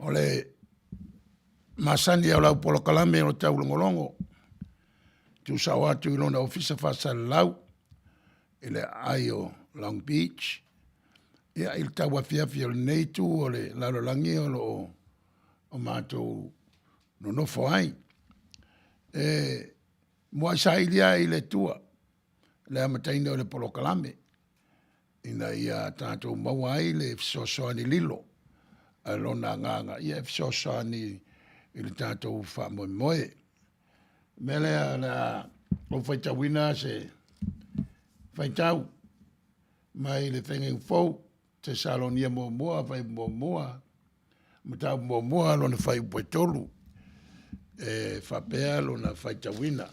o le masani au lau polokalame o Taulogologo. Tu sa watu i lona ofisa whasal lau, i le ai o Long Beach. Ia il tawa fiafi o le neitu o le lalolangi o mātou no nofo ai. Mua sa ilia i le tua, le amataina o le polokalame. Ina ia tātou maua ai le fisosoani lilo. Alona nganga, ia fisosoani i le tātou wha moe. Melea la o whaitawina se whaitau mai le whenga fau te salonia mua, whai mua, matau mua lona whai upoe tolu, whapea lona whaitawina.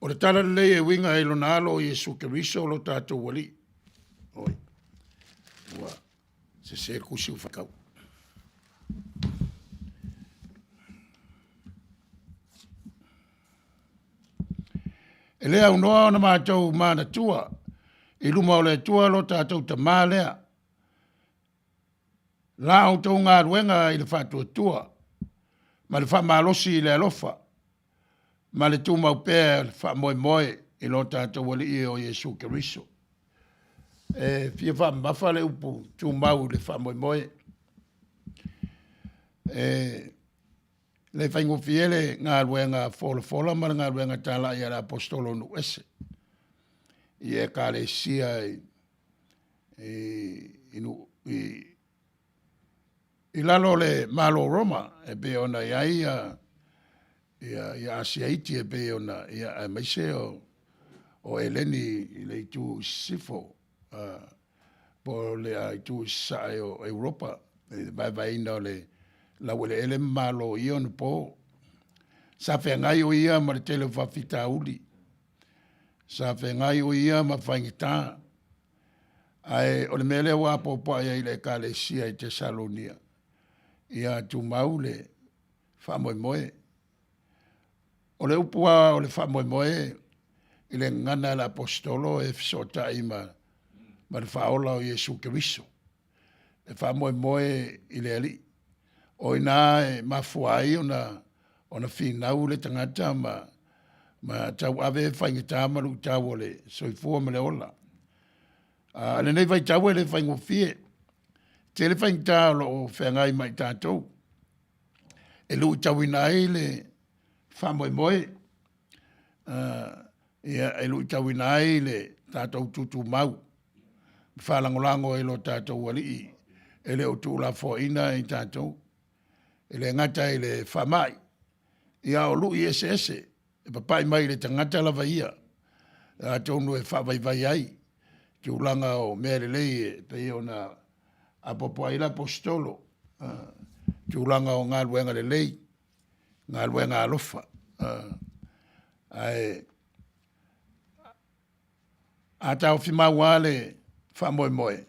O le tala lei e winga e lona alo o Yesu Keriso lo tātou wali. Oi, ua, se kusi whakau. E lea unoa o na mātou mana tua, i luma o le tua lo tātou ta mālea. La o tau ngā ruenga i le whātua tua, ma le wha mālosi i le alofa, ma le tū mau pēr le wha moe moe i lo tātou wali i o Yesu Keriso. Fia wha mawha le upu tū mau le wha moe moe. Le whaingo fiele ngā ruenga fola ma ngā ruenga tala i ala apostolo nu ese. I e ka le sia i lalo le malo Roma e be ona ia asiaiti e be ona ia maise o eleni i le itu sifo po le itu sa o Europa vai ina le la wele ele malo ion po sa fe ngai o ia ma tele fa fita uli sa fe ngai o ia ma fangita ai o le mele wa po ia ile kale sia i Tesalonia ia tu maule fa moe o le upua o le fa moe ile ngana la apostolo e sota ima ma fa ola o Yesu Keriso e fa moe ile ali o ina e mafuai ona finau le tangata ma tau ave whaingita maru tau ole soifua me le ola. Le nei vai tau le whaingo fie. Te le whaingita o whengai mai tātou. E lu tau ina le whamoe moe. E lu tau ina le tātou tutu mau. Whalangolango e lo tātou wali. E le o tūla fo ina i tātou. Ele ngata ele whamai. Ia o lui ese. E papai mai le tangata lava ia. A tonu e whawai ai. Ki ulanga o mere lei pe ona apopo ila apostolo. Ki ulanga o ngā luenga le lei. Ngā luenga alofa. A tau whimau ale whamoe moe.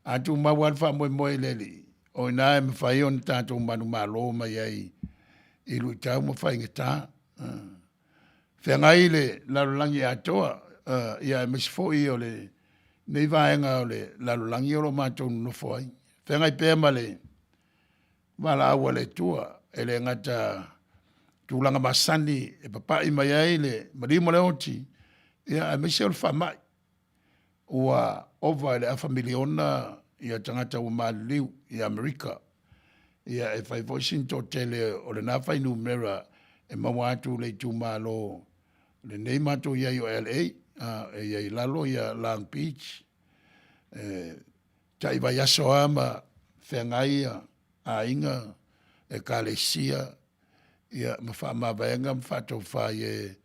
A tu mau ale whamoe moe leli. O ina e me whai on tātou manu malo mai ai i lui tau ma whai ngata. Whengai le lalulangi atoa ia e misfo i o le nei vaenga o le lalulangi o lo mātou nofo ai. Whengai pēr ma le wala awa le tua e le ngata tūlanga masani e papai mai ai le marimo le oti ia e misi o le whamai. Ua ova le a familiona ia tangata o Maliu i Amerika. Ia e whai voisin to tele o le nawhai numera e mawatu le tu malo le nei mato ia i o LA e ia i lalo ia Long Beach. Tai vai aso ama whengai a inga e kalesia ia mawha vaenga mwhato whai e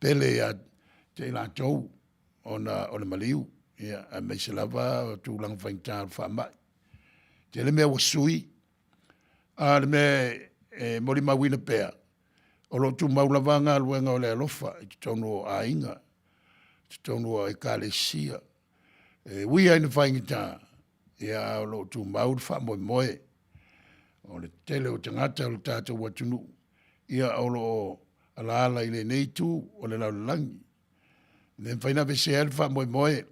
pele a te lantou o le Maliu. Ia, a me se lava o tūlanga whaingtāru whamai. Te le mea wasui, a le mea mori mawina pēr. O lo tū maulavanga luenga o le alofa, i te tonu o ainga, te tonu o e kālesia. Ui aina whaingita, ia o lo tū maur whamoe moe. O le tele o tangata o le tātou watunu. Ia o lo alaala i le neitu o le laulangi. Ne whaina vese al whamoe moe.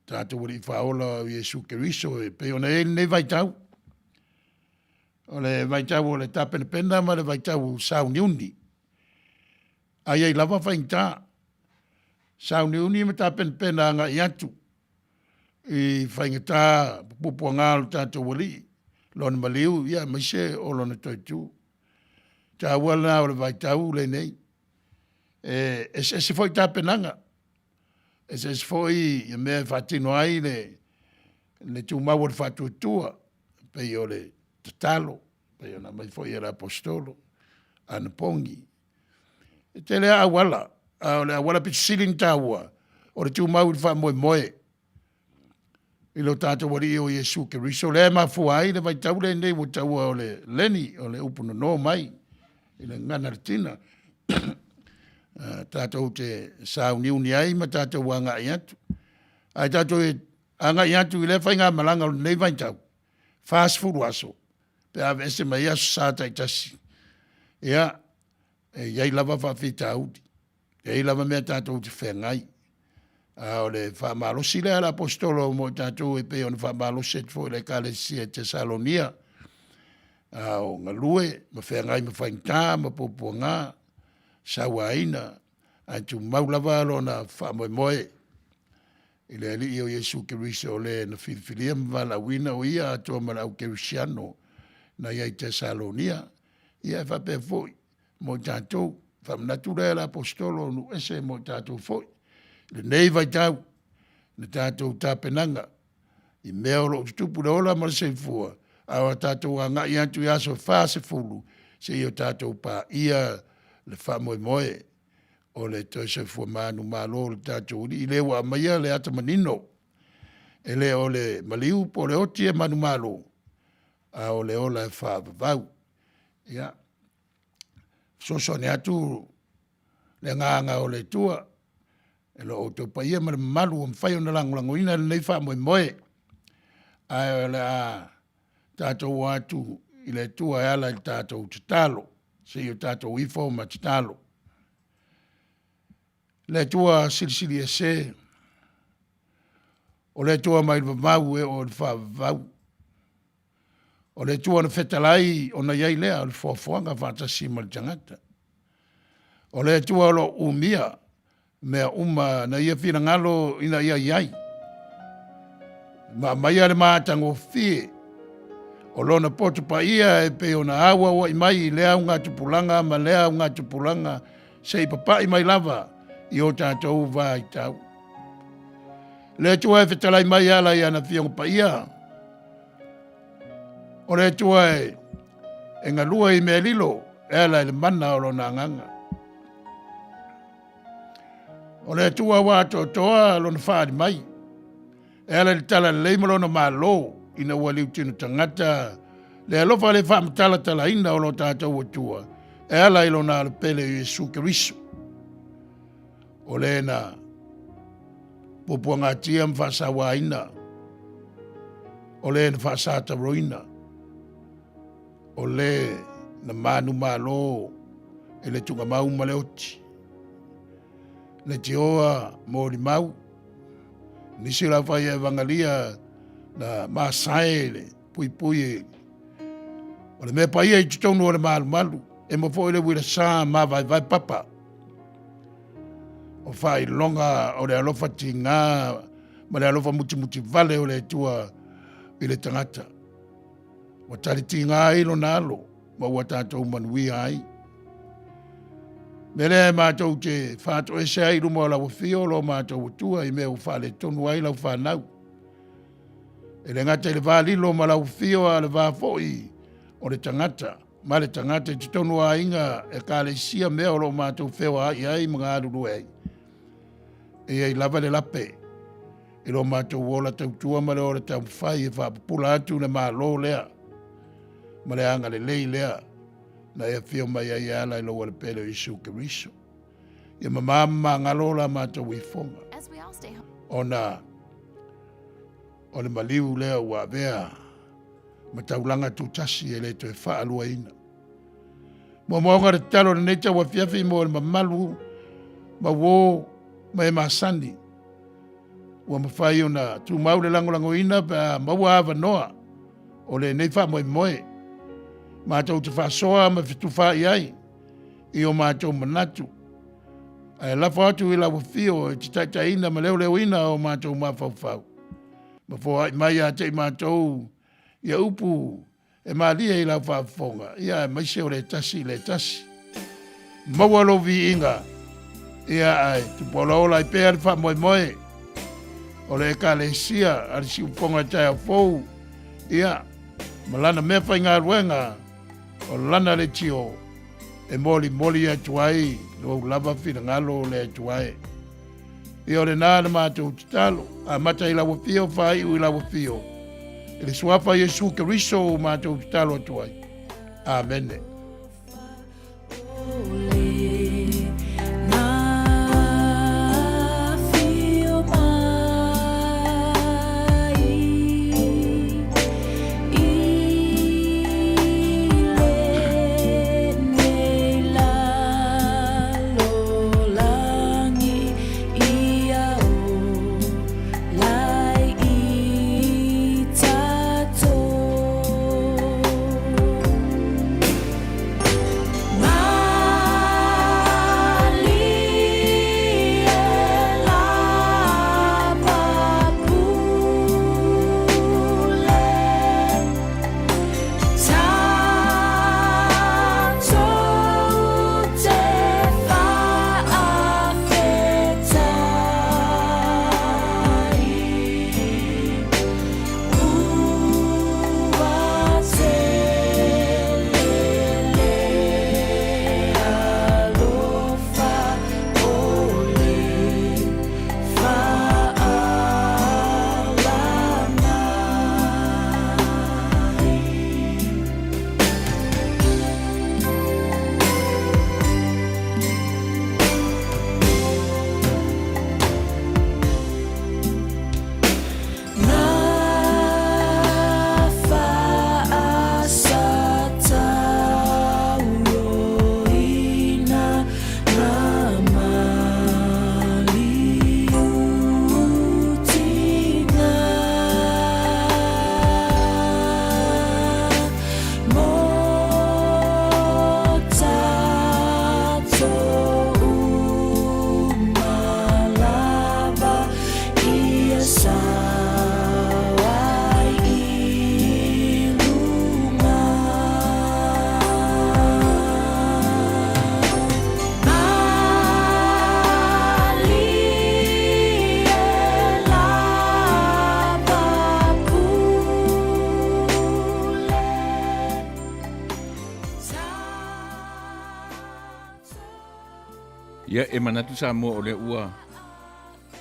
Tātou wari whaola o Iesu Keriso pe ona nei vai tau. O le vai tau o le tāpena pena ma le vai tau sauni uni. Ai ei lava whainta. Sauni uni ma tāpena pena anga i atu. I whaingata pupua ngālu tātou wali. Lona maliu, ia maise o lona toitu. Tā wala o le vai tau le nei. Se foi tāpenanga. Se foi ia mea whatino ai le tūmau o le whatuatua. Pei o le tatalo. Pei o na mai foi e le apostolo. Ana pongi. Te lea awala. O le awala pitu siling tāua. O le tūmau i wha moe moe. I lo tātou wari o Iesu Keriso. Lea mafua ai le vai tau le nei wo taua o le leni o le upuna no mai. I le ngana tina. Tātou te sauni uni ai ma tātou wanga i atu. Ai tātou e anga i atu i le whainga malanga o nei vai tau. Fast food aso. Pe ave ese mai aso sāta i tasi. Ia, iai lava whawhita audi. Iai lava mea tātou te whengai. O le whamalosi le ala apostolo mo tātou e pe o le whamalosi e fo le kalesia te Salonia. O ngā lue, ma whengai ma whainta, ma popua ngā. Sawaina, antu maulava lona whamoe moe. I le ali o Iesu Keriso le na whiwhiria mwala wina o ia atua malau Kerisiano na iai te Salonia. Ia e whape foi, mo tātou, whamnatu rea la apostolo nu ese mo tātou foi. Le nei vai tau, na tātou tāpenanga. I mea olo tupu na ola mara se fua. Awa tātou a ngai antu i aso whaase fulu. Se i o tātou pa ia le whamoe moe o le toise fua manu malo le tātou uri. I le wa maia le ata manino. E le o le maliu po le oti e manu malo. A o le ola e whaavavau. Ia. Soso ne atu le nganga o le tua. E lo o tau paia ma le malu o mwhai o na langolango ina le nei whamoe moe. A o le a tātou atu i le tua e ala i tātou te talo. Se i o tātou ifo ma te talo. Le tua silisili e se. O le tua mai vavau e o le whavau. O le tua na whetalai o na iai lea o le whafuanga whatasi ma le tangata. O le tua lo umia mea na ia whina ngalo ina ia iai. Ma mai ale mātango fie. O lona poto pa ia e pe ona awa wa i mai lea unga tupulanga ma lea unga tupulanga se i papa i mai lava i o tātou wā i tau. Le tua e whetalai mai ala i ana whionga pa ia. O le tua e ngalua i mea lilo e ala i le mana o lona nganga. O le tua wā toa lona whaari mai. E ala i tala leima lona malo. Ina wali utino tangata, le alofa le whaamtala tala ina o lo tātou atua, e ala ilo nā le pele o Iesu Keriso. O le na pupua ngā tia mwhasawa ina, o le na whasata roina, o le na manu malo, e le tunga mau ma le oti. Le te oa mōri mau, nisi la whai e vangalia, na masaele pui o le mea paia i tutonu o le malu e mo fo ele wira sa ma vai papa o fai longa o le alofa tinga ma le alofa muti vale o le tua i le tangata o tari tinga i lo nalo ma ua tātou Manuia ai me le mātou te whātou ese ai rumo o la wafio lo mātou tua i mea u whale tonu ai lau whanau. E le ngata i le vālilo ma lau fio a le vāfoi o le tangata. Ma le tangata i tonu a inga e ka le sia mea o lo mātou whewa ai ai mga aruru ei. E ei lava le lape. I lo mātou wola tautua ma le o le tau whai e whapupula atu le mā lo lea. Ma le anga le lei lea. Na e fio mai ai ala i lo le pele o Iesu Keriso. I mamama ngalola mātou i fonga. O le maliu lea ua vea ma taulanga tutasi e le to e whaalua ina. Mo maonga re talo le neita wa fiafi mo le mamalu ma wo ma e masani. ua mawhai o na tu mau le lango ina pa maua hawa noa o le nei wha moe moe. Mātou te whasoa ma fitu whai ai i o mātou manatu. Ai lafa atu i lawa whio e te taitaina ma leo ina o mātou mawhau. Ma fo mai a te mātou ia upu e maalia i lau whaafonga. Ia maise o le tasi. Maua lovi inga. Ia ai, tu pola ola i pēr wha moe moe. O le ka le sia, ari si uponga tai au fou. Ia, malana mea whai ngā ruenga. O lana le tio. E moli atu ai. Lo lava whina ngalo le atu ai. Ia o le nāna mātou titalo. A mata i lawa whio, whai u i lawa whio. E le suafa Yesu Keriso mātou titalo atu ai. Amen. Ia e manatu sa mo o le ua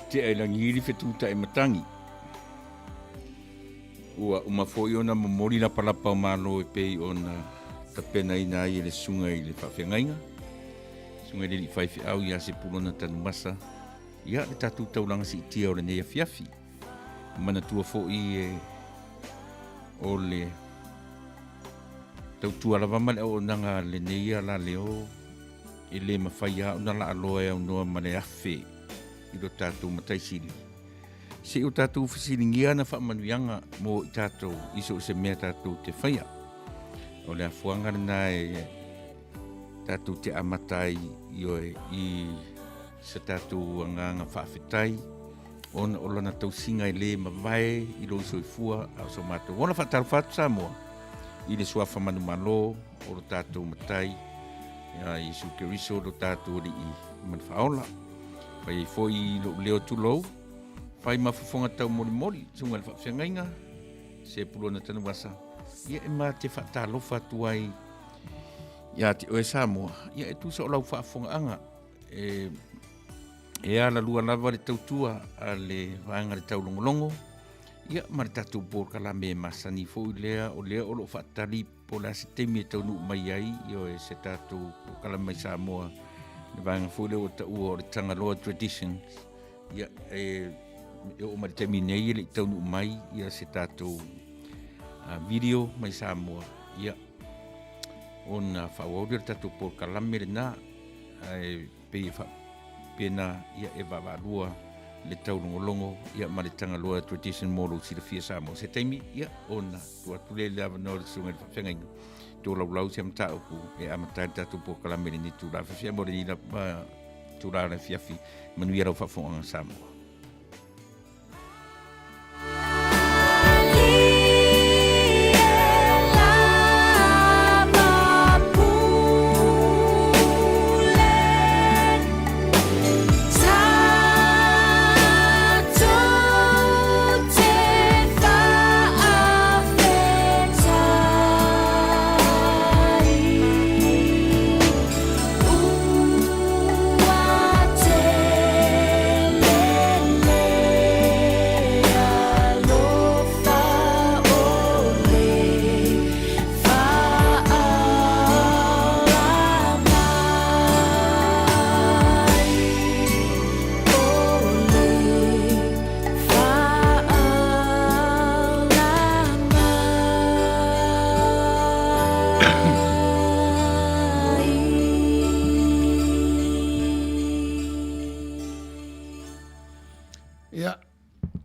te ai langiri fetuta e matangi. Ua umafoi ona momori na palapa o malo e pei ona tapena ina ai le sunga i le whawhengainga. Sunga i le li whaifi au ia Sepulona Tanuvasa. Ia le tatu taulanga si itia o le neia fiafi. Manatua fo i o le tautua lava male o nanga le neia la leo. E le mawhaia o nala aloa e au noa mane afe i lo tātou mataisili. Se o tātou fasilingia na whaamanuianga mo i tātou iso se mea tātou te whaia. O le afuanga na e tātou te amatai i sa tātou anganga whaafetai. Ona o lana tausinga i le mawai i lo iso i fua au so mātou. Ona whaatarufatu Samoa i le suafa manu malo o lo tātou matai. Ya Yesu Keriso lo tātou li i manwhaola. Pai foi lo leo tulou. Pai mafafonga tau mori sunga le whawhengainga. Sepulona Tanuvasa. Ia e mā te whaatalofa tuai. Ia te oe Samoa. Ia e tusa o lau whaafonga anga. E ala lua lava le tautua a le vaanga le taulogologo. Ia ma le tātou pōrkala me masani foi lea o lo whaatali po la se temi e taunu mai ai i o e se tātou pōrkala mai Samoa. Le vaanga foi leo o ta ua o le Tagaloa traditions. Ia e o ma le temi nei le taunu mai ia se tātou video mai Samoa. Ia ona whawauri le tātou pōrkala me le nā pei pena ia e wawarua le taulogologo ia ma le Tagaloa tradition molo si le fia Samoa se taimi ia ona tua tule le ava no le sunga le whawhenga tō laulau se amata upu e amata tatu po kalamere ni tūra whawhia mo le nila tūra le fiafi Manuia rau whawhonga Samoa.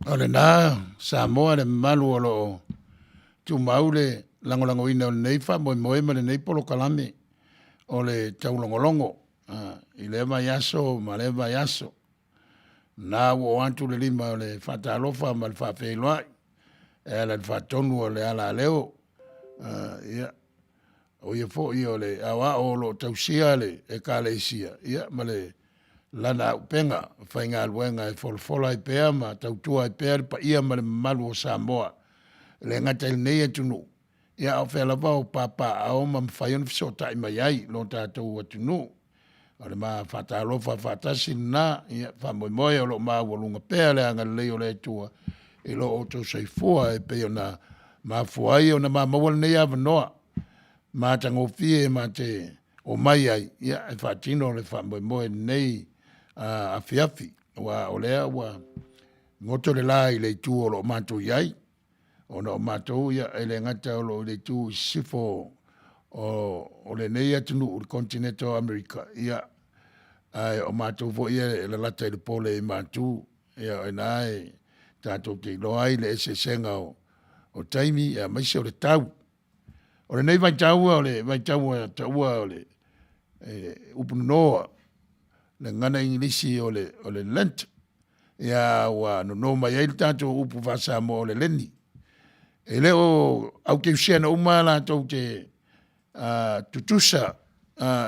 Ole na Samoa le malu o lo tu maule langolango ina o neifa mo ma le nei polo kalame o le taulogologo i le vaiaso ma le vaiaso na ua atu le lima o le faatalofa ma le faafeiloaʻi e ala le faatonu o le ala leo ia o ia foʻi o le aoaʻo o loo tausia le e kaleisia ia ma le lana upenga whainga aluenga e folfola i pēa ma tautua i pēa le paia ma le malu o Samoa le ngata il nei atunu ia au whela vau papa au ma mwhaion fisota i mai ai lo tātou atunu o le maa whatalofa whatasi na ia whamoimoe o lo maa walunga pēa le anga leo le tua i lo o tau seifua e pēo na maa fuai o na maa mawal nei avanoa maa tangofie ma te o mai ai ia e whatino le whamoimoe nei afiafi wa olea wa ngoto le lai le tu o lo mato yai ona o mato ya ele ngata o lo le tu sifo o le nei atunu o continental America ia ai o mato vo ia le lata le pole matu ia nai tato te lo ai le se senga o taimi ia mai se o le tau o le nei vai tau o le upunoa le ngana ingilisi o le Lent ia wa no mai ai tanto upu vasa mo o le leni e le o au ke usia na umala to te tutusa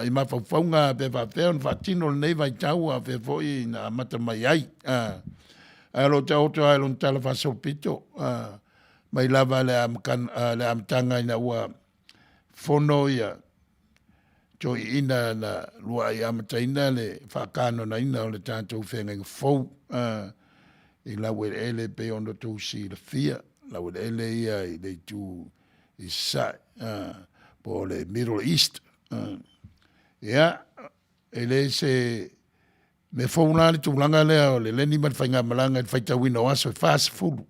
i mawhauwhaunga pe whawheon whatino le nei vai tau a pe foi na mata mai ai alo te oto ai lon tala whaso pito mai lava le amtanga ina ua fono ia to ina na lua i amataina le whakano na ina o le tātou whenga fau i lawe ele pe ono tō si le fia lawe ele ia i le tū i sa po le Middle East ia ele se me fau nani tūlanga lea o le leni man whainga malanga i whaita wina o aso i fast food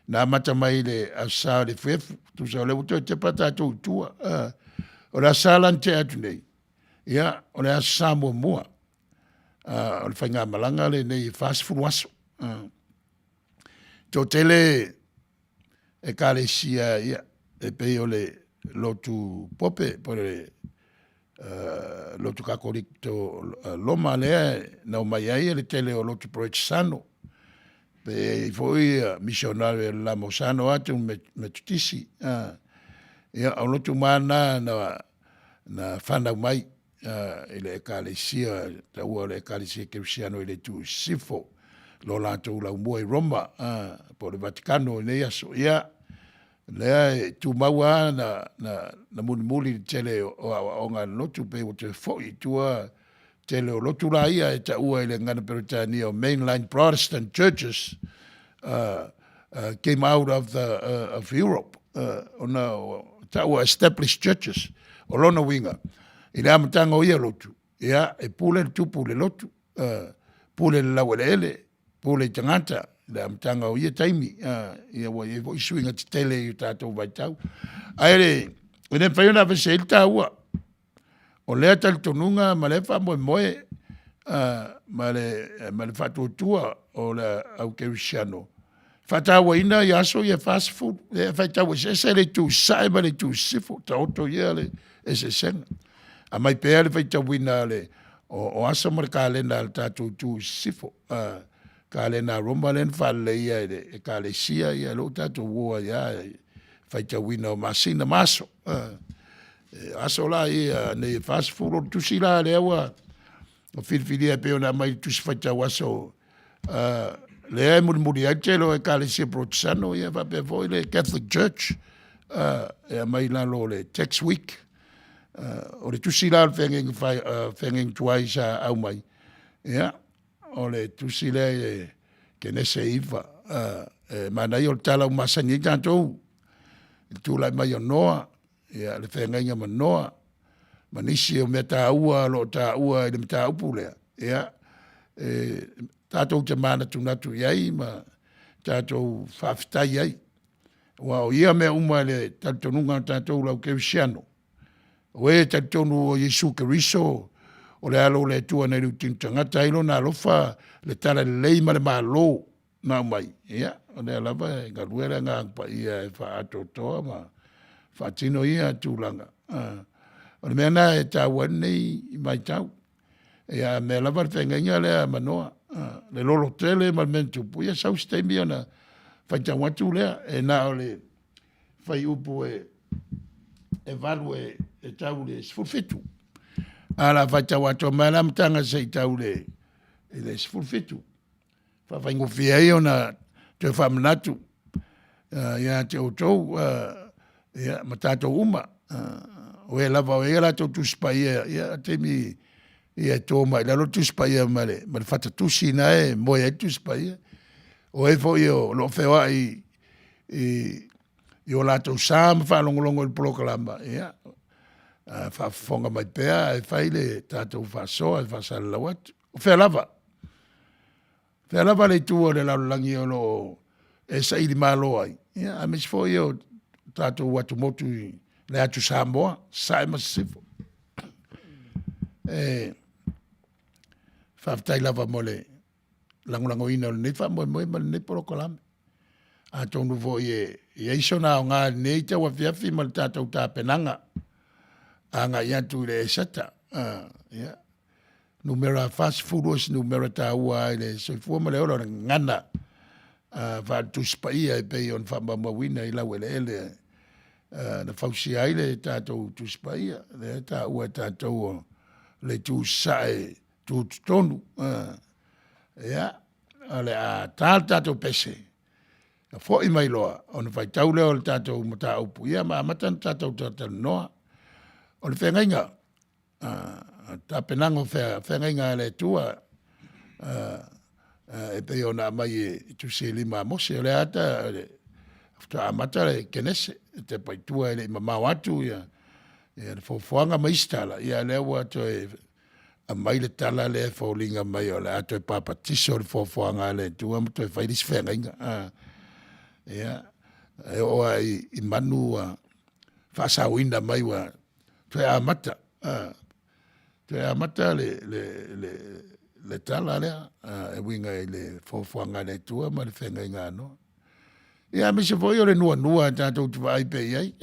na mata mai le asa le fefu tu sa le uto te pata tō tua o le asalan te atu nei. Ia, o le asa mua. O le whainga malanga le nei fast food waso. Tō tele e kare sia ia, e pei o le lotu pope, po le lotu kakorikto loma lea, na o mai ai le tele o lotu proetsano. Pe i foi missionario la mosano atu me tutisi. Ia o lotu mana na whanau mai ele ekalesia taua le ekalesia kerisiano ele tu sifo lo latou lau mua i Roma po le Vaticano nei aso ia lea tu maua na muli tele o ngā lotu pe o te foi tua tele o lotu la ia e taua ele ngana Peritania o mainline Protestant churches came out of Europe taua established churches o lona winga i le amatanga o ia lotu ia e pule le tupu le lotu pule le lawelele pule tangata le amatanga o ia taimi ia wa ia i suinga te tele i tātou vaitau aere ene whaiona vese il tāua o lea talitonunga ma le wha moe ma le fatuatua o le au keusiano. Fatawa ina i aso ia fast food, e fatawa se le tu sai ma le tu sifo, ta oto ia le e se senga. A mai pea le fatawa ina le o asa mar ka le na tatu tu sifo, ka le na romba len falle ia e ka le sia ia lo tatu ua ia fatawa ina o masina maso. Aso la ia ne fast food o tu sila le awa, o filfilia pe ona mai tu fatawa so, le ai muri ai telo e kalesia protestano ia va pe voi le Catholic Church e mai la lo le tax week o le tusi la fengeng tuai sa au mai ia o le tusi le ke ne se iva mana i o tala o masani tanto tu la mai o noa ia le fengeng ma noa manisi o meta ua lo ta ua le meta upule ia tātou te mana tunatu iai, ma tātou whawhitai iai. Wa o ia mea uma le tātonunga tātou lau keusiano. O e tātonu o Yesu Keriso, o le alo le tua nei rutin tangata ilo na lofa le tala le leima le malo na mai. Ia, o le alava e galuera ngā pa ia e wha atotoa, ma whatino ia tūlanga. O le mea nā e tāwan nei mai tau. Ia mea lava le whengenga lea manoa. Le lolo tele ma mentu puia sau stay mi ona fai watu lea e na ole fai upu e valu e tau le sfulfitu ala fai watu ma la mtanga sei tau le sfulfitu fai ngofia i ona te whamnatu ia te otou ia matato uma o e lava o e la to tu spaia ia te mi ia tō mai, la lo tuspaia male, ma le fata tusi na e, moe e tuspaia. O e fo o lo whewa i o lātou sāma whalongolongo il proklama, ia. Whafonga mai pēa, e whaile tātou whasoa, e whasala watu. O whea lava. Whea lava le tua le laulangi o lo e sairi māloa ai. Ia, a mesi fo o tātou watu motu le atu Samoa, sae masifo. Whaftai lava mole langulango ina o nei whamoe moe ma nei porokolame. A tonu vo i eiso na o ngā nei te wafiafi ma le tātou tā penanga. A ngā iantu le sata. Numera fast food os numera tā ua ai le soifua ma le ora ngana. Whatuspa ia e pei on whamamawina i lau ele ele. Na whausi ai le tātou tuspa ia. Le tā ua tātou o le tu sae tu tonu ia ale a tal tato pese a fo i mai loa on vai tau leo le tato mata upu ia ma matan tato tato noa o le whengainga ta penango whengainga le tua e pe ona mai e tu se lima mose o le ata ta amata le kenese te pai tua le mamau atu ia le fofoanga maistala ia le ua to a mai le tala le faulinga mai o le ato e papatiso le fofoanga le tua to e whairis whengainga ia e oa i manu whasawina mai wa to e amata le tala lea e winga i le fofoanga le tua ma le whengainga no ia me se foi o le nua tātou tu vai pe iai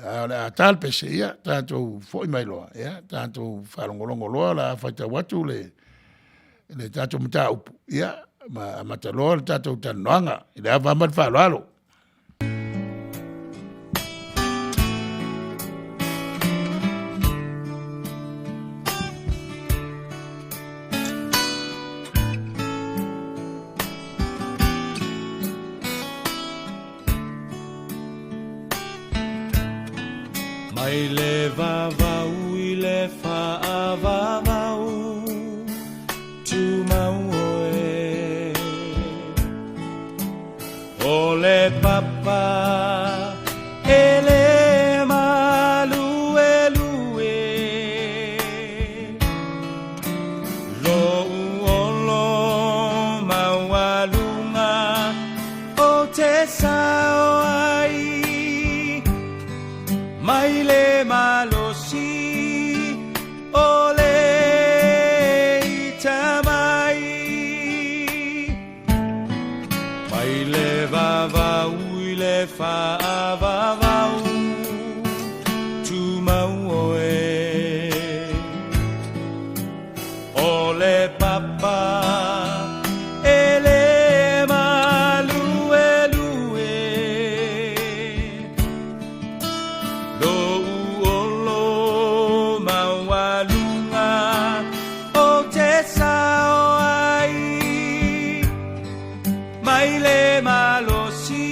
a tal pese ia tātou foi mai loa ia tātou whalongolongo loa la whaita watu le tātou mta upu ia ma mataloa le tātou tanoanga i le awamad whalalo Mai le vavau I le whaavavau Tu mau oe O le papa E le malue lue Lo uolo maualunga O te sao ai Mai le malosi le papa ele malue lue lo uolo mawalunga o te sao ai mai le malosi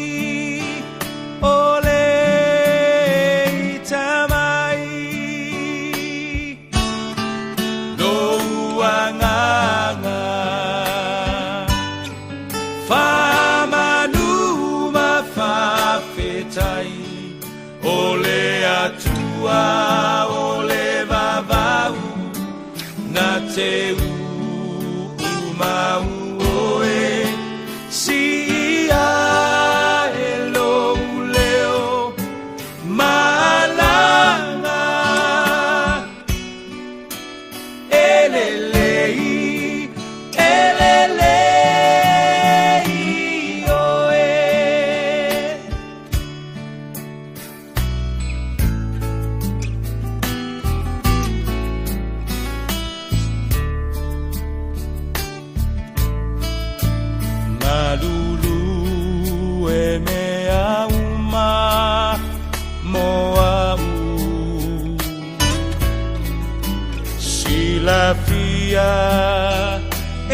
o le itamai lo uanganga famanuma fafetai o le atua o le vavau na te umau oe si ia e lo leo malanga elelei oe malulu e mea uma moau silafia e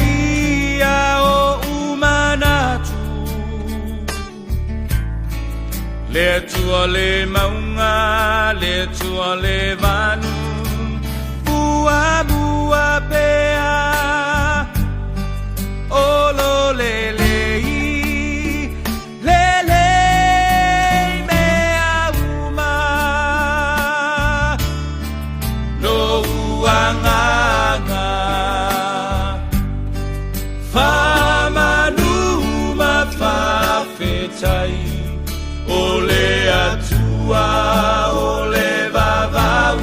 ia o umanatu le tua le maunga le tua le vanu bua bua pea olo lelei mea uma no uanganga famanuma fafetai ole atua ole vavau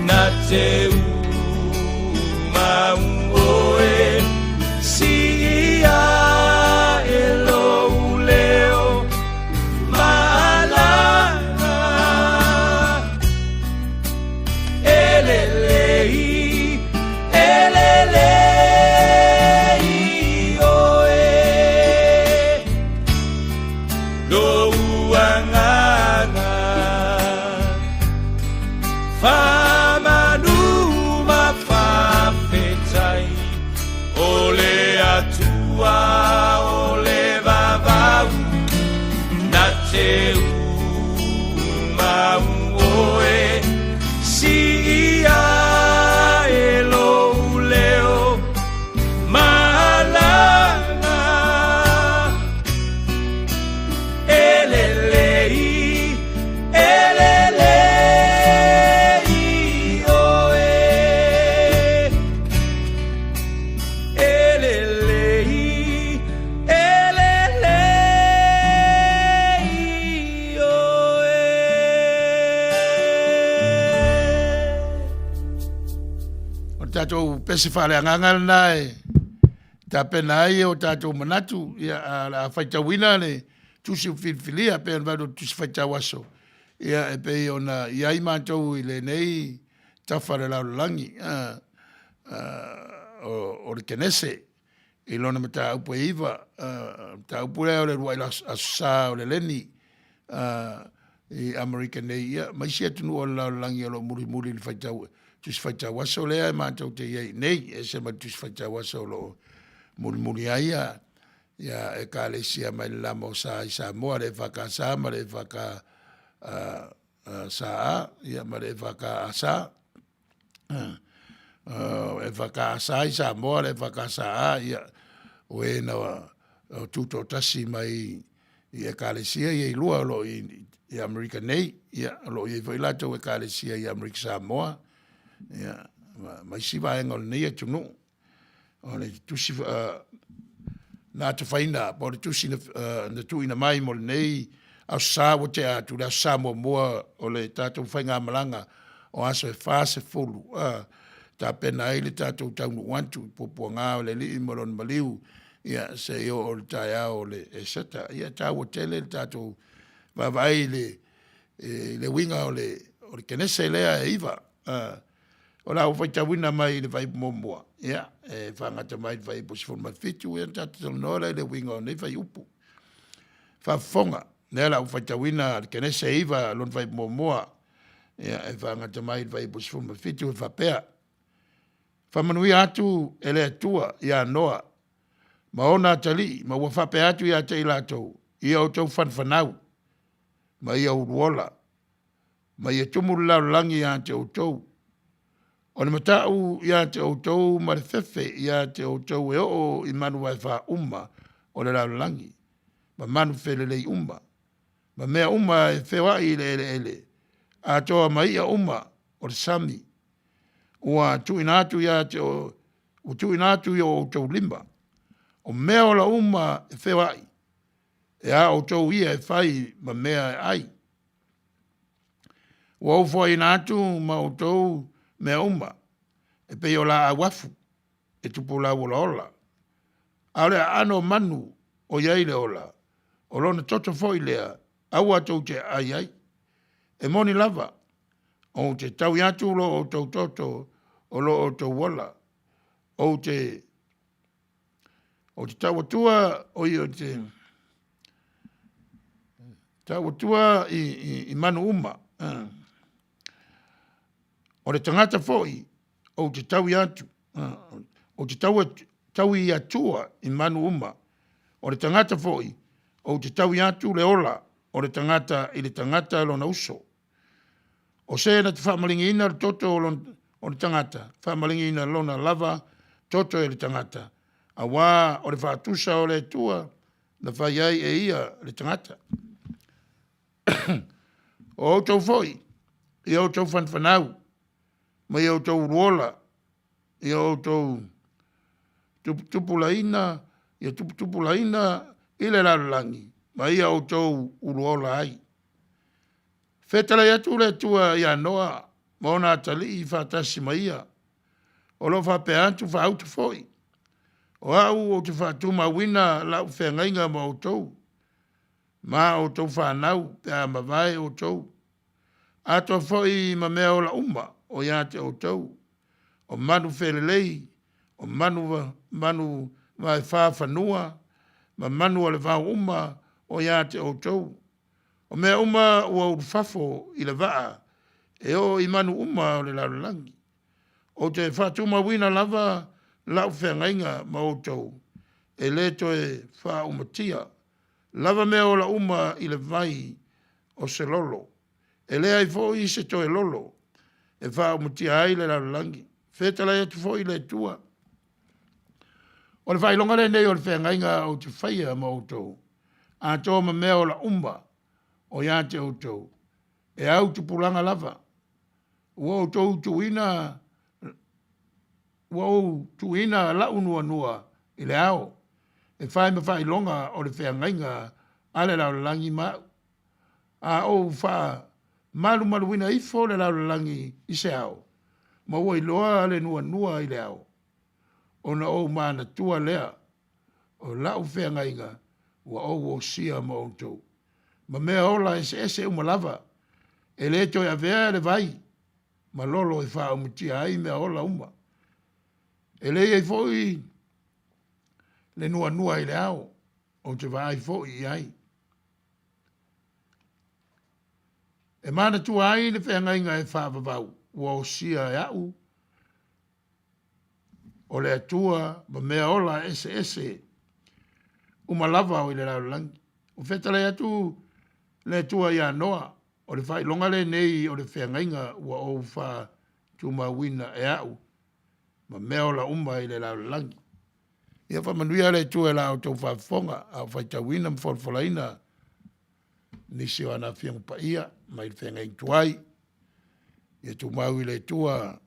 na te umau oe si ia e lo leo malanga elelei oe lo uanganga famanuma fafetai ole atua ole vavau na te umau oe si ia e lo leo malanga elelei oe Tatou pese whare anganga nai, ta pena ai o tatou manatu, ia a whaitawina ne, tusi whilwhilia, pe an wadu tusi whaitawaso. Ia e pe ona, ia i mātou i le nei, ta whare laulangi, o le kenese, i lona ma ta upu e iwa, ta upu leo le rua i asusa o le leni, i Amerika nei, ia, maisia tunu o laulangi o lo muri li whaitawa, tusi whaitawaso lea e mātou te iei nei, e se ma tusi whaitawaso lo muri aia, ia e ka le sia mai lama o sa i Samoa, le whakasa, ma le whaka saa, ia ma le whakasa, e whakasa i Samoa, le whakasa, ia o e na tuto tasi mai i e ka le sia i e lua lo i Amerika nei, ia lo i e whailato e ka le sia i Amerika Samoa, ia mai si vaenga o le nei e tunu, o le tusi nā te whaina, po le tusi na tuina mai mo le nei, au sā o te atu, le sā mua o le tātou whainga malanga, o aso e whāse fulu, tā pena ai le tātou taunu wantu, popua ngā o le li imolon maliu, ia se o le tai au le e seta, ia tā o tele le tātou vavai le winga o le kenese lea e iwa, O la o whaitawina mai le vai momoa. Ia, whangata mai le vai posifon mai fitu, ia tatu nola le winga o nei vai upu. Whafonga, nea la o whaitawina, kene se iwa lon vai momoa. Ia, whangata mai le vai posifon mai fitu, e whapea. Whamanuia atu ele atua, ia noa. Ma ona tali, ma ua whapea atu ia te ilatou. Ia o tau whanwhanau. Ma ia uruola. Ma ia tumuru lau langi ia te o tau. O ne matau ia te o tau marifefe ia te o tau e o i manu wai wha umma o le lau langi. Ma manu whelelei umma. Ma mea umma e whewai ele ele. A toa ma ia umma o le sami. Ua tuinatu ia te o tuinatu ia o tau limba. O mea o la umma e whewai. E a o tau ia e whai ma mea e ai. Ua ufo ina atu ma o tau mea umma, e pei o la awafu, e tupu la ola ola. Aole ano manu o iaile ola, o lona toto foi lea, au atou te ai ai. E moni lava, o te tau iatu lo o tau toto, o lo o tau wala, o te tau atua, o i o te tau atua i manu umma. O le tangata foi, o te tau iatu, o te tau i atua i manu uma. O le tangata foi, o te tau iatu le ola, o le tangata i le tangata lo na uso. O se na te whamalingi ina le toto o le tangata, whamalingi ina lo na lava, toto e le tangata. A wā o le whātusa o le tua, na whaiai e ia le tangata. O tau foi, i o tau whanwhanau, ma i o tau uruola, i o tau tupulaina, i o tupulaina i le lalangi, ma i o tau uruola ai. Whetala atu le tua i anoa, ma ona atali i whatasi ma ia, o lo whape antu whaautu foi, o au o te whaatuma wina lau whengainga ma o tau, ma o tau whanau, pia ma vai o tau, ato foi ma mea o la umma, o ia te o tau, o manu whelelei, o manu vai whawhanua, ma manu o le whau umma, o ia te o tau. O mea umma ua urufafo i le waa, e o i manu umma o le lalulangi. O te whatuma wina lava, lau whengainga ma o tau, e le toe wha umatia, lava mea o la umma i le vai o se lolo, e lea i fo i se toe lolo, e wha umutia ai le lalulangi. Whetala e tu fo i le tua. O le whai longa le nei o le whengainga o te whaia ma o tau. A toa ma mea o la umba o ia te o tau. E au tu pulanga lava. Ua o tau tuina la unua nua i le ao. E whai ma whai longa o le whengainga a le lalulangi ma. A o wha malu wina ifo le lalulangi i se ao. Ma ua iloa le nua i le ao. Ona o mana tua lea. O lau whengainga. Ua o sia ma o tau. Ma mea ola ese umalava. E le toi a vea le vai. Ma lolo e wha umutia ai mea ola uma. E le ei foi le nua i le ao. O te vai foi i ai. E mana tua ai le whengainga e wha vavau. Ua o sia e au. O le atua, ma mea ola ese. Uma lava o i le laulangi. O whetale atu le atua i anoa. O le whai longa le nei o le whengainga ua o wha tuma wina e au. Ma mea ola uma i le laulangi. Ia wha manuia le atua e la o tau whafonga. A whai tawina mwholfolaina. Nisi o ana whiangu pa ia. Mai le whengainga tuai. Ia tu mau i le tua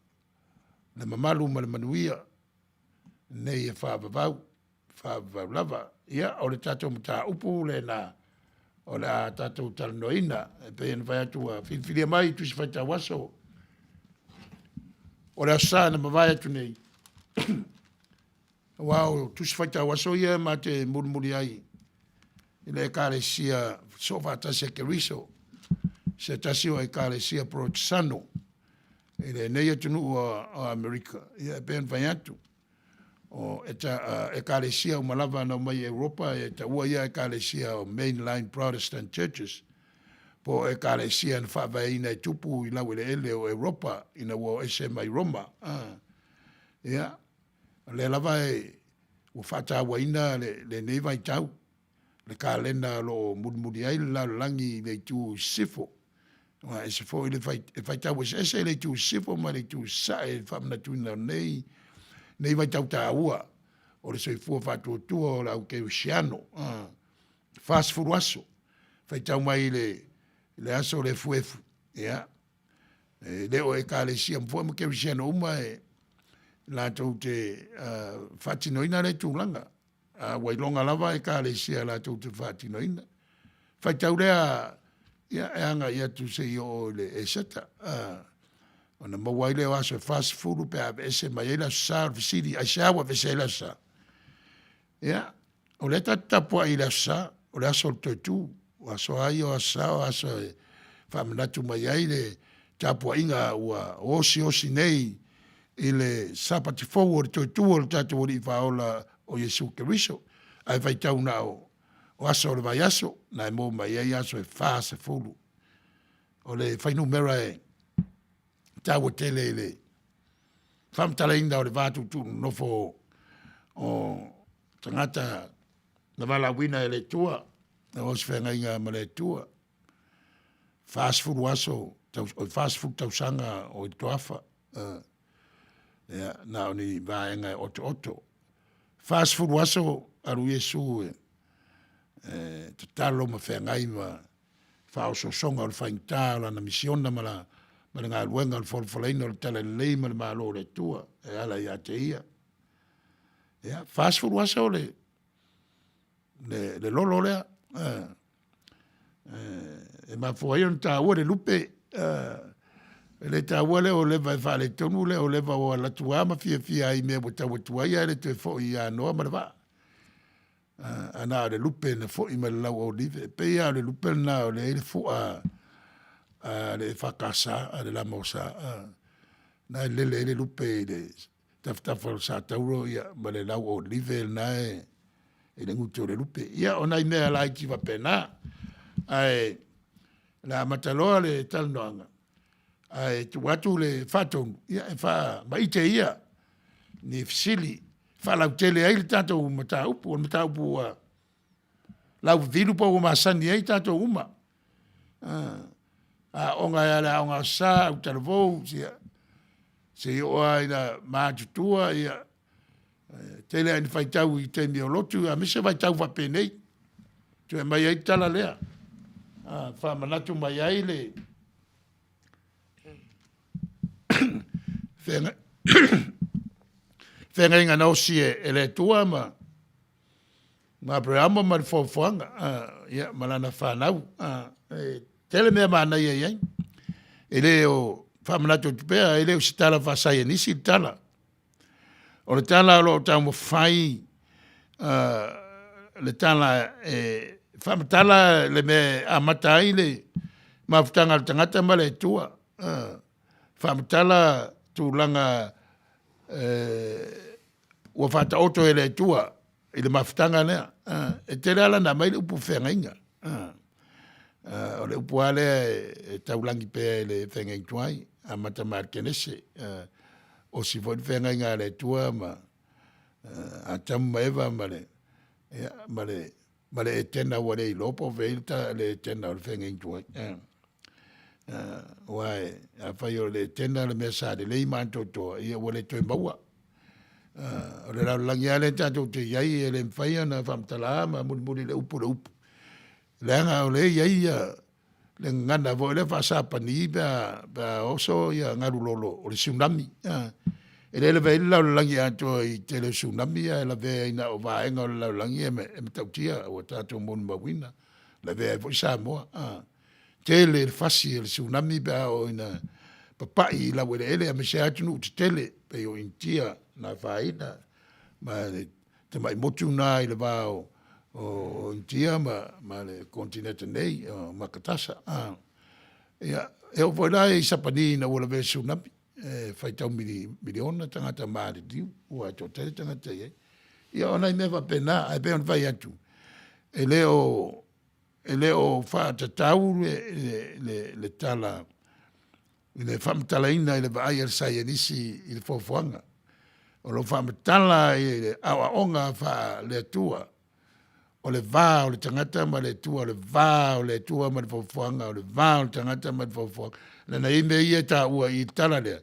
na mamalu ma le manuia. Nei e whaavavau lava. Ia, o le tatou mata upu le na, o le a tatou talanoina, e pe ena vai atua, whiwhiria mai tusi whaita waso. O le asa na mawai atu nei. Wao, tusi whaita waso ia ma te murumuri ai. I le kare sia, so whatase ke riso, se tasio e kare sia pro tisano. e le nei atunu o Amerika ia pen vai atu o e kalesia o malava na mai Europa e ta ua ia e kalesia o mainline Protestant churches po e kalesia na whaawaina e tupu i lau ele o Europa ina ua ese mai Roma ia le lava e ua whaatawa ina le nei vai tau le kalena lo mudmudi ai le langi le tu sifo e se fo ile fai tau ese le tu sifo ma le tu sa e whamna tuina nei vai tau ta ua o le soifua whatuatua o lau ke usiano fast food aso fai tau mai le aso le fuefu ia leo e kalesia mfua ma ke usiano uma e la tau te whatinoina le tūlanga wailonga lava e kalesia la tau te whatinoina fai tau lea ia e anga ia tu se i o le e seta ona mawai leo aso fast food pe ave ese mai ela sa visiri a shawa vesela sa ia o le tatapo ai la sa o le aso tu o aso ai o aso famnatu mai ai le tapo inga ua osi nei ile sapati forward tu o tatu o faola o Yesu Keriso ai vai tau na o aso le vai aso na mo mai ai aso e fast food o le fai numera e tau tele le famtala inda o le vatu tu no fo o tangata na vala wina ele tua na os fenga inga ma le tua fast food waso fast food tau sanga o toafa ya na ni vaenga oto fast food waso aru Yesu talo ma fenga ima fa o songa o faintala na misiona mala ma ngā luenga le folfolaina o le tala lei ma le malo le tua e ala ia te ia fast food wasa o le lolo lea e mafua ion ta ua le lupe le ta ua le o leva e wha le tonu le o leva o la tua ma fia i mea wata watua ia le te fo i anoa ma le va ana le lupe na fo i ma le lau o live pe ia le lupe na o le fo a le whakasa, le lamosa, na le lupe, le taftafa sa tauro, ia, ma le lau o live, na le nguto le lupe. Ia, ona i mea lai ki wapena, ai, la mataloa le talnoanga, ai, tu watu le whatonu, ia, e wha, maite ia, ni fisili, wha lau tele ai le tatou mataupu, o mataupu, lau vilu pa o masani ai tatou uma, onga ala onga sa u telefou se o ai na matua ia tele ai fai tau i te mio lotu a mise vai tau va penei tu mai ai tala lea fa manatu mai ai le fenga inga no si ele tua ma preamo ma fofoanga ia malana fa nau tele mea mana ia iai. Ele o whamanato tupea, ele o sitala whasai nisi tala. O le tala lo tau mo whai, le tala, whamatala le me amata ai le mawhutanga le tangata ma le tua. Whamatala tūlanga ua whata oto e le tua, i le mawhutanga lea. E tere ala na mai le upu whenga inga. O le upuale e taulangi pe le whenga i tuai, a matamar kenese. O si fo whenga inga le tua, ma a tamu maeva ma le e tena wale i lopo, veilta le e tena o le whenga i tuai. Wai, a whai o le tena le mea sa de lei mantotoa, ia wale toi maua. O le rau langi ale tato te iai e le mwhaia na whamtala ma muri le upu le upu. Lenga o le ia le ngana vo le fa pani ba oso ia ngaru lolo o le tsunami ele le vai la langi ato i te le tsunami la ve ina o va enga la langi me tautia o tato mon mawina la ve vo sa mo tele fasi le tsunami ba o ina papa i la wele ele me se atu no tele pe o intia na faina ma te mai motu na i le va o intia ma le continente nei makatasa ia e o foi lai sapani na ola ve tsunami fai tau miliona tangata maari tiu, ua to tere tangata ye. Ia ona I mea fa pena, ai pe on vai atu. E leo fa tatau le tala, le whamatala ina I le vaai al sai enisi I le fofuanga. O lo whamatala I le awa onga fa le atua. O le vā o le tangata ma le tua, o le vā o le tua ma le fofuanga, o le vā o le tangata ma le fofuanga. Lena I mea ia ta ua I tala lea.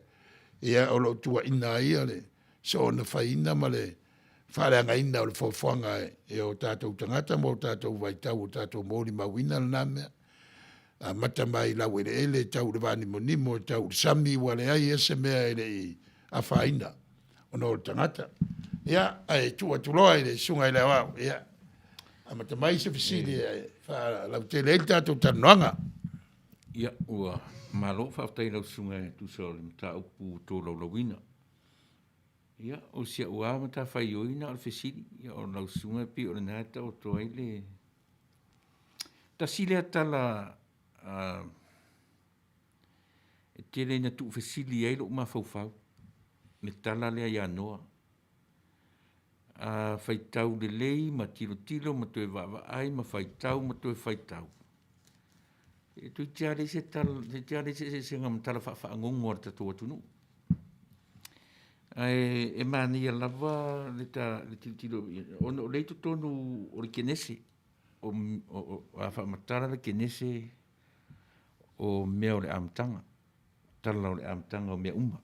Ia o lo tua ina ia le. So na whai ina ma le whareanga ina o le fofuanga e o tātou tangata mo tātou vaitau o tātou mōri mawina na mea. Mata mai lau ele tau le vāni monimo, tau le sami wale ai ese mea ele I a whaina. O no tangata. Ia, ai tua tuloa ele sunga ele wau. Ia. Mata mai se fisili lau te le tātou tanuanga. Ia, ua malo whaftai lau sunga tu sa le mta upu tō lau lauina. Ia, o sia ua mata whai oina al fisili. Ia, o lau sunga pi o le nata o tō aile. Ta sile atala e tele na tu fisili ai lo ma fau. Me tala lea ia noa. Faitau le lei, ma tilo, ma toe wawa ai, ma faitau, ma toe faitau. E tui tiare se se ngam tala whaangongo ar tatou atunu. E mani a lava le tilo, o leito tonu o le kenese, o a whaamatara le kenese o mea o le amtanga, tala o le amtanga o mea uma.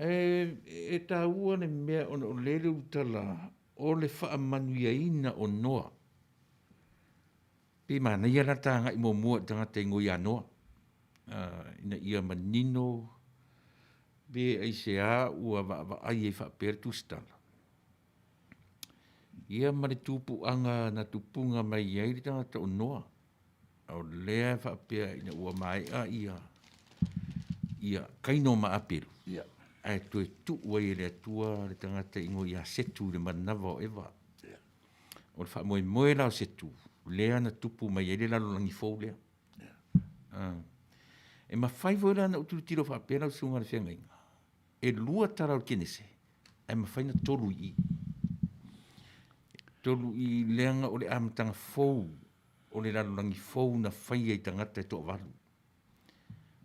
E tā ua ne mea o lele utala o le wha Manuia ina o noa. Pe mana ia la tā ngai mo mua tangata ingo ia noa. Ina ia manino, be aise a ua wa ai e wha pertu stala. Ia mare tupu anga na tupunga mai iai li tangata o noa. O lea wha pea ina ua mai a ia kaino ma aperu. Ia. Ai tu tu wai le tua le tangata ingo ia setu le manava o eva. O le wha moe la o setu. Lea na tupu mai ele lalo langi fau lea. E ma whai voi la na utulutiro wha pera o sunga le whenga inga. E lua tara o kenese. E ma whai na tolu I. Tolu I leanga o le amatanga fau. O le lalo langi fau na whai ai tangata e toa walu.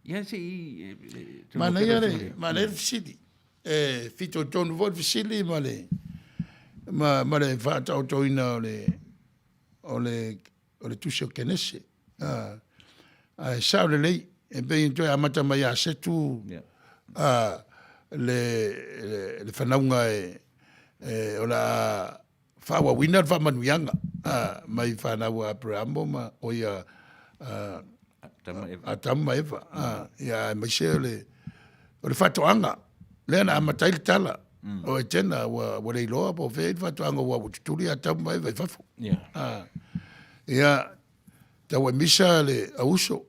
Ia se I mana ia le fisili fito tonu vo fisili ma le fata o toina o le tusio kenese sa le lei e be into amata mai a setu le fanaunga o la fawa winner fa manuianga mai fanaua preambo ma o ia Atama eva. Ia mai se o le whatoanga. Lea na amatai le tala. O e tena wa le iloa po whea i whatoanga wa ututuri atama eva I whafo. Ia tau e misa le auso.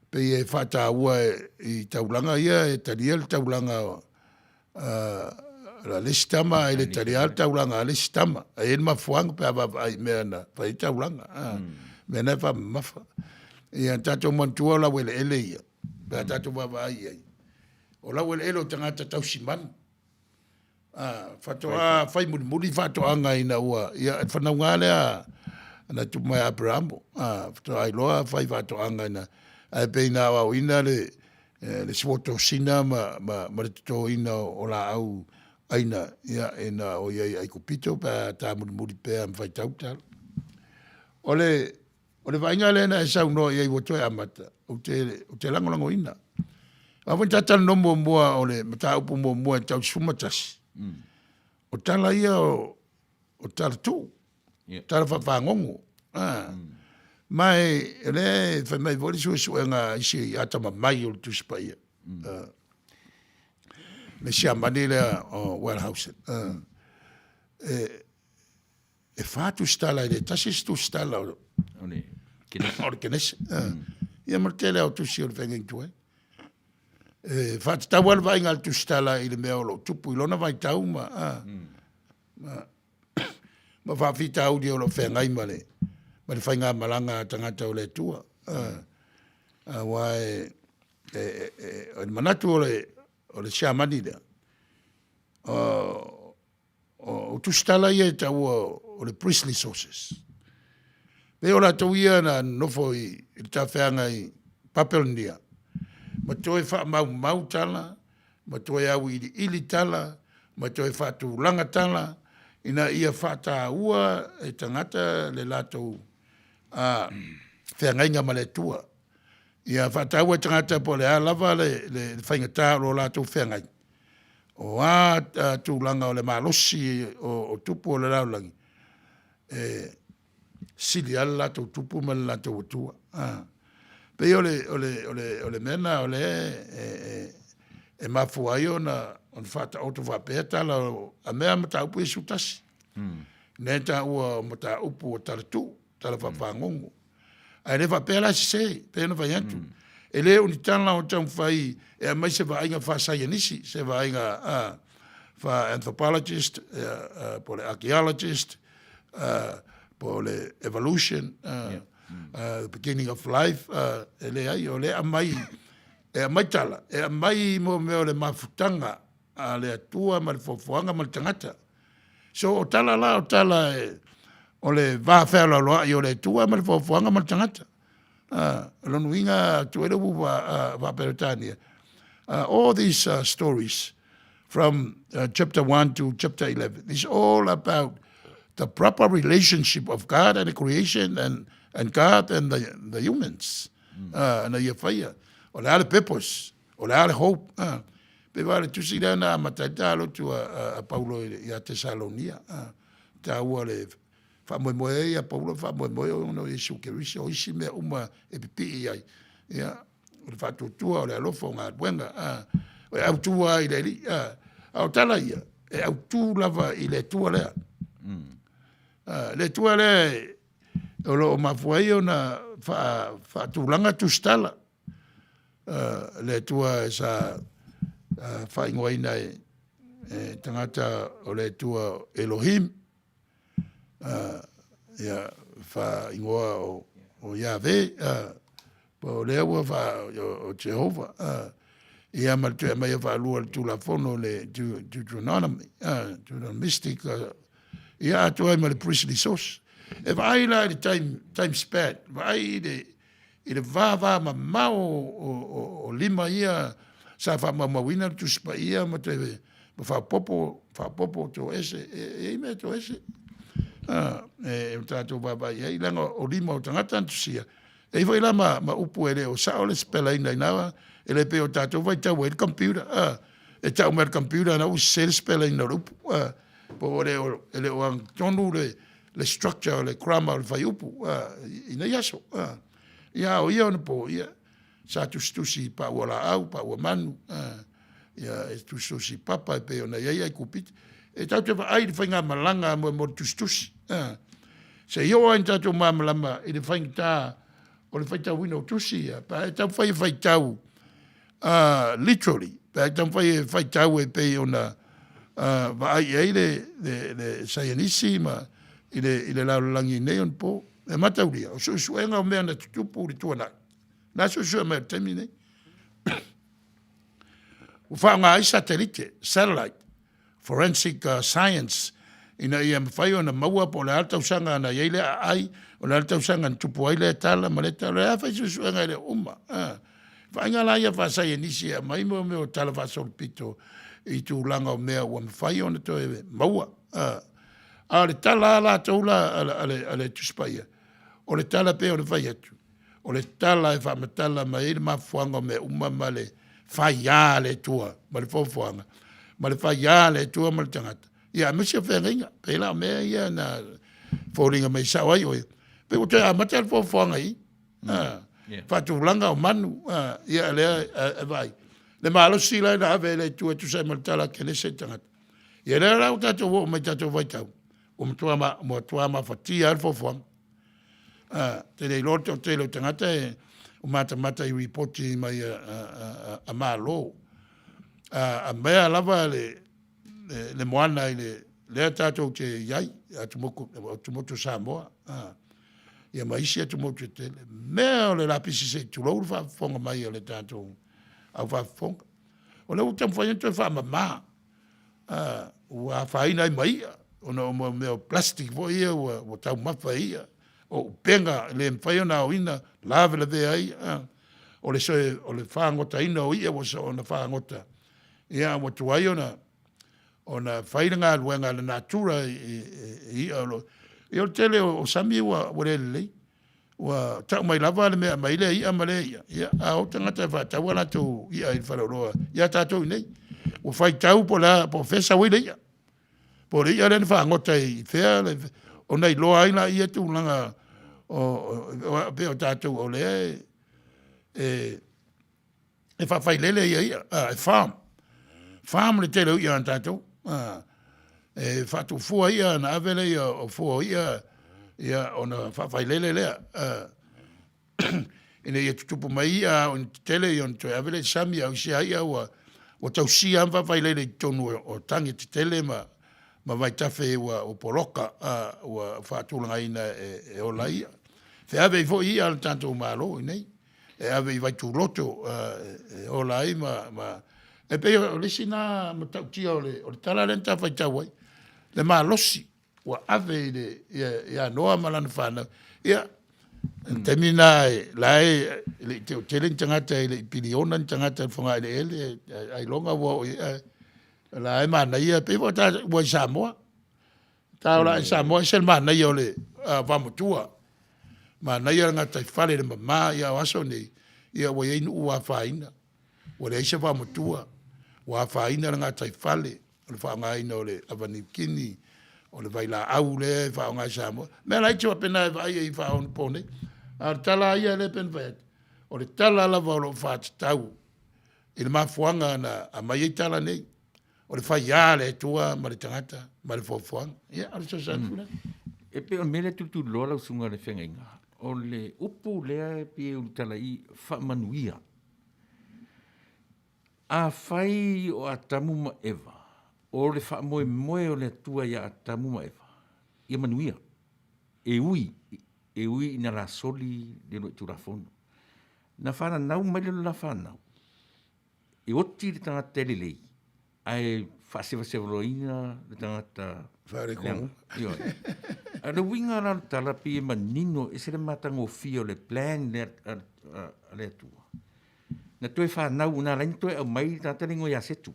Pe e whata ua I taulanga ia e taria le taulanga la listama e le taria le taulanga le listama. E ma fuanga pe a mea na whai taulanga. Mea na wha mafa. Ia tatou mantua la wele ele ia. Pea tatou wawa ai ai. O la wele ele o tangata tau simanu. Fatoa, fai muri fatoa ngai na ua. Ia whanau ngā lea na tumai Abrahamo. Fatoa ai loa fai fatoa ngai na. Ai pei nā wau ina le swoto sina ma le tuto ina o la au aina. Ia e na o iai ai kupito pea tā muri pea mwhai tautala. O le vainga lena e sau noa iei wotoe amata, o te langolango ina. Awin tatala no mua o le mata upu mua tau sumatasi. O tala ia o tala tu, tala whapangongo. Mai, le, whai mai voli suenga isi atama mai o le tuspa ia. Le sia manile o Wellhausen. E whātu stala, e tasis tu stala o le kenese. Ia martele au tusi o le whengeng tue. Whātu tau al vai ngal tu stala I le mea o lo tupu I lona vai tau ma. Ma whawhita au di o lo whengai ma le whainga malanga tangata o le tua. Wae o le manatu o le siamani lea. O tustala ia e tau o le priestly sources. Pe o la tau ia na nofo i ta wheanga i Papelnia. Ma toi wha mau tala, ma toi au ili tala, ma toi wha tu langa tala, ina ia wha ta ua e tangata le latou wheanga inga ma le tua. Ia wha ta ua tangata po le alava le whaingata o latou wheanga. O tu langa o le malosi o tupu o le laulangi. Sili ala latou tupu ma le latou tua. Pe ole mena ole e mafua io na on fata auto va peta la a mea mata upu e sutasi. Neta ua mata upu o taratu, tala fa fangongo. Ai le va pela se, pe no va yantu. Ele unitana o tau fai e mai se va inga fa scienisi, se va inga fa anthropologist, po le archaeologist, po le evolution, the beginning of life, ele ai o le amai tala, e amai mo me o le mafutanga a le atua ma le fofoanga ma le tangata. So o tala la, o tala o le vāwhela loa i o le tua ma le fofoanga ma le tangata. Lonu inga tuere wa peretania. All these stories from chapter 1 to chapter 11 is all about the proper relationship of God and the creation and God and the humans. And the yafaya. O le ale purpose. O le ale hope. Pe vale tusi na matatalo tu a Paulo i a Tesalonia. Ta ua le whamoemoe ia Paulo whamoemoe o no Yesu Kirisi o isi mea uma e pipi iai. Ia, o le whatutua o le alofo ngā buenga. O e au tua i le li. Au tala ia. E au tū lava i le tua lea. Le tua lea o lo mafuai o na whatulanga tustala. Le tua e sa whaingoina e tangata o le tua Elohim. Ia whaingoa o Yahweh. Po le ua o Jehova. Ia maltu e mai a whalua le tulafono le Deuteronomy. Deuteronomistic. Ia atua e ma le priestly source. E vai la i time span. Vai i le vava ma mau o lima ia sa fa ma mawina tu spa ia ma te fa popo to ese e me to ese e tato baba ia i langa o lima o tangata tu sia e vai la ma upu ele o sa o le spela ina ina ele pe o tato vai tau el computer e tau mer computer na o sel spela ina upu po ele o tonu le structure le grammar vai upu ina yaso ia o ia no po ia sa tu stusi pa wala au pa wa manu ia e tu stusi papa pe ona ia kupit e tau te ai whainga malanga mo tu stusi se yo ai tau malama i le whainga o le whaita wino tusi pa e tau whaitau literally pa e tau whaitau e pe ona va ai le sayanisi ma i le laulangi neon po e matauria o suenga o mea na tutupu uri tuana na sua mea temine o whaanga ai satellite forensic science ina ia mwhai o na maua po le altausanga na yeile ai o le altausanga na tupu ai le tala ma le tala e awhai suenga le uma whainga la ia whasai e nisi a maimo me o tala whasol pito i tu langa o mea o mwhai o na to e maua a le tala la taula ale tuspaia o le tala pe o le whai atu o le tala e whamatala ma ele mafuanga me uma ma le whaia le tua ma le fofuanga ma le whaia le tua ma le tangata ia misia whenga pe la mea ia na fōringa mai sawai oe pe o te amata le fofuanga i whatulanga o manu ia lea e vai le malo sila na ave le tua tu sai ma le tala kene se tangata ia lea rau tato wo mai tato vaitau o mtua ma fatia al fofuanga te le lote o te lo tangata e o mata i reporti mai a malo a mea lava le moana i le tatou te iai a tumoto Samoa ia maisi a tumoto te mea o le lapisi se tulou whafonga mai o le tatou au whafonga. O leo tam whaia toi wha mama. Ua whaina i maia. Ona o meo plastic vo ia, ua tau mawha ia. O penga le mwhaia na o ina, lave le vea ia. O le soe, o le whaangota ina o ia, wasa o na whaangota. Ia, wa tuai ona whaina ngā luenga le natura i alo. I o tele o sami wa le lei. Wa tau mai lava le mea mai le ia ma le ia. Ia, a o tangata whatau ana tau ia i whararoa. Ia tātou i nei. Wa whai tau po la, po fesa wei le ia. Po le ia le whaangota i whea, o nei loa aina ia tu langa o pe o tātou o le e whawhai lele ia ia, e farm. Farm le tele ia an tātou. E whatu fua ia na avele ia o fua ia o na whawhai lele lea. Ine ia tutupu mai ia o tele ia on toi avele sami au sia ia o tau si am whawhai lele i tonu o tangi te tele ma vai tafe o poroka o whatulanga ina e o la ia. Fe ave i fo ia al tātou malo i nei. E ave i vai tu loto o la i ma e pe o lisi na matau tia o le tala le nta fai tau ai. Le maa losi wa ave ia noa malana whana. Ia, temina la le te o tele ntangata le piliona ntangata whanga ele ai longa wa la e mana ia pe vo ta wa Samoa. Ta ola Samoa sel mana ia le vamotua. Mana ia ngata fale le mama ia waso ni ia wa inu wa faina. Wa le isa vamotua. Wa faina nga tai fale o fa nga ina ole avani kini o le vai la au le fa nga Samoa me la itwa pena vai i fa on pone ar tala ia le pen vet o le tala la va lo fa tau il ma fuanga na a mai tala nei o le fa ya le tua ma le tangata ma le fofuang ia ar so sa fula e pe o mele tu lola sunga le fenga o le upu le pe o tala i fa Manuia a fai o atamu ma eva. O le wha moe moe o le tua ia atamu ma eva. Ia Manuia. E ui ina la soli le no turafono. Na whana nau mai le la whanau. E oti le tangata tele lei. Ai whasewa roina le tangata Whare kongu. A le winga la tala pi e manino e se le matango fio le plan le atua. Na toe whanau na lain toe au mai tātaringo ia setu.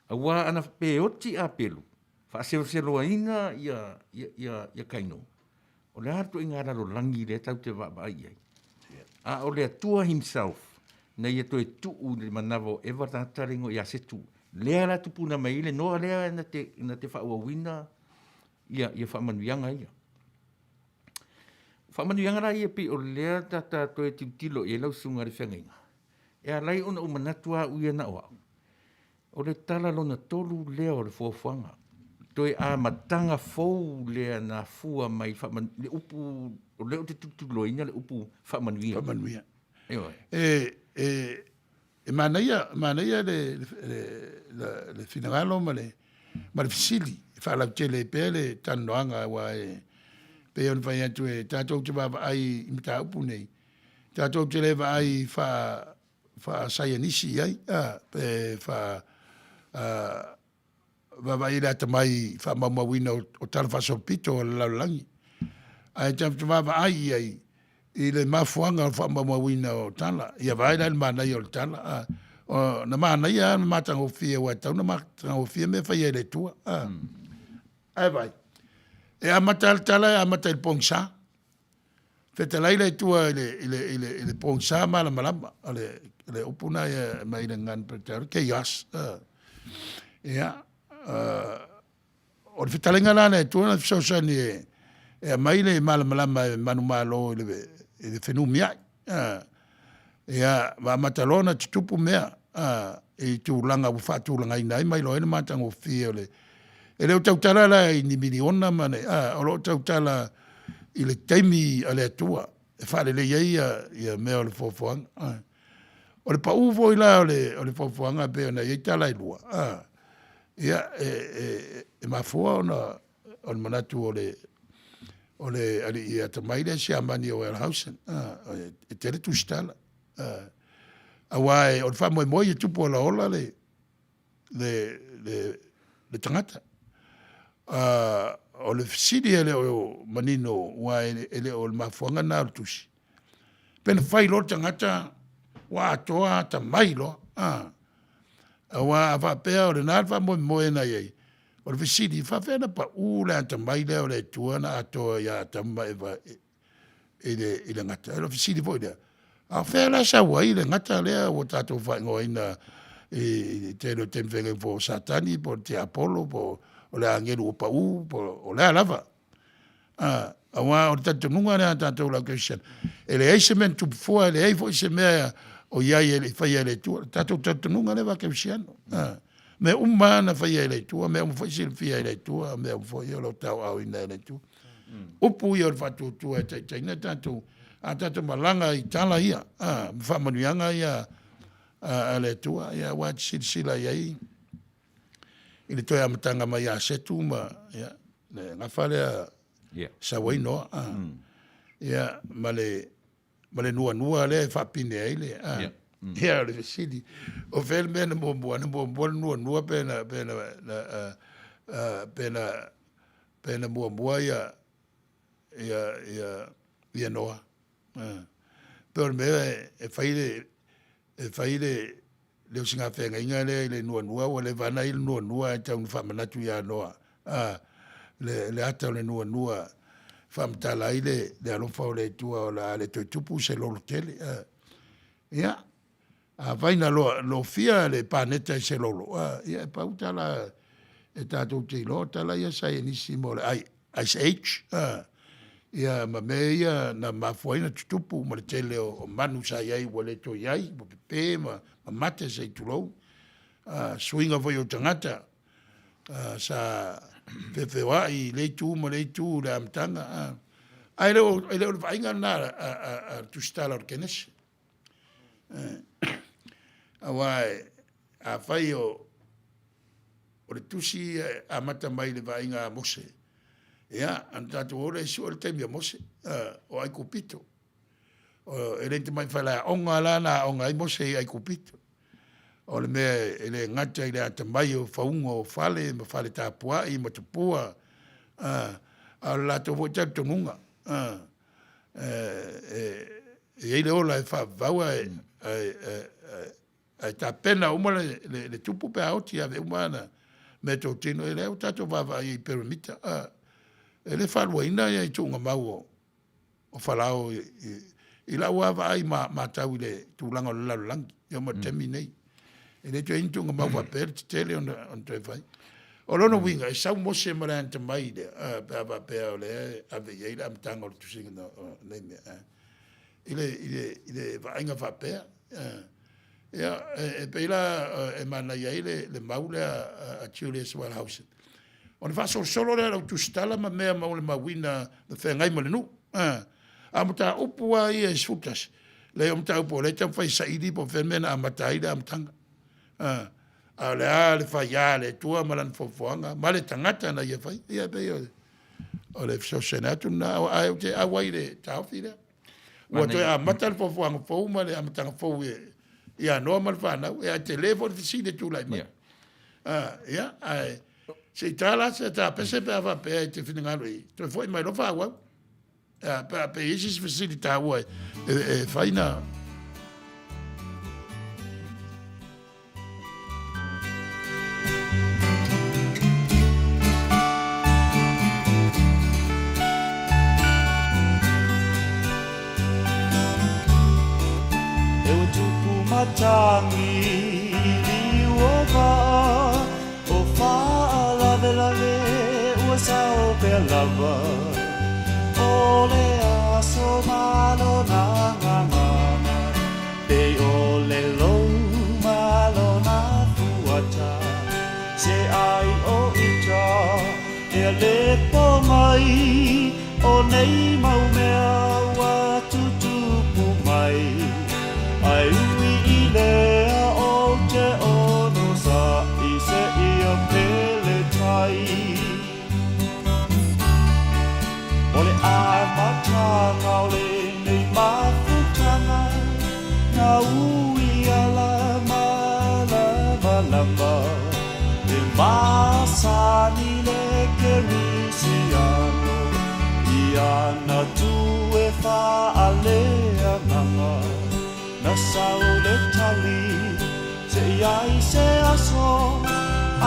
Awa ana pe oti a pelu. Whasewa ina ia kaino. O le hartu inga raro langi le tau te wabai ai. A o le atua himself. Na ia toe tuu le manavo ewa tātaringo ia setu. Lea la tupuna mai le noa lea na te whaua ia whamanuianga ia. Whamanuianga ra ia pi o lea tata toe tilo e lau sunga re whengainga. E a lai ona umanatua uia na oa. O le tala lona tolu lea o le fuafuanga. Toi a matanga fou lea na fua mai le upu, o leo te tutuloina le upu whamanuia. Whamanuia. Ewa. E manaia le finagalo ma le fisili. Whalau tele pe le tanoanga wa pe on vai atu e tātou te baba ai imita upu nei. Tātou te lewa ai fa sayanisi ai, pe baba i rata mai fa mamawina o tala fasopito o laulangi. Ai te baba ai i le mafuanga o fa mamawina o tala. Ia vai la mana i o tala. Na mana ia matanga o fia wa tau na matanga o fia me fa ia le tua. Ai vai. E amatal tala e amatal pongsa. Fete lai le tua ile pongsa malama le opuna e mai le ngan per ke yas. Ia o le fete lenga lana e tua na fisosa ni e mai le malama manu malo ile fenu mia. Ia va matalona tupu mea e tu langa bu fatu langa ina mai lo ene matanga o fia le e leo tautala la i ni miliona mane, o lo tautala i le taimi a le atua, e whare le ia mea o le fofoanga. O le pauvo i la o le fofoanga pe ona i tala i lua. Ia, e mafua ona o le manatu o le ali i atamaile si amani o Elhausen, e tere tu stala. Awai, o wha moi e tupu ala ola le tangata. O le fisiri ele o manino wa ele o le mafuanga na tusi. Pena whai lo tangata wa atoa ta mai lo. Awa awa pea o le nalwa moi na yei. O le fisiri whawhena pa ula ta mai leo le tuana atoa ya ta mai ele ngata. O le fisiri po idea. A whela sa wai le ngata lea o tato whai ngoina te lo temwenge po satani po te Apollo po o le angelu o pau po o le lava. Awa o tato nunga lea tato la Christian. Ele eise men tupufua ele eifo ise mea o iai ele whai ele tua. Tato nunga le wa Christiano. Me umana whai ele tua, me umfo isi le ele tua, me umfo i o lo tau au ina ele tua. Upu i o le whatu tua e taina tato a tato malanga i tala ia, Manuia ia a le tua, ia wat sila iai. I le toi amatanga mai a setu ma, ia, le ngawhare sa wainoa, ia, ma le nua le whapine ai le, ia, le vesidi. O whele mea na mua nua pena mua ia noa. Pero me faile le singa fenga inga le nua o le vana il nua e tau fa manatu ya noa le ata le nua fam tala ile le alo fa le tua o le tupu se lo tele ya a vaina lo fia le paneta se lo ya pa utala e tatu te lo tala ya sai ni simo ai h ia ma meia na mafuaina tutupu ma le tele o manu sa iai ua le to iai ma pepe ma mate sa i tulou swinga foi o tangata sa fefewa i le tu ma le tu le amtanga ai le o vainga na tu stala o kenes awai a fai o le tusi a mata mai le vainga mose ia an tatu ora si o te mia mose o ai kupito o ele te mai fala onga lana onga ai mose ai kupito o le me ele ngata ile ata mai o faungo fale ma fale tapua i ma tupua a la to vo tatu nunga ele ola fa vaua ai ta pena uma le tupu pe auti ave umana me to tino ele o tatu va i permita ele faluaina ia i tunga mau o falao i la wava ai ma tau le tūlanga o le lalulangi ia ma temi nei ele tu intunga mau wa per tele on te fai o lono winga e sau mose maranta mai le pea o le ave ia ila amtanga o tusinga no le mea ile vainga va pea ia e peila e mana ia le mau le a Julius Wellhausen o le faso solo le au tustala ma mea ma le mawina le whengai ma le nu. A mata upua i e sutas. Le o mta upo le tam fai saidi po whenmena a mata ida a mtanga. A le fai a le tua malan fofoanga. Ma le tangata na ia fai. Ia pe o le fiso senatu na a te awai le tauwhi le. Ua toi a mata le fofoanga fau ma le a matanga fau ia noa ma le whanau. Ia te levo le fisine tūlai ma. Ia ai. Se tala se ta pese pe ava pe te finingalo i to foi mai lo fa wa pe isi facilita wa faina eu tupu matangi liwa o fa lave ua sao pe lava o le aso malo na ngangana pe o le lou malo na fuata se ai o ita e le po mai o nei mau mea wa tutupu mai ai ui i lea o te ono sa i se ia pele o le amatanga o le nei mafutanga na ui a E masani le kerisiano Ia na tue wha alea nganga Na sau le tali Se iai se aso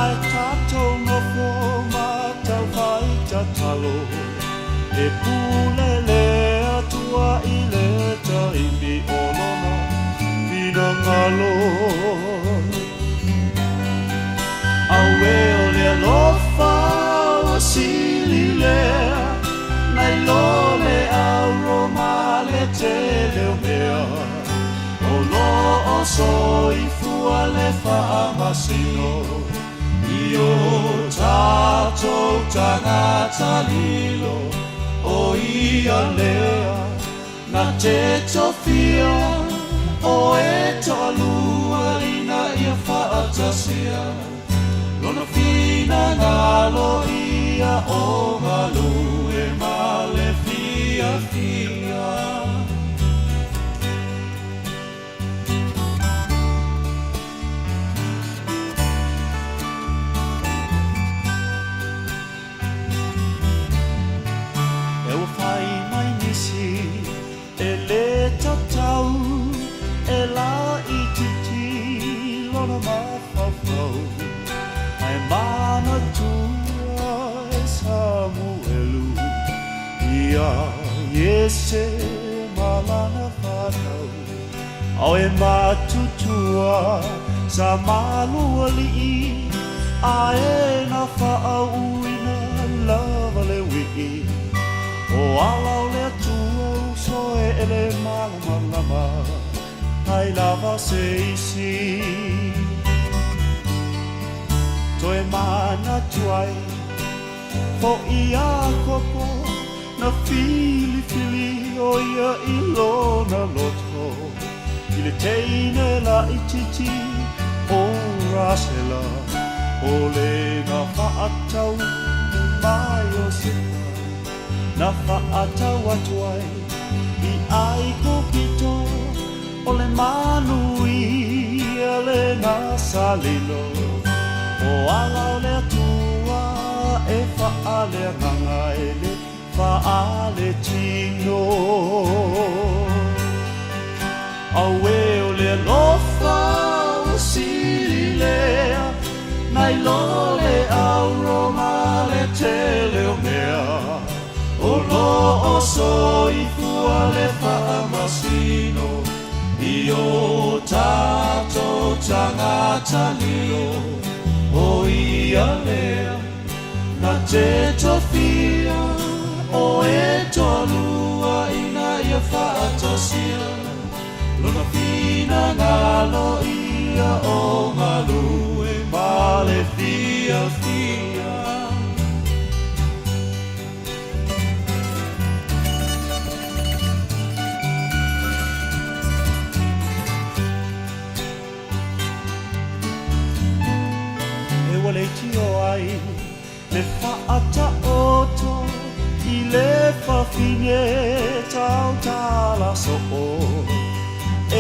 Ai tātou no fo Matau vai ta talo E pule le atua I le taimi olona Pina ngalo Awe o le alofa O sili lea Nai lo le aroma Le te leo mea O lo o soi fua le whaamasino Io tātou tangata lilo O ia lea Na te tofia O e tolua Ina ia whaatasia Lona fina ngalo ia O malu e male fia fia Ai mana tua e Samuelu Ia Iese malana whanau Au e matutua sa malua li'i A e na whaauina lava le wiki O alau le atua usoe e le malamalama Ai lava se isi Toe mana tuai Fo ia koko Na fili fili O ia ilona loto I le teine la ititi O rasela O le na whaatau Mai o sita Na whaatau atuai I ai kokito O le Manuia le na salilo O alau le atua e whaale nganga e le whaale tino Aue o le alofa o sili lea Nai lo le auroma le te leo mea O lo o soi fua le whaamasino I o tātou tangata lio O ia lea, na te tofia O e tolua ina ia whaatosia Lona fina ngalo ia o malu E male fia fia Le tio ai, le whaata oto I le whawhine tau tala so o E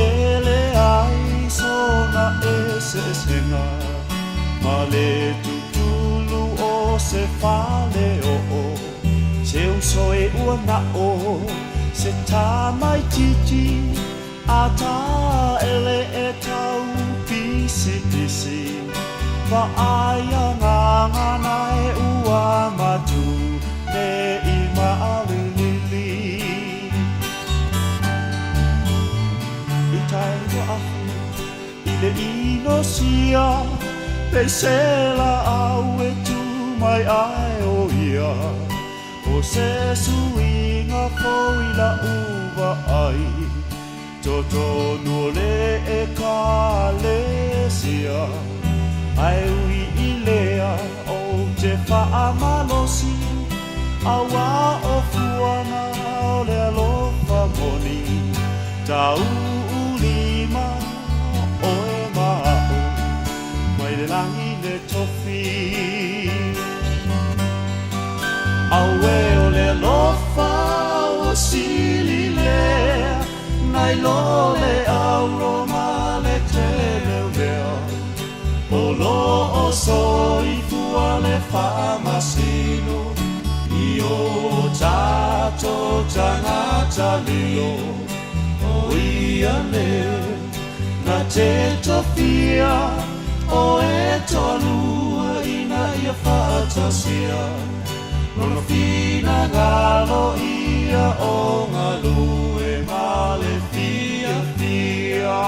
le ai sona e se senga Ma le tutulu o se whale o o Se uso e ua na o Se tā mai titi A tā ele e tau pisi pisi Whaaya ngangana e ua matu Ne I maawilili I tai wa afu I le ino sia Pesela au e tu mai ai o ia O se suinga foi la uva ai Toto nuole e kalesia Ai ui I lea o te whaamalosi Awa o fuana o le alofa moni Tau ulima o e mao Mai le langi le tofi Aue o le alofa o sili lea Nai lo le auroma le te leo lea O lo o so tātou tangata lio o ia leo na te tofia o e tolua ina ia whaatasia Nono fina ngalo ia o ngalu e male fia fia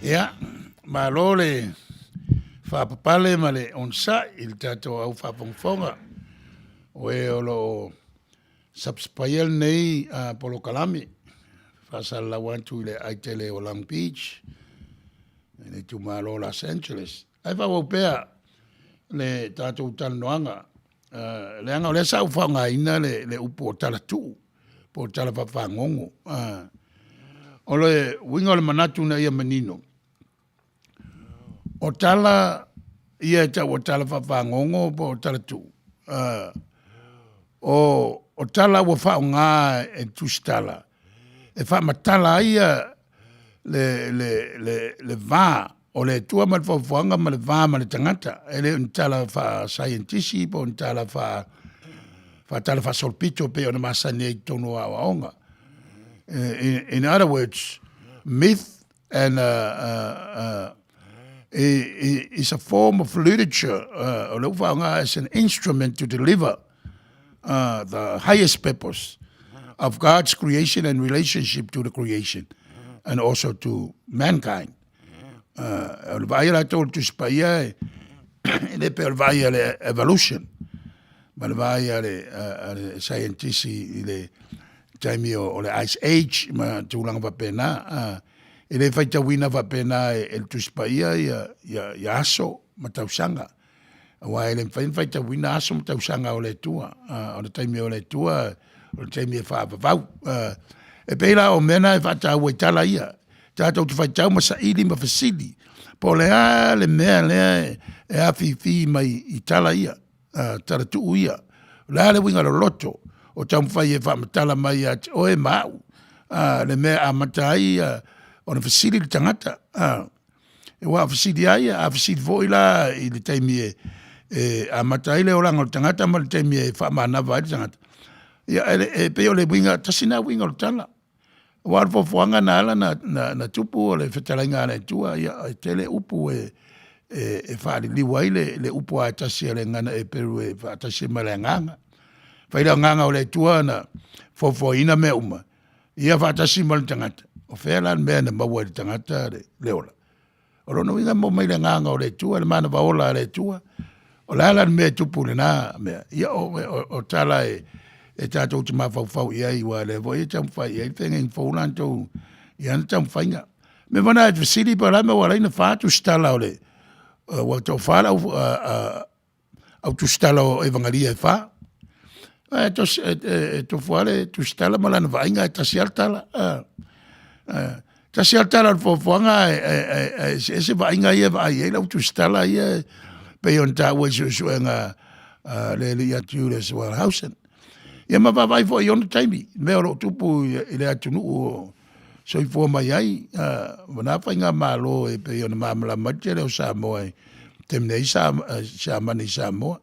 Ya, malole whapapale male on sa il tato au whapongfonga o e olo subspayel nei polo kalami whasala wantu le aitele o Long Beach le tu malo Los Angeles ai whawopea le tato tanoanga le anga o le sa uwhanga ina le upo o tala tu po tala whapangongo o le winga o le manatu na ia manino o tala ia o tala whapangongo po tala tu o tala wa whaonga e tustala e whamatala ia le vā o le tua ma le whawhanga ma le vā ma le tangata e le untala wha scientisi po untala wha tala wha solpito pe o na masane i tono a waonga in other words myth and is a form of literature o le whaonga is an instrument to deliver the highest purpose of God's creation and relationship to the creation and also to mankind. El vaia told to spaia le per vaia le evolution. Ma le vaia le scientisti le time o le ice age ma tulang va pena e le faita wina va pena el tu spaia ya aso ma tausanga. Wa ele faita wina aso ma tausanga o le tua o le time o le tua o le time fa va e pela o mena e fata o tala ia tato tu faita ma sa ili ma fasili po le ale mea le e afifi mai i tala ia tala tu ia la le winga lo loto o tam fai e fa tala mai o e mau le mea amatai o na fasili tangata e wa fasili ia a fasili voila i le taimi e amatai le olang o tangata ma le taimi e fa mana vai tangata ia e pe o le winga tasina winga o tala wa fo fuanga na ala na tupu o le fetalinga na tua ia tele upu e fa li wai le upu a tasi le ngana e peru e fa tasi malanganga fa ila nganga o le tua na fo ina me uma ia fa tasi mal tangata o fela me na mawa tangata le ola o no winga mo mai le nganga o le tua le mana va ola le tua o la la me tupu le na me ia o tala e tatou te mawhau ia i wa le vo e tam whai e tenga in faulantou i ana tam whainga. Me wana e vasili pa rame wa reina whātu stala o le wa tau whāra au tu stala o evangalia e whā. E to whare tu stala malana vainga e tasi altala. Tasi altala whanga e se vainga ia vai e lau tu stala ia pe on ta wa suenga le lia tiures wa hausen. Ia ma vai fo iona taimi me o tupu ile atunu o so i fo mai ai wana fainga malo e pe iona mamala matele o Samoa temnei sa mani Samoa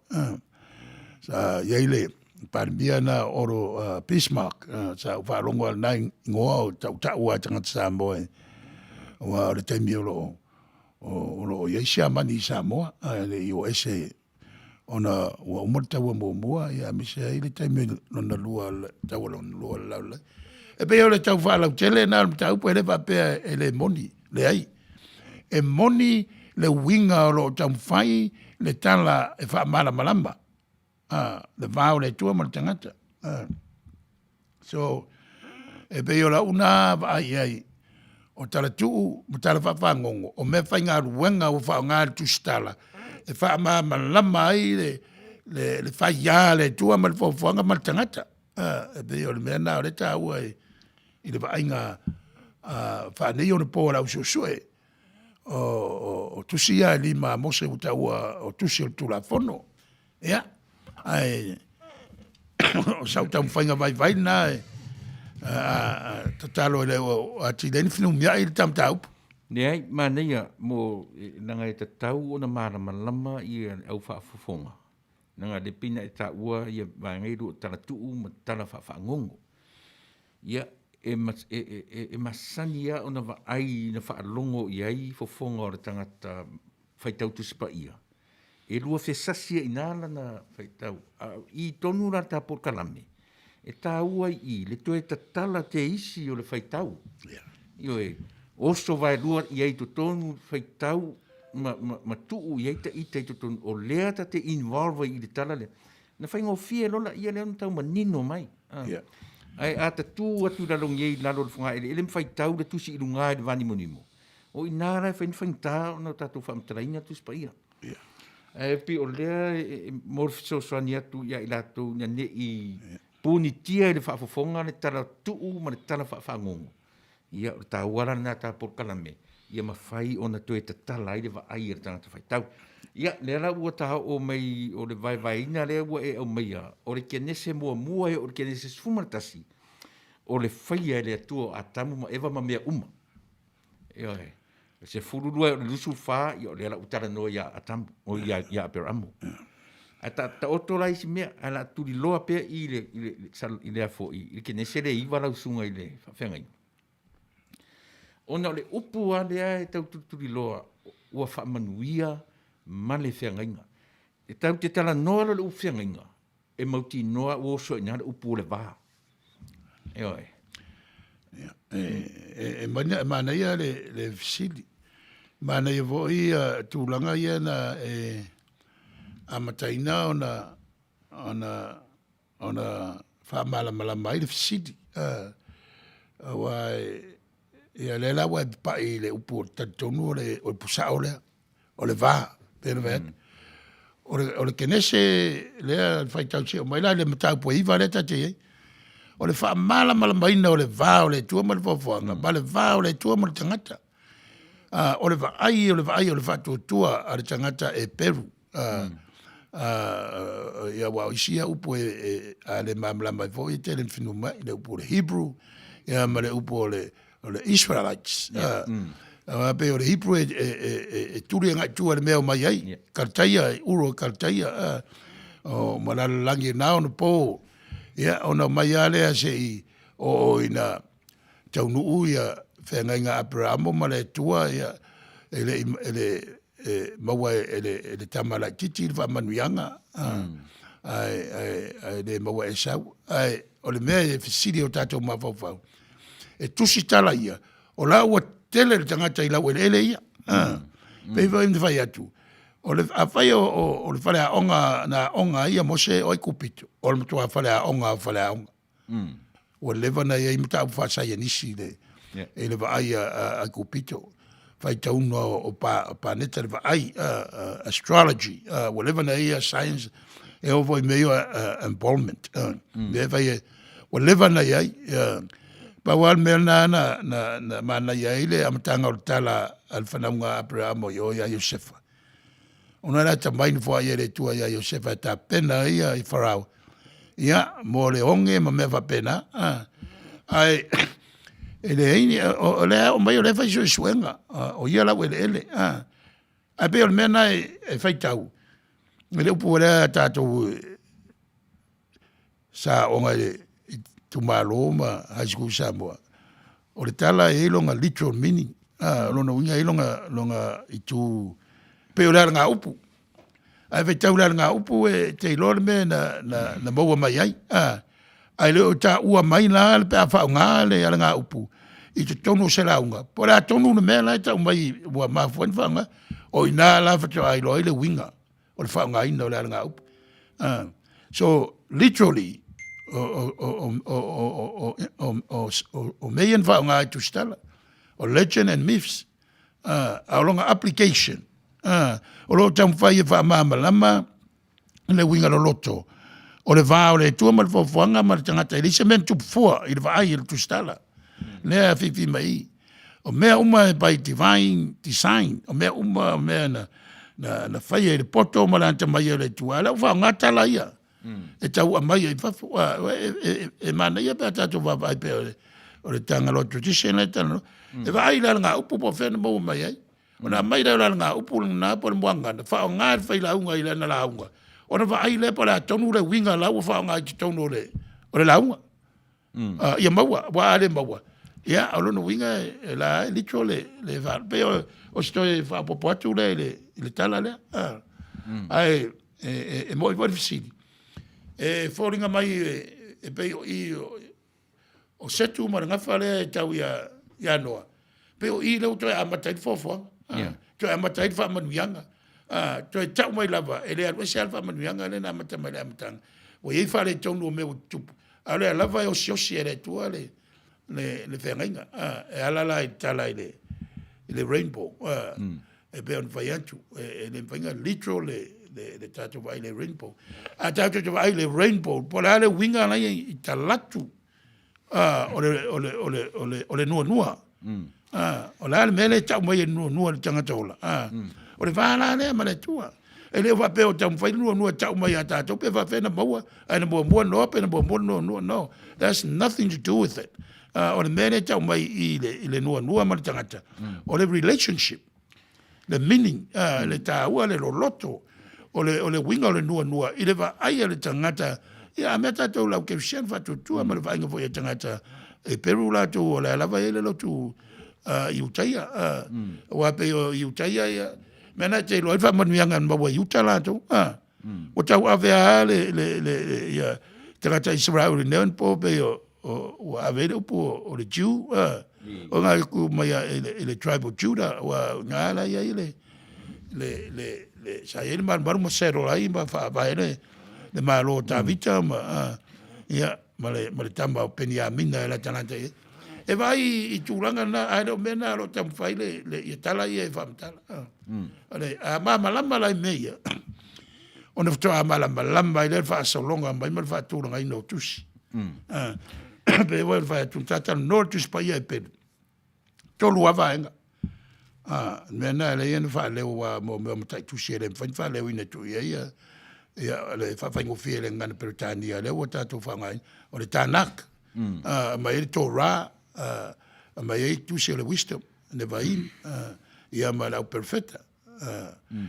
sa yeile parbia na oro Bismarck sa fa longo al nai ngo ta wa tanga Samoa wa le taimi o yeisa mani Samoa le yo ese ona wa umata wa moa ya misa ile time na lua tawa lua la e pe ole tau fala tele na tau pele pa pe ele moni le ai e moni le winga lo tam fai le tala e fa mala malamba le va le tua mal tangata so e pe ola una ai o tala tu tala fa fangongo o me fa nga ruenga o fa nga tu stala e fa ma lama ai le fa ya le tua mal fo fanga mal tangata e be o me na le ta wa i le vainga fa ne yo po la so o tu sia li ma mo se uta o tu sia tu la fono ya ai o sa uta mfanga vai na tatalo le o ati le finu mia i tam tau. Nei, Manuia, mo nanga e tau o na marama lama i au whaafofonga. Nanga le pina e ta ua i vangeiru o tala tuu ma tala whaafongongo. Ia, e masani ia o na ai na whaalongo i ai fofonga o le tangata whaitau tusipa ia. E lua whesasia i nāla na whaitau. I tonu la ta por kalame. E tā ua i le toe tatala te isi o le whaitau. Io e, oso vai lua i ei to tonu whaitau ma tuu i eita i te to tonu o lea ta te involve i le tala le. Na whaingo fie lola ia lea tau manino mai. Ai a ta tū atu lalong iei lalo le whunga ele whaitau le tusi i lunga le vani monimo. O i nāra e whaintā o na tātou whaamtaraina tuspa ia. E pi o lea morfiso soani atu ia i lato nia ne i puni tia i le whaafofonga le tala tuu ma le tala whaafongongo. Ia o tā wala na tā por kalame. Ia mawhai o na toe ta tala i le vaai e tangata whaitau. Ia, le la ua taha o mai o le vai ina lea ua e au meia. O le kia nese mua e o le kia nese sumartasi. O le whaia e le atua a tamu ma ewa ma mea uma. Ia e. Se fururua o le lusu wha i o le la utara no ia a tamu. O ia a pera amu. A ta oto lai si mea, a la turi loa pea i le afo i. I ke nese le iwa lau sunga i le whawhengai. Ona o le upu a lea e tau turi loa ua wha manuia ma le whengainga. E tau te tala noa le upu whengainga. E mauti noa o so ina le upu le waha. E oi. E mana ia le fisili. Mana ia vo i tūlanga ia na amataina ona whamala mai le fisili. Ia le la wa pa i le upu tatonu o pusa o le va Reverend o le kenese le fai tau se o mai la le mata po i va le tate o le fa mala mai na o le va o le tua mal fo ba le va o le tua mal tangata o le va ai o le fa tua a le tangata e Peru ia wa isia upu a le mamla mai fo i te le finu mai le upu le Hebrew ia ma le upu le Israelites. Pe o le Hebrew e turi ngai tua le mea mai ai. Kartaia, uro kartaia. O malalangi nao na po. Ia, ona mai alea se i o ina taunuu ia whengai ngā Abrahamo ma le tua ia ele maua ele tamala titi le whamanuianga. Ai le maua e sau. Ai, o le mea e fisiri o tātou mawhawhau. E tusi tala ia, o la ua tele le tangata i lau ele ia. Peiva im te whai atu. O le whai o le whale a onga na onga ia mose o i kupito. O le matua whale a onga. O le lewa na ia i mta au whasai anisi le. E le wai a kupito. Whai tauna o pa neta le wai astrology. O lewa na ia science e ovo i meo involvement. Me whai o lewa na ia Pawal mea na mana ia ile amatanga o tala alwhanaunga Abrahamo i o ia Iosefa. Ona la ta maini fua ia le tua ia Iosefa ta pena ia i Farao. Ia, mo le onge ma mea fa pena. Ai, ele eini, o lea o mai o le fai suenga. O ia lau ele. Ai pe o le mea na e fai tau. Ele upu o lea tātou sa onga ele tu maloma high school Samoa. O le tala e longa literal meaning. Lona winga e longa i tu peo la ngā upu. Ai vei tau la ngā upu e te ilore me na maua mai ai. Ai leo ta ua mai la le pea whao ngā le ala ngā upu. I te tonu se launga. Po la tonu na mea la ta umai ua mafuan whanga. O ina la whato ai loa le winga. O le whao ngā ina o le ala ngā upu. So literally o meien whao ngā i tu stala. O legend and myths. A longa application. O lo tam whai e wha māmalama. Le winga lo loto. O le vā o le tua mal whawhanga ma le tangata. E lise men tupu fua i le whaai i le tu stala. Lea whiwhi mai. O mea uma e by divine design. O mea uma mea na whai e le poto ma lanta mai e le tua. Lau whao ngā tala ia. E tau a mai e whafo. E mana ia pēr tātou wawai pēr o le Tagaloa tradition e tano. E vai la ngā upu po whena mou mai ai. O na mai la ngā upu ngā po le moanga. Whao ngā whai launga i lana launga. O na vai le pa la tonu le winga lau whao ngā ki tonu o le launga. Ia maua, wa ale maua. Ia, o lono winga e la litro le whao. Pe o stoi whao popo atu le tala le. Ai, e moi wari fisiri. E whoringa mai e pe o setu ma ngafa le tau ia noa. Pe o i leo toi amatai fofoa. Toi amatai wha manuianga. Toi tau mai lava. E lea rwese alfa manuianga le na amatai mai le amatanga. O iei wha le tonu o meo tupu. A lea lava e o siosi e le tua le whengainga. E alala i tala i le rainbow. E pe on whai atu. E le whainga litro le tātou vai le rainbow. A tātou vai le rainbow. Po le ale winga lai i talatu. O le nua. O le ale mele tau mai e nua le tangata ola. O le wāla lea ma le tua. E le wape o tau mwhai nua tau mai a tātou. Pe whawhena maua. Aina mua noa, pe na mua nua. No. That's nothing to do with it. O le mele tau mai i le nua ma le tangata. O le relationship. Le meaning. Le tāua, le loloto. O le winga o le nua. I le wa aia le tangata. Ia, mea tātou lau keusian whatutua ma le whainga fo ia tangata e Peru lātou o le alawa ele lotu i utaia. Wa pe o i utaia ia. Mea nā te loa iwha manuianga maua i uta lātou. O tau awea le tangata Israel le neon po pe o awele upo o le Jew. O ngā ku mai le tribal Judah wa ngā ala ia le sa ele maru mo sero lai ma whaele le malo tavita ma ma le tamba o penia mina la tanata e vai i turanga na ai mena lo tam fai le tala e famtala ale a mama lamba lai meia ona fto a mala lamba ile fa so longa mai mal fa turanga ino tusi pe voi fa tuntata no tusi pa ia pe tolu avaenga mena le ien fa le mo tai tusi le fa le ina tu ia le whawhaingo whia le ngana Peritania le o tātou whangai o le tānak mai e Torah mai e tusi le wisdom le vain ia ma lau perfecta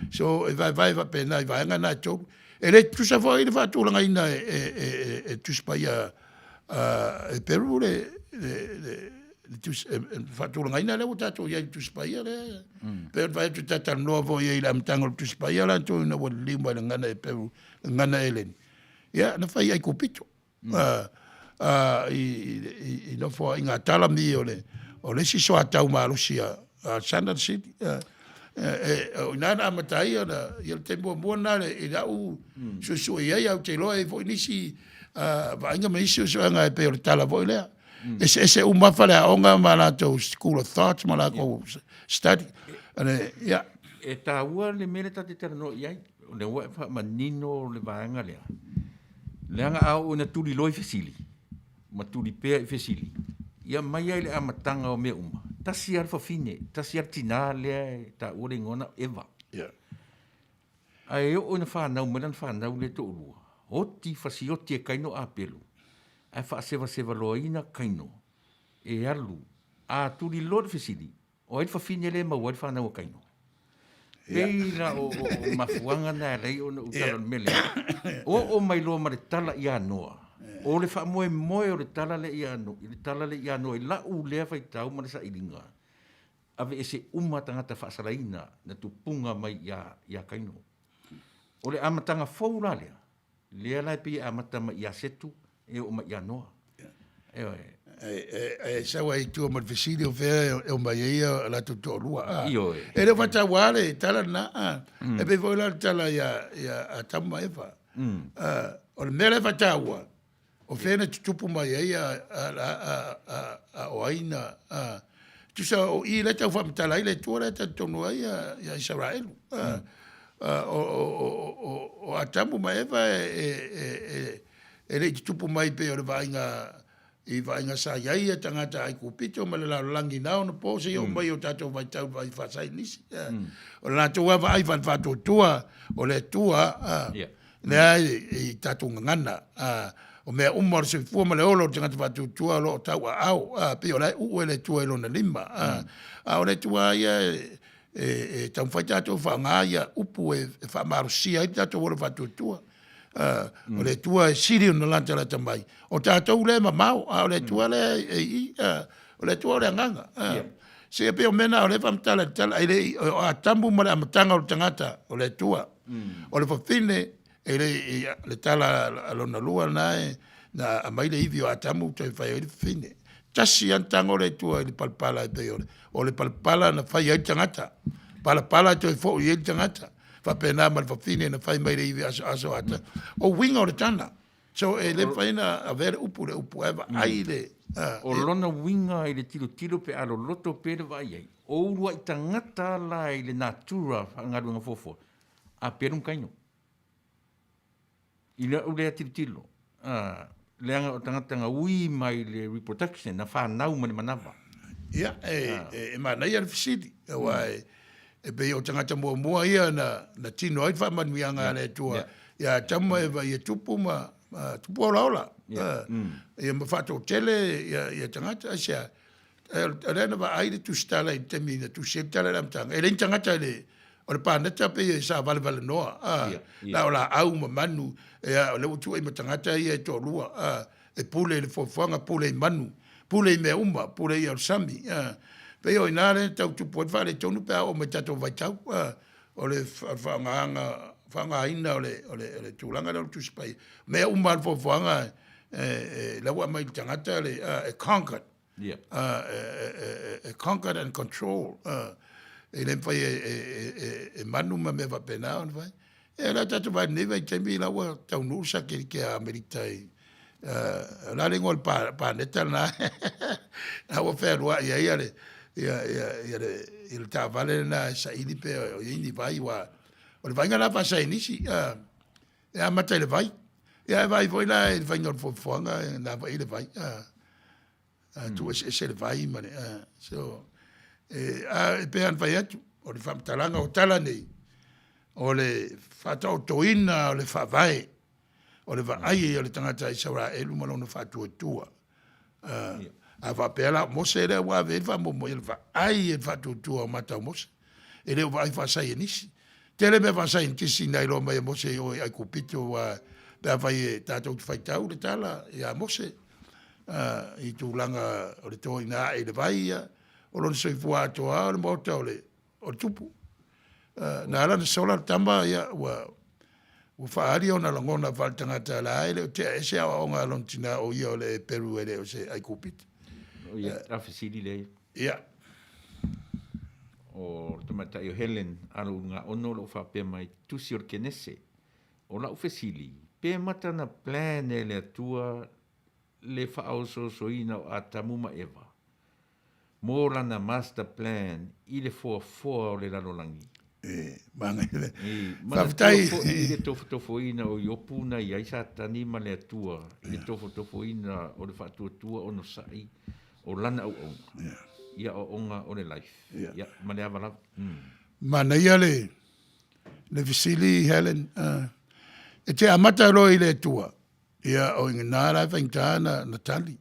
so e vai pena i vai ngana tō e le tusa fo i le whatūlanga ina e tuspa ia e Peru le whatūlanga ina le o tātou ia i tuspa ia le pero vai tu tata noa fo ia i la mtango tuspa ia la tō ina wa lima le ngana e Peru ngana elen ia na fai ai kupito i no fo inga tala mi o le siso atau malusia Sandal City o nana amatai ona ia le tempo mo na le i dau su ia au te loa e fo inisi va inga me isu so nga e pe o tala vo le ese umafa le onga malato school of thoughts malako study ia e taua le mele tate terano iai le wa fa manino le vaanga le anga au na tuli loi fesili ma tuli pe fesili ia mai ai le amatanga o me uma tasi ar fa fine tasi ar tina le ta ore ngona eva ai o na fa na uman fa na le to lua oti fasioti e kaino apelu ai fa seva loina kaino e alu a tuli loi fesili o ai fa fine le ma wa fa na o kaino Eira o mafuanga na lei o utala mele. O mai lo ma le tala ia noa. O le fa moe o le tala le ia no. Le tala le ia no. La u lea fai tau ma le sa ilinga. Ave ese uma tangata whaasaraina na tupunga mai ia kaino. O le amatanga faula lea. Lea lai pi amatama ia setu e o ma ia noa. Sa wai tu mo visili o ve o mai ia la tu lua e le fata wale tala na e be vola tala ya atama eva o le mele fata wa o fena tupu mai ia o aina tu sa o i le tau fam tala ile tu le tonu ia Israel o atamu mai eva e le tupu mai pe o le vainga i vainga sa ia tangata ai kupito ma le langi nao no po se o mai o tatou vai tau vai fasai nisi o la tua vai vai fato tua o le tua Lea I tātou ngana. O mea umar se fua ma le olo tangata whatutua lo tau a au. Pe o lai ue le tua ilo na lima. O le tua ia tau whai tātou whanga ia upu e whamarusia I tātou ora whatutua. O le tua siri o na lanta la tamai. O tātou le mamau. O le tua le o le tua le anganga. Se pe o mena o le whamtala tala o a tambu ma le amatanga o tangata o le tua. O le whawhine le tala alona lua nae na amaile iwi o atamu te whai o le whine. Tasi antango le tua le palpala e pe o le palpala na whai ai tangata. Palpala te fo i ai tangata. Whapena ma le whawhine na whai maile iwi aso ata. O winga o le tana. So le whai na a vere upu le upu eva ai le. O lona winga I le tilo pe alo loto pe le vai ai. O urua I tangata la I le natura ngarunga fofo. A perum kaino. I le ulea tilo. Leanga o tangata nga ui mai le reproduction na whanau mani manawa. Ia, manai ar fisidi. E pe o tangata mua ia na tino ai whamanuia ngā le tua. Ia tama e tupu ma tupu ola ola. Ia ma whato tele ia tangata asia. Rena wa aire tu stala I temi na tu septala ramtanga. E len tangata le o le pāneta pe e sa vale noa. La o la au ma manu. E le utu e matangata ia e tō lua. E pule le fofuanga, pule I manu. Pule I mea uma, pule I al sami. Pe o inare tau tupu e whare tonu pe o me tato vai tau. O le whangaina o le tūlanga le tu spai. Mea uma al fofuanga la ua mai tangata le conquered. Conquered and control. E le fai e manu ma me va pena on vai e la tatu vai neva I tembi la wa tau nusa ke Amerita la lengol pa neta na a wa fer wa ia le il ta vale na sa ili pe o ini vai wa o vai ngala pa sa inisi e mata le vai e vai foi la il vai ngol fo fonga na vai le vai tu se le vai mane so e pe an vai atu o le whamtalanga o tala nei o le whatau toina o le whawai o le whaai o le tangata I saura elu malona whatua tua a whapela mose ere wa ve whamomo e le whaai e whatua tua o matau mose e leo vai whasai e nisi tele me whasai ntisi nai lo mai mose o ai kupito wa pe a vai e tātou tu whaitau le tala e a mose I tūlanga o le toina e le vai o lona soifua atoa o le mota o le tupu. Na ala na sola tamba ia ua whaari o na langona whaatangata la ele o te ese awa o ngā lontina o ia o le Peru ele o se aikupit. O ia trafisiri le. Ia. O tamata o Helen alu ngā ono lo whapea mai tusi or kenese. O la ufesili. Pe mata na plan e le atua le whaauso soina o atamuma eva. Mō lana master plan I le foa o le lalolangi. Manga ele. Whaftai. I le tofo-tofoina o iopuna I aisa tani ma le atua. I le tofo-tofoina o le whatuatua o no sai. O lana au au. Ia o onga o le life. Ia, ma le awa Mana ia le visili Helen. E te amata roi le atua. Ia o inga nāra whaingtana na tali.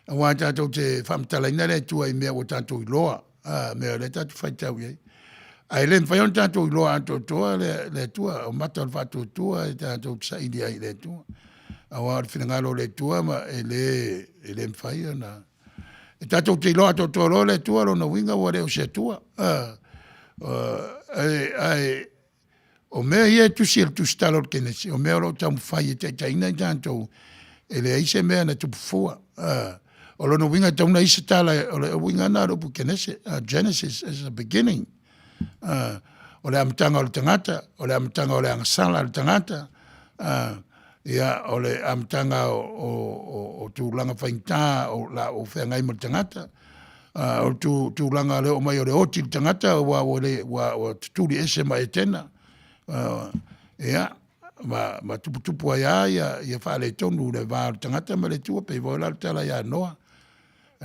A wā tātou te whamtalaina le tua I mea o tātou I loa. Mea le tātou whaitau iei. Ai le mwhaion tātou I loa anto toa le tua. O mata o whātou tua e tātou sa ili ai le tua. A wā o whinangalo le tua ma e le mwhaia na. E tātou te loa to toa le tua lo na winga wa leo se tua. O mea ia tusi el tustalo kenesi. O mea lo tamu whai e te taina I tātou. E le aise mea na tupu fua. O lono winga tauna isa tala o le winga na rupu kenese Genesis as a beginning o le amatanga o le tangata o le amatanga o le angasala o le tangata ia o le amatanga o tūlanga whaingta o la o whengai mo le tangata o tūlanga le o mai o le oti le tangata o tuturi ese mai e tena ia ma tupu ai ia whale tonu le vā o tangata ma le tua pe vola le tala ia noa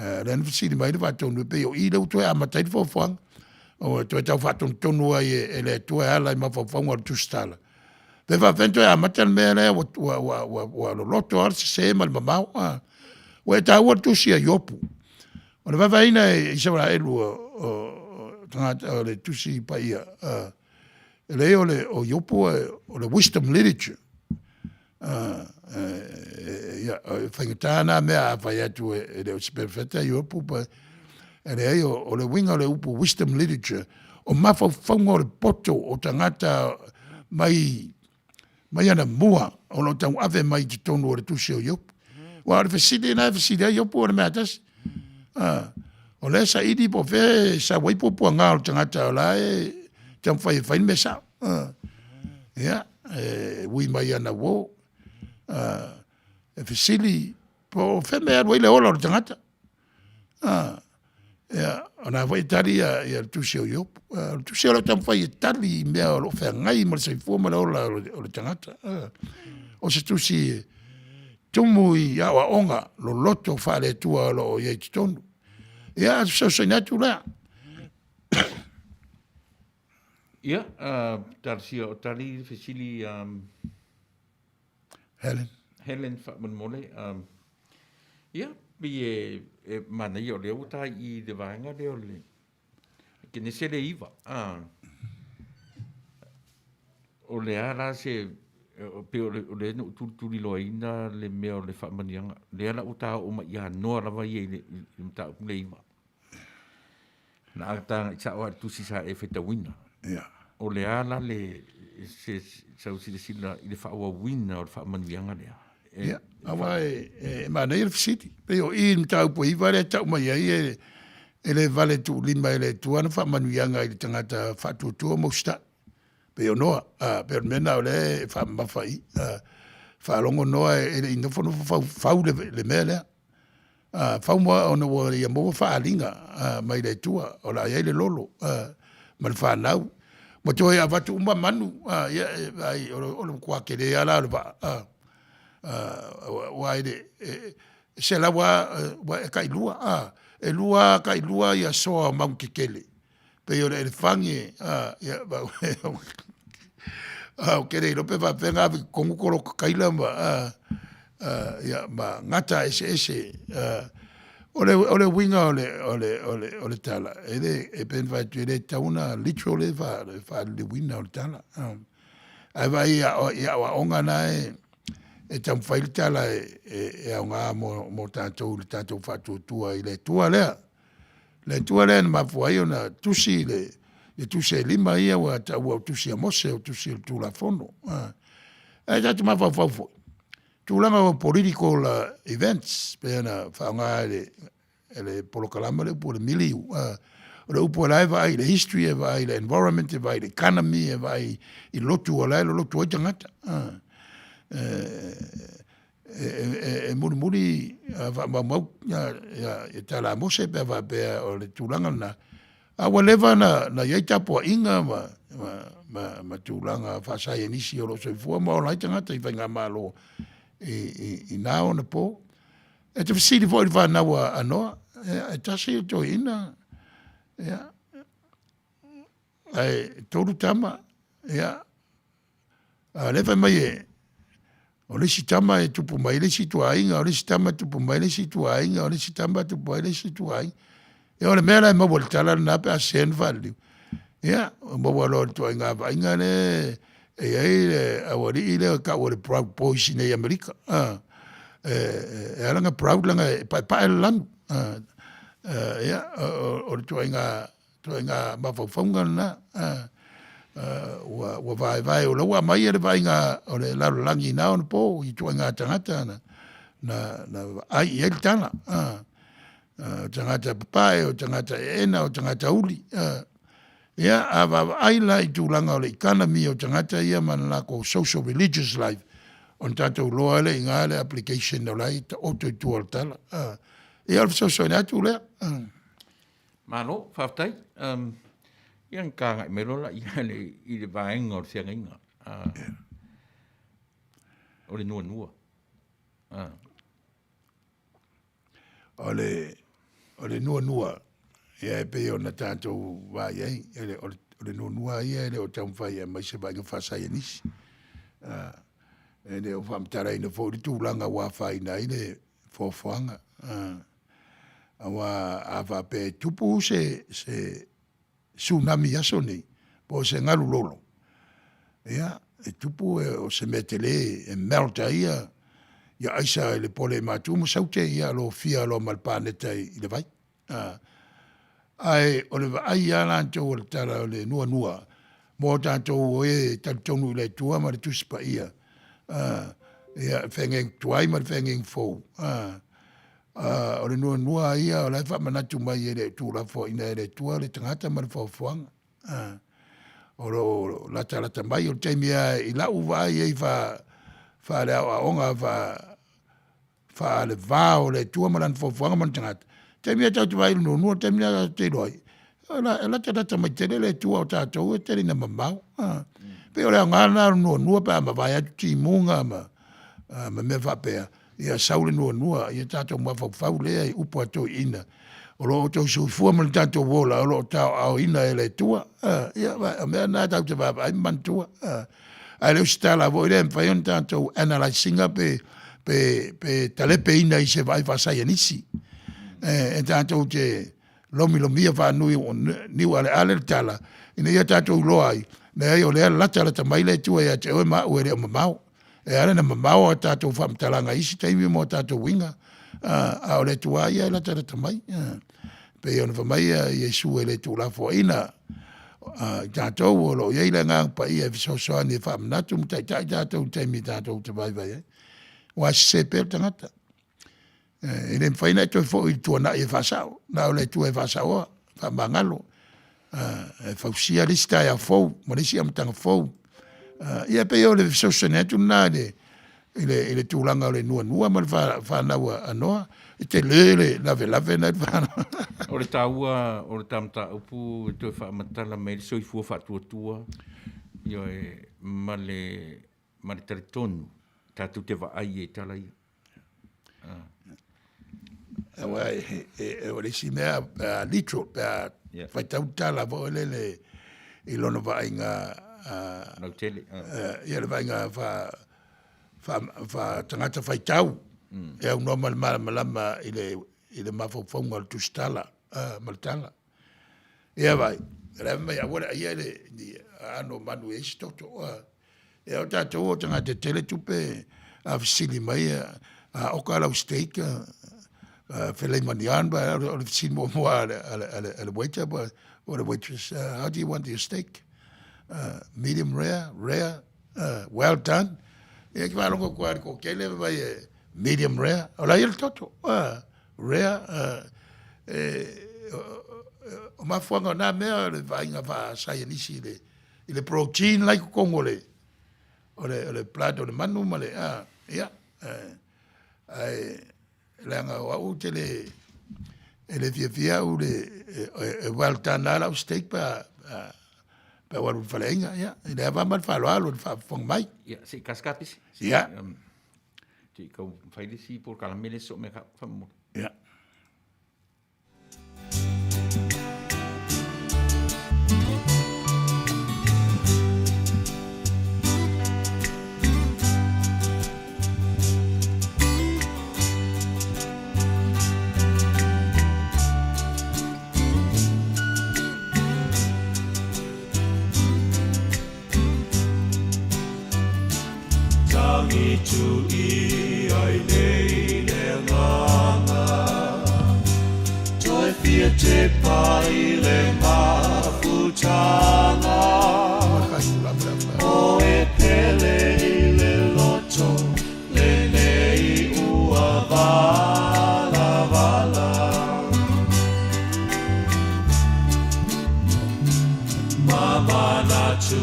Ren fisili mai le whatonu pe o I leu toe amatai le whawhanga o toe tau whatonu tonu ai e le tua ala I ma whawhanga o tustala Pe va vento ya matan me le wa lo loto ar se mal mamau. Wa ta wa tu sia yopu. O le va ina e se va elu tanga le tu si pa ia. Le o yopu o le wisdom literature. Whaingatana mea whai atu e leo superfeta yopu pa e o le winga o le upu wisdom literature o mawhawhaunga o le poto o tangata mai ana mua o lo tau ave mai ki tonu o le tusi o yopu. Wa o le wheside na wheside a yopu o le mea tasi. O le sa idi po fe sa waipopu a ngā o tangata o la tam whai me sa. Ui mai ana wo. E whesili po fe mea roi le ola o le tangata. Ona vai tari ia tusi o yopu. Tusi o le tam whai tari mea o lo whea ngai ma le saifua ma le ola o le tangata. O se tusi tumu i awa onga lo loto whare tua lo o iei titonu. Ia, so inatu lea. Ia, tarsia o tari whesili Helen whamanmole. Ia, bi e mana i o leo ta i de vanga leo le. Kene se le iwa. O le ara se pe o le no tuli loina le mea o le whamanianga. Le ala uta o ma ia noa rawa i le mta o le iwa. Na ata sa o tusi sa e feta wina. O le ala le se sa usi le sila i le whaua wina o le whamanianga lea. Ia, awa e mana i le fisiti. Pe o i mta upo iwa le tau mai ai e le vale tu lima e le tuana whamanianga i le tangata whatutua mausta. Pe o noa, pe o mena o le whamawhai. Whalongo noa e le inofono whau le mea lea. Whau moa o na wa ia moa whaalinga mai le tua o la iei le lolo. Ma le whanau. Mo toi a watu uma manu. O le kua kere ala o le wa. Wa ere se la wa e kailua. E lua kailua ia soa mau kekele. Pe o le fangi o kere lope va venga kongu koro kaila ma ngata ese o le winga o le tala e pen va tu le tauna literally va le winga o le tala ai vai ia wa onga na e tam fail tala e nga mo tanto le tanto fatu tua ile tua le tua le ma foi ona tusi le tusi lima ia wa tusi mose o tusi tu la fondo ai ja tu ma fa tu langa political events pena fa nga le polokalama le por miliu le upo live le history vai le environment vai le economy vai I lotu ala lo lotu tangata muri va mau ya tala mose pe va pe o le tulanga na awa leva na ia tapo inga ma tulanga fa sai inisi o lo se fu ma la tangata I venga malo I na ona po e te fisi vo va na wa ano e tasi to ina ya ai todo tama ya leva mai o le sitama e tupu mai le situainga, o le sitama tupu mai le situainga, o le sitama tupu mai le situainga. E o le mea lai mawa le tala na pe a sen valiu. Ia, o mawa lo le toa va inga le, e ei le awari I le ka o le Proud Boys nei Amerika. E alanga proud langa e pa ele lanu. Ia, o le toa inga mawhauwhaunga na, wa vai o lawa mai e vai nga o le lalangi na on po I tu nga tangata na ai el tana tangata papai o tangata ena o tangata uli ia ava ai la I tu langa o le economy o tangata ia man la ko social religious life on tato loa le nga le application o lai o tu o tala ia so na tu le malo faftai yang kanga melo la ia le vaenga o se nginga o le nua o le nua ia pe ona tanto va ia o le nua ia le o tam fai mai se vai fa sai nisi E ne o whamtara ina fōri tūlanga wā whaina i le fōwhanga. Awa awa pe tupu se tsunami aso nei, po se ngaru lolo. Ia, e tupu o se metele e melta ia aisa le pole matu mo saute ia lo fia lo malpaneta i le vai. Ai, o le vai ala anto o le tala o le nua. Mo tanto o e tonu le tua ma le tuspa ia. Ia, whengeng tuai ma le whengeng fōu. O le nua ia o lai whamanatu mai e le tūla fo ina e le tua le tangata ma le whauwhanga. O lo lata mai o teimia i lau vai e wha le au aonga wha le vā o le tua ma le whauwhanga ma le tangata. Teimia tau te vai nua, teimia te roi. Lata mai tere le tua o tātou e tere na mamau. Pe o le ngana nua pa ma vai atu ti munga ma me whapea. Ia saule nua, ia tātou mawhau lea i upo ato ina. O lo tau sufua ma le tātou wola, o lo tau au ina e le tua. Ia, mea nā tau te wapa, ai mantua. Ai leo stala vo i le mwhaion tātou analysinga pe talepe ina i se vai whasai anisi. E tātou te lomia whanui o niu ale tala. Ina ia tātou loa ai. Nei ai o lea lata mai le tua ia te oe mau e leo mamau. E ale na mamau a tātou whamtalanga isi teimi mo tātou winga. A o le tua ia e lata mai. Pe ona whamai Iesu e le tūlafo ina. Tātou o lo iei le ngang pa ia visosoa ni whamnatu mtai tātou teimi tātou te vai. Wa se per tangata. E le mwhaina e toi fo i tua na i whasao. Na o le tua e whasao whamangalo. E whausia lista ia fau. Marisi amtanga fau. Ia pe o le visosonetu na le tūlanga o le nua ma le whanaua anoa. I te lele lave na whanaua. O le tāua, o le tamta upu, e toi whaamatala me le soifua whatuatua. Io e ma le taritonu. Tātou te waai e tala ia. Awa o le si mea litro whaitau tala vo le i lono vainga Nautele. ia le vainga fa tangata whaitau. E au noa malama i le mawhauwhaunga le tustala, maltala. Ia vai, rei mai awara ia le ano Manuia isi toto. E au tātou o tangata tele tupe a visili mai a oka lau steak, Felei manian, but I've seen more at a waiter or the waitress. How do you want your steak? Medium rare, well done. E ki wārongo kua ko kele vai medium rare. Ola il toto. Rare. O mafuanga na mea le vainga va sai nisi le protein like kongole. O le plato le manu male. Ja. Langa wa utele ele via u le waltana la steak pa waru falenga ja ele va mal falo alo fa fong mai ja si kaskapis ja ti ko failisi por calamele so me fa mo ja tu I ai nei le nganga toi fia te pai le mafutanga o e pele I le loto le nei ua vala mama na tu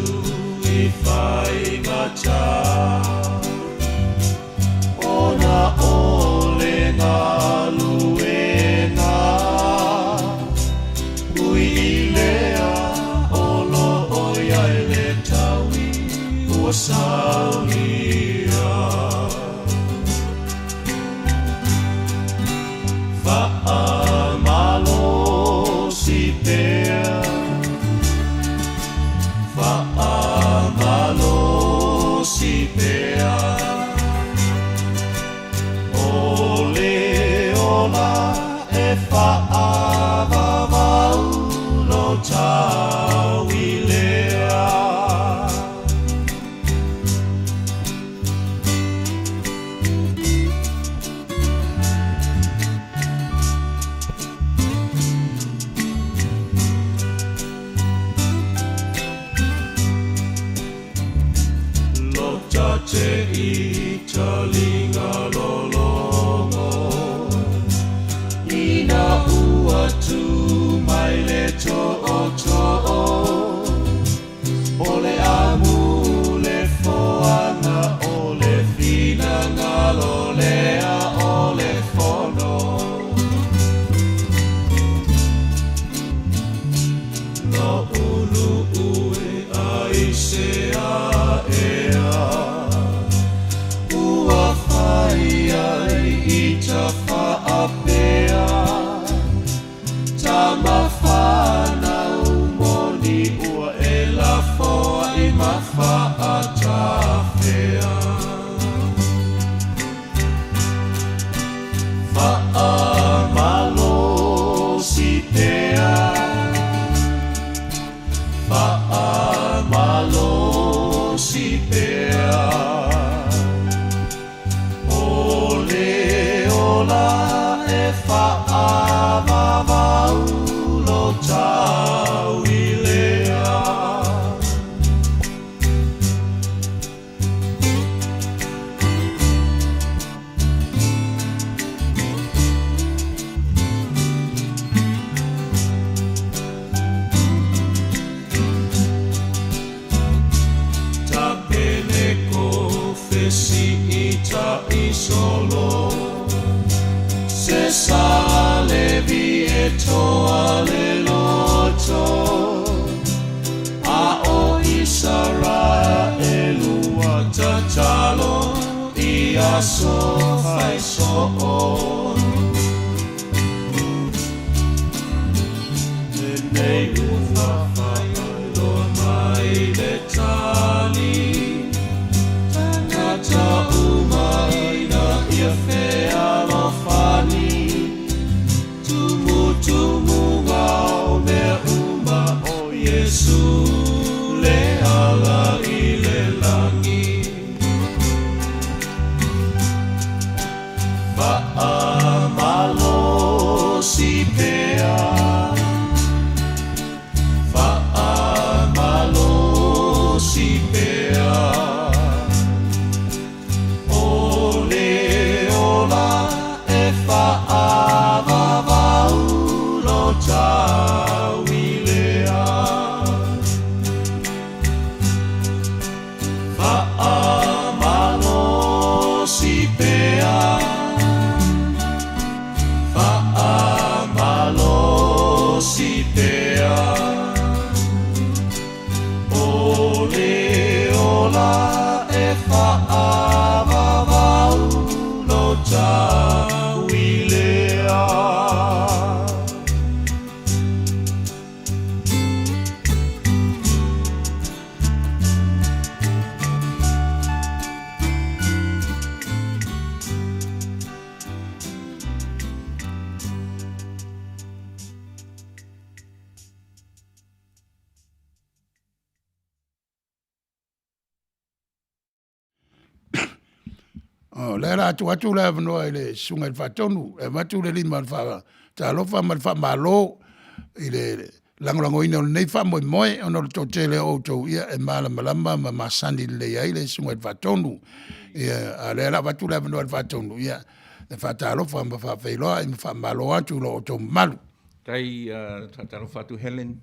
I fai ngata ona ole ngā luenga ui lea olo oia le taui ua saulia whaavavau lo tau I lea. Lo tate I Taulogologo Ina ua tu mai le to'o Ole amu le foanga Ole finanga lo lea ole fono No ulu ue aise a ea Ua whai ai I ta whaapea Tama whanau moni ua e la foa I mawhaatawhea Whaamalo si pea Whaamalo si pea Ole ola e whaamavau lo tau I lea. Ta pene ko fesi I ta I solo Se sale vieto ale loto A o Israelu a tatalo I aso fai soon Nei ufa fai lo mai le tali Tangata umai na ia fea lo fani Tumu ngau me uma o Yesu le ala I le langi Whaamalo si pea Whaamalo si pea Ole ola e whaavavau lo tau I lea. Whaamalo si pea Whaamalo si pea Ole ola e whaavavau lo tau I lea. Le la atu le avanoa I le sunga I whatonu, e matu le lima wha talofa ma wha malo I le langolango ina o nei wha moe moe, ono le totele o tau ia e mala malama ma masani le ia I le sunga I whatonu. Ia, le la watu le avanoa I whatonu, ia, le wha talofa ma wha whailoa I wha malo atu lo o tau malu. Tai Falefatu Helen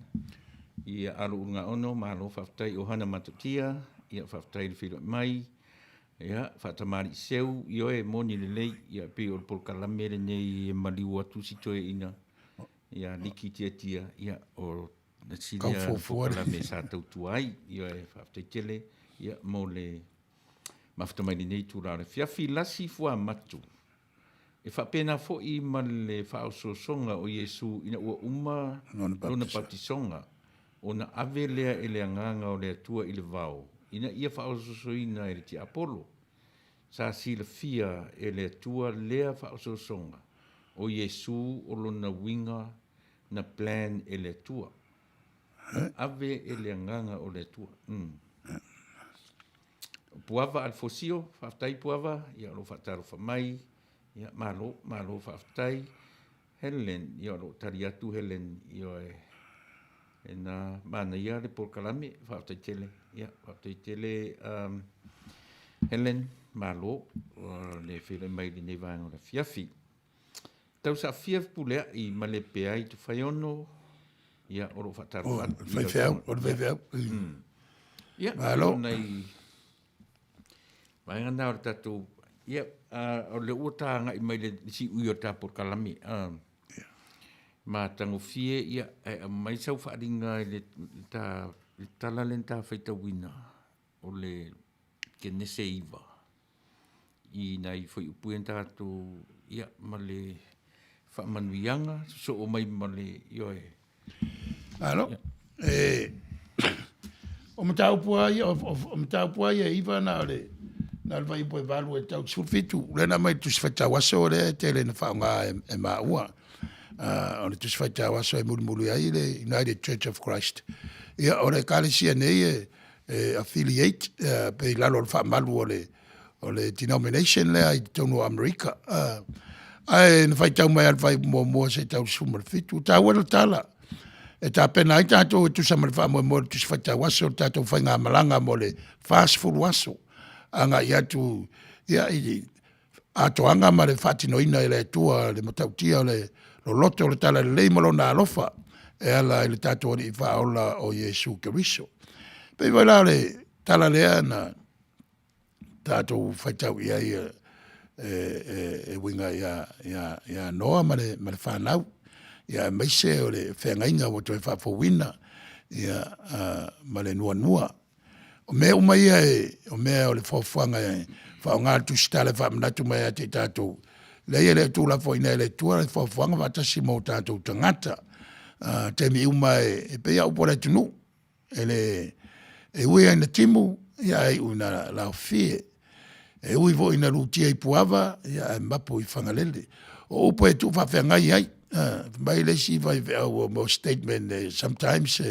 I alo unga ono malo whaftai o hana matutia ia whaftai le whiro mai ia whatamari seu I oe moni le lei ia pe o polkalame le nei maliua tusi toe ina ia liki tia ia o na silia polkalame sa tautuai ia whaftai tele ia mo le maftamai le nei tura le fiafi lasi fua matu e whapena fo I ma le whaososonga o Yesu ina ua uma lona baptisonga o na ave lea e le anganga o le atua I le vau. Ina ia whaososoina e le ti Apollo. Sa si le fia e le atua lea whaososonga. o Yesu o lona winga na plan e le tua. Ave e le anganga o le tua. Puava al fosio, whaftai puava, ia lo whataro whamai, ia malo whaftai, Helen, ia lo tari atu Helen, ia e na Manuia le porkalame, whaftai tele, ia, whaftai tele, Helen, malo, le while mai le ne vāngo la fiafi. Tau sa fiaf pulea i male pea i tu whaiono, ia oro whataro atu. Oro whaiwhau. Ia, malo. Mai ngana o tatou, ia, o le uatanga i mai le si ui o tā porkalame. Ma tango fie, ia, mai sau whaaringa i le tala len tā whaitawina o le ke nese iwa. I nai whai upuen tātou, ia, ma le whaamanuianga, so o mai ma le ioe. Alo, o mataupua ia iwa na le, na le vai poe valu e tau sulfitu, lena mai tusi whaitawaso le, te le na whaonga e maua. O le tusi whaitawaso e mulimulu ai le United Church of Christ. Ia o le kālesia nei affiliate, pe lalo le whaamalu o le denomination le ai tonu Amerika. Ai na whaitau mai al vai mua se tau sumarfitu, tau alo tala. E tā pena i tātou e tusa malwha mo le tusi whaitawaso, tātou whainga malanga mo le fast food waso. Anga i atu, ia i atoanga ma le whatinoina i le tua, le matautia, le loto, le tala le leimalo na alofa, e ala i le tātou i whaola o Yesu Keriso. Pei vai la le tala lea na tātou whaitau ia e winga ia noa ma le whanau, ia meise o le whengainga o toi whafowina, ia ma le nua. O mea umaia o mea o le whawhanga whaonga tu stale whamanatu mai a te tātou. Leia le tūla fo ina le tua le whawhanga watasi mo tātou tangata. Te mi uma e pea upore tunu. E ui aina timu, ia e una lau fie. E ui vo ina lutia i puava, ia e mapu i whangalele. O upo e tu whawhengai ai. Mai le si vai vea mo statement sometimes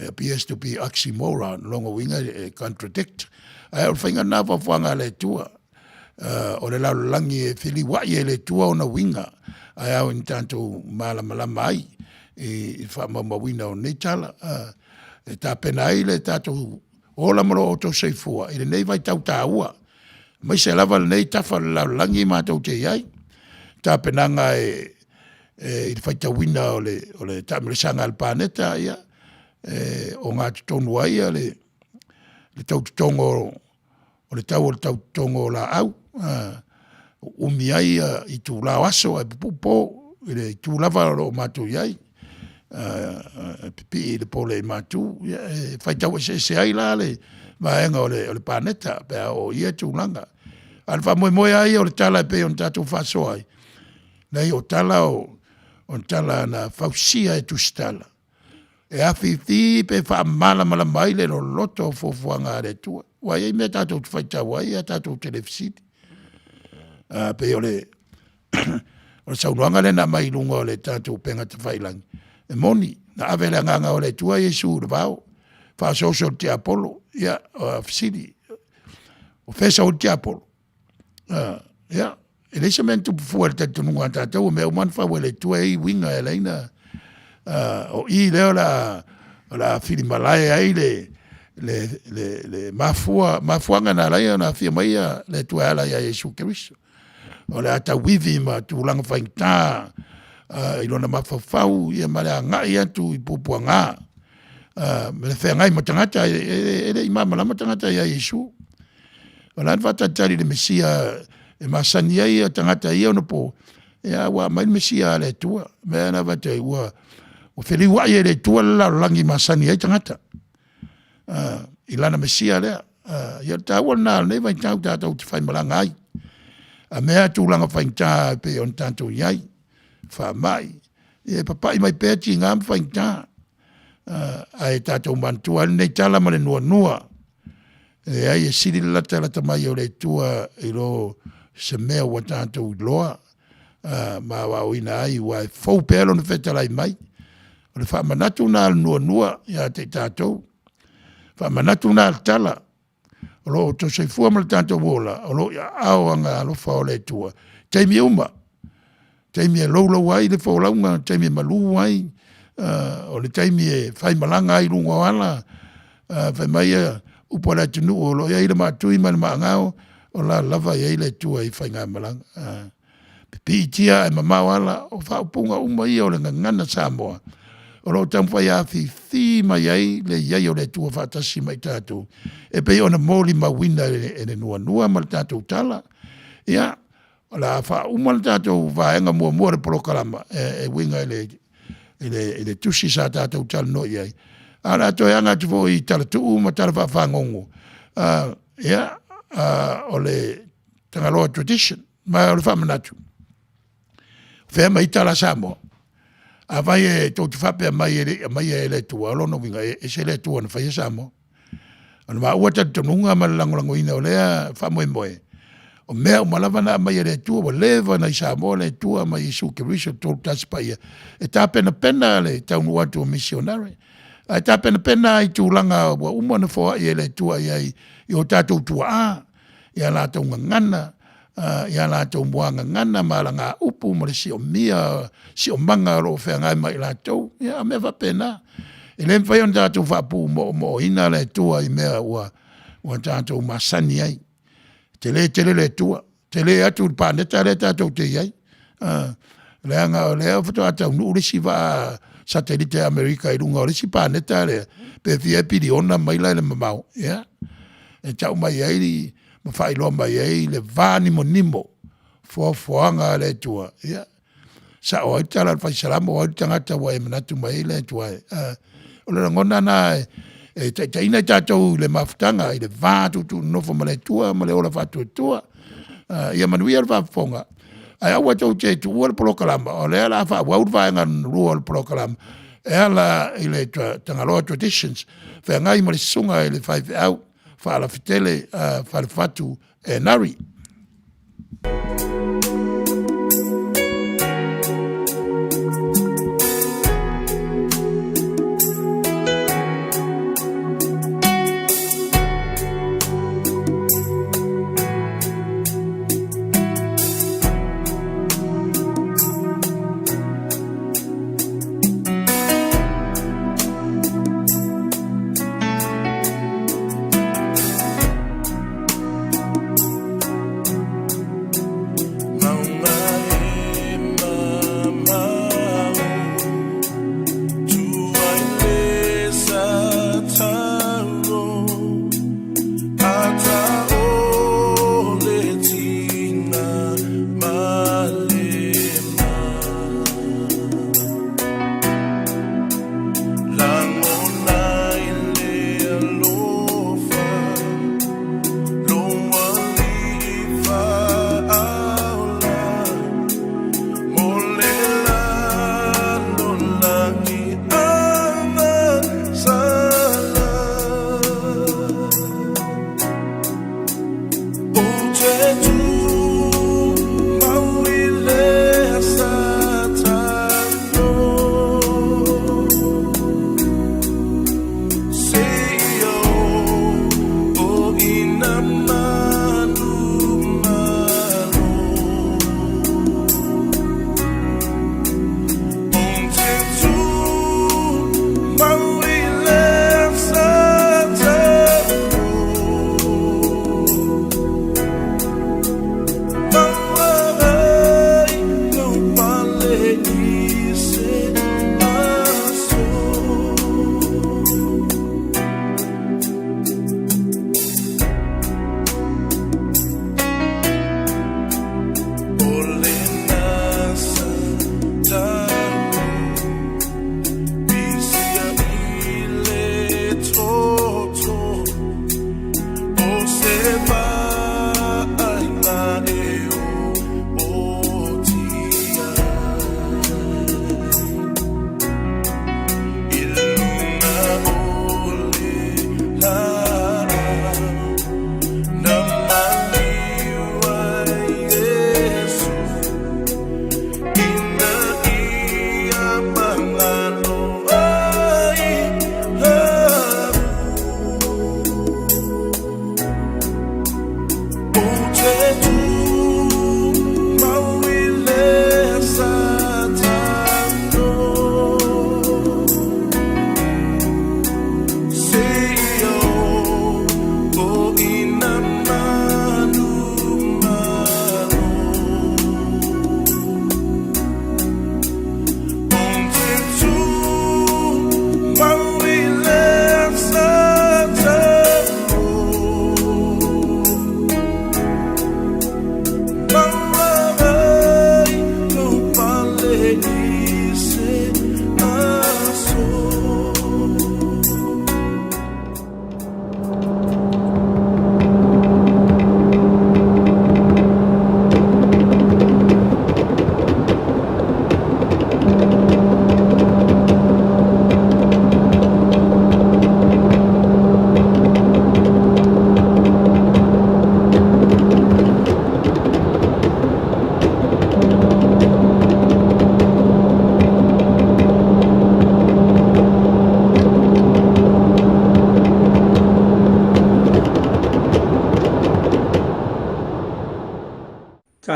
appears to be oxymoron, longo winga contradict. Ai o whainga nā whawhanga le tua. O le lau langi e whili wai e le tua o na winga. Ai au in tātou malama ai. I whamamawina o nei tala. E tā pena ai le tātou ola maro o tō seifua. I le nei vai tau tā ua. Mai se lava le nei tafa le lau langi mātou te iai. Tā penanga i le whaitawina o le tamirisanga al pāneta ia. O ngā tonu ai le tautongo o le tautongo la au umi ai i tū lao aso e pupo i le tū lava o mātou iai pipi i le pole i mātou whaitau e se ai la le maenga o le pāneta pēa o ia tūlanga al whamoe ai o le tala e pe on tātou whaso ai nei o tala on tala na whausia e tūstala e awhiwhi pe whaamala mai le no loto fofuanga are tua. Wai e mea tātou tu whaitau ai, a tātou telefisiti. Pe o le saunuanga le na mai lunga o le tātou penga te whailangi. E moni, na awele nganga o le tua Yesu le vau. Whaasoso te Apollo, ia, fisiti. O fesa o te Apollo. Ia, e leisa mentu pufua le tatununga tātou, o mea uman whawele tua i winga e leina. O i leo la filimalai ai le mafuanga na lai na fia mai le tuala ya Yesu Keriso. O le ata wivi ma tu langa whaingta i lona mawhawhau i mare a ngai atu i pupuanga. Me le whea ngai matangata e le imamala matangata ya Yesu. O la wata tari le Mesia e masani ai a tangata i ono po. Ea wa mai Mesia le tua. Mea na wata i ua o whiri wai e le tua la langi masani ai tangata. I lana Mesia lea. Ia tāua nā nei vai tau tātou te whai malanga ai. A mea tūlanga whai tā pe on tātou iai. Wha mai. E papai mai pēti ngā mwhai tā. Ai tātou mantua nei tala mare nua. E ai e siri lata mai o le tua i lo se mea wa tātou loa. ma wa ina ai wa fo pelo no fetalai mai o le fa manatu na nua ya te tatou fa manatu na tala o lo to se fu mal tanto bola o lo ya au anga lo fa o le tua te mi uma te mi lo wai le fo la nga te mi malu wai o le te mi fai malanga i lunga wala fa mai upo la tunu o lo ya ile matui man mangao o la lava ya ile tua i fai nga malanga pitia e mama wala o fa punga uma i o le ngana Samoa o lo tampa ya fi mai ai le ia o le tua fa tasi mai tatu e pe ona moli ma winda e le nua mal tatu tala ia la fa uma tatu va enga mo le prokalama e winga le tusi sa tatu tal no ia ala to anga tu i tala tu ma tala fa ngongo ia o le Tagaloa tradition ma o le fa manatu fe mai tala Samoa a vai e to fape mai e le tua lo no vinga e se le tua no fai Samoa ana ma ua tatu nunga ma lango ina o lea fa moe o mea o malava na mai e le tua o leva na i Samoa le tua mai i suke riso tolu tasi pa ia e ta pena le taunu watu o missionary e ta pena i tūlanga wa umana foa i le tua i o tatou tua ia la tau ngana ia la tau muanga ngana malanga upu mo le si o mia si o manga ro fe ngai mai la tau ia me va pena ele fai on tatou fa pu mo ina le tua i mea wa tatou masani ai tele le tua tele atu pa ne tale tatou te ai le anga le foto ata no le si va satellite America i lunga le si pa ne tale pe fia pidi ona mai la le mamau ia e tau mai ai ma fai lo mai ai le vani mo nimo foanga le tua ia sa o tala fai salamo o tangata wa e manatu mai le tua o le ngona na e te ina tatou le mafutanga i le vatu tu no fo male tua male ola fatu tua ia Manuia va fonga ai awa tau te tu o proklama o le ala fa wa va ngan ruol proklama ela ile Tagaloa traditions fa ngai mo le sunga ile five out fa la fitele Falefatu Enari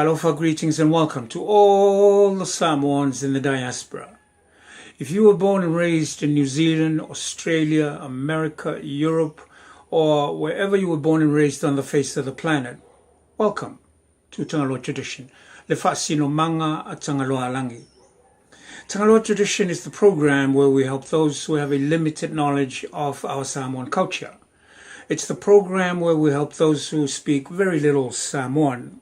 Aloha, greetings and welcome to all the Samoans in the diaspora. If you were born and raised in New Zealand, Australia, America, Europe, or wherever you were born and raised on the face of the planet, welcome to Tagaloa Tradition. Le whaasino manga a Tagaloa langi. Tagaloa Tradition is the program where we help those who have a limited knowledge of our Samoan culture. It's the program where we help those who speak very little Samoan.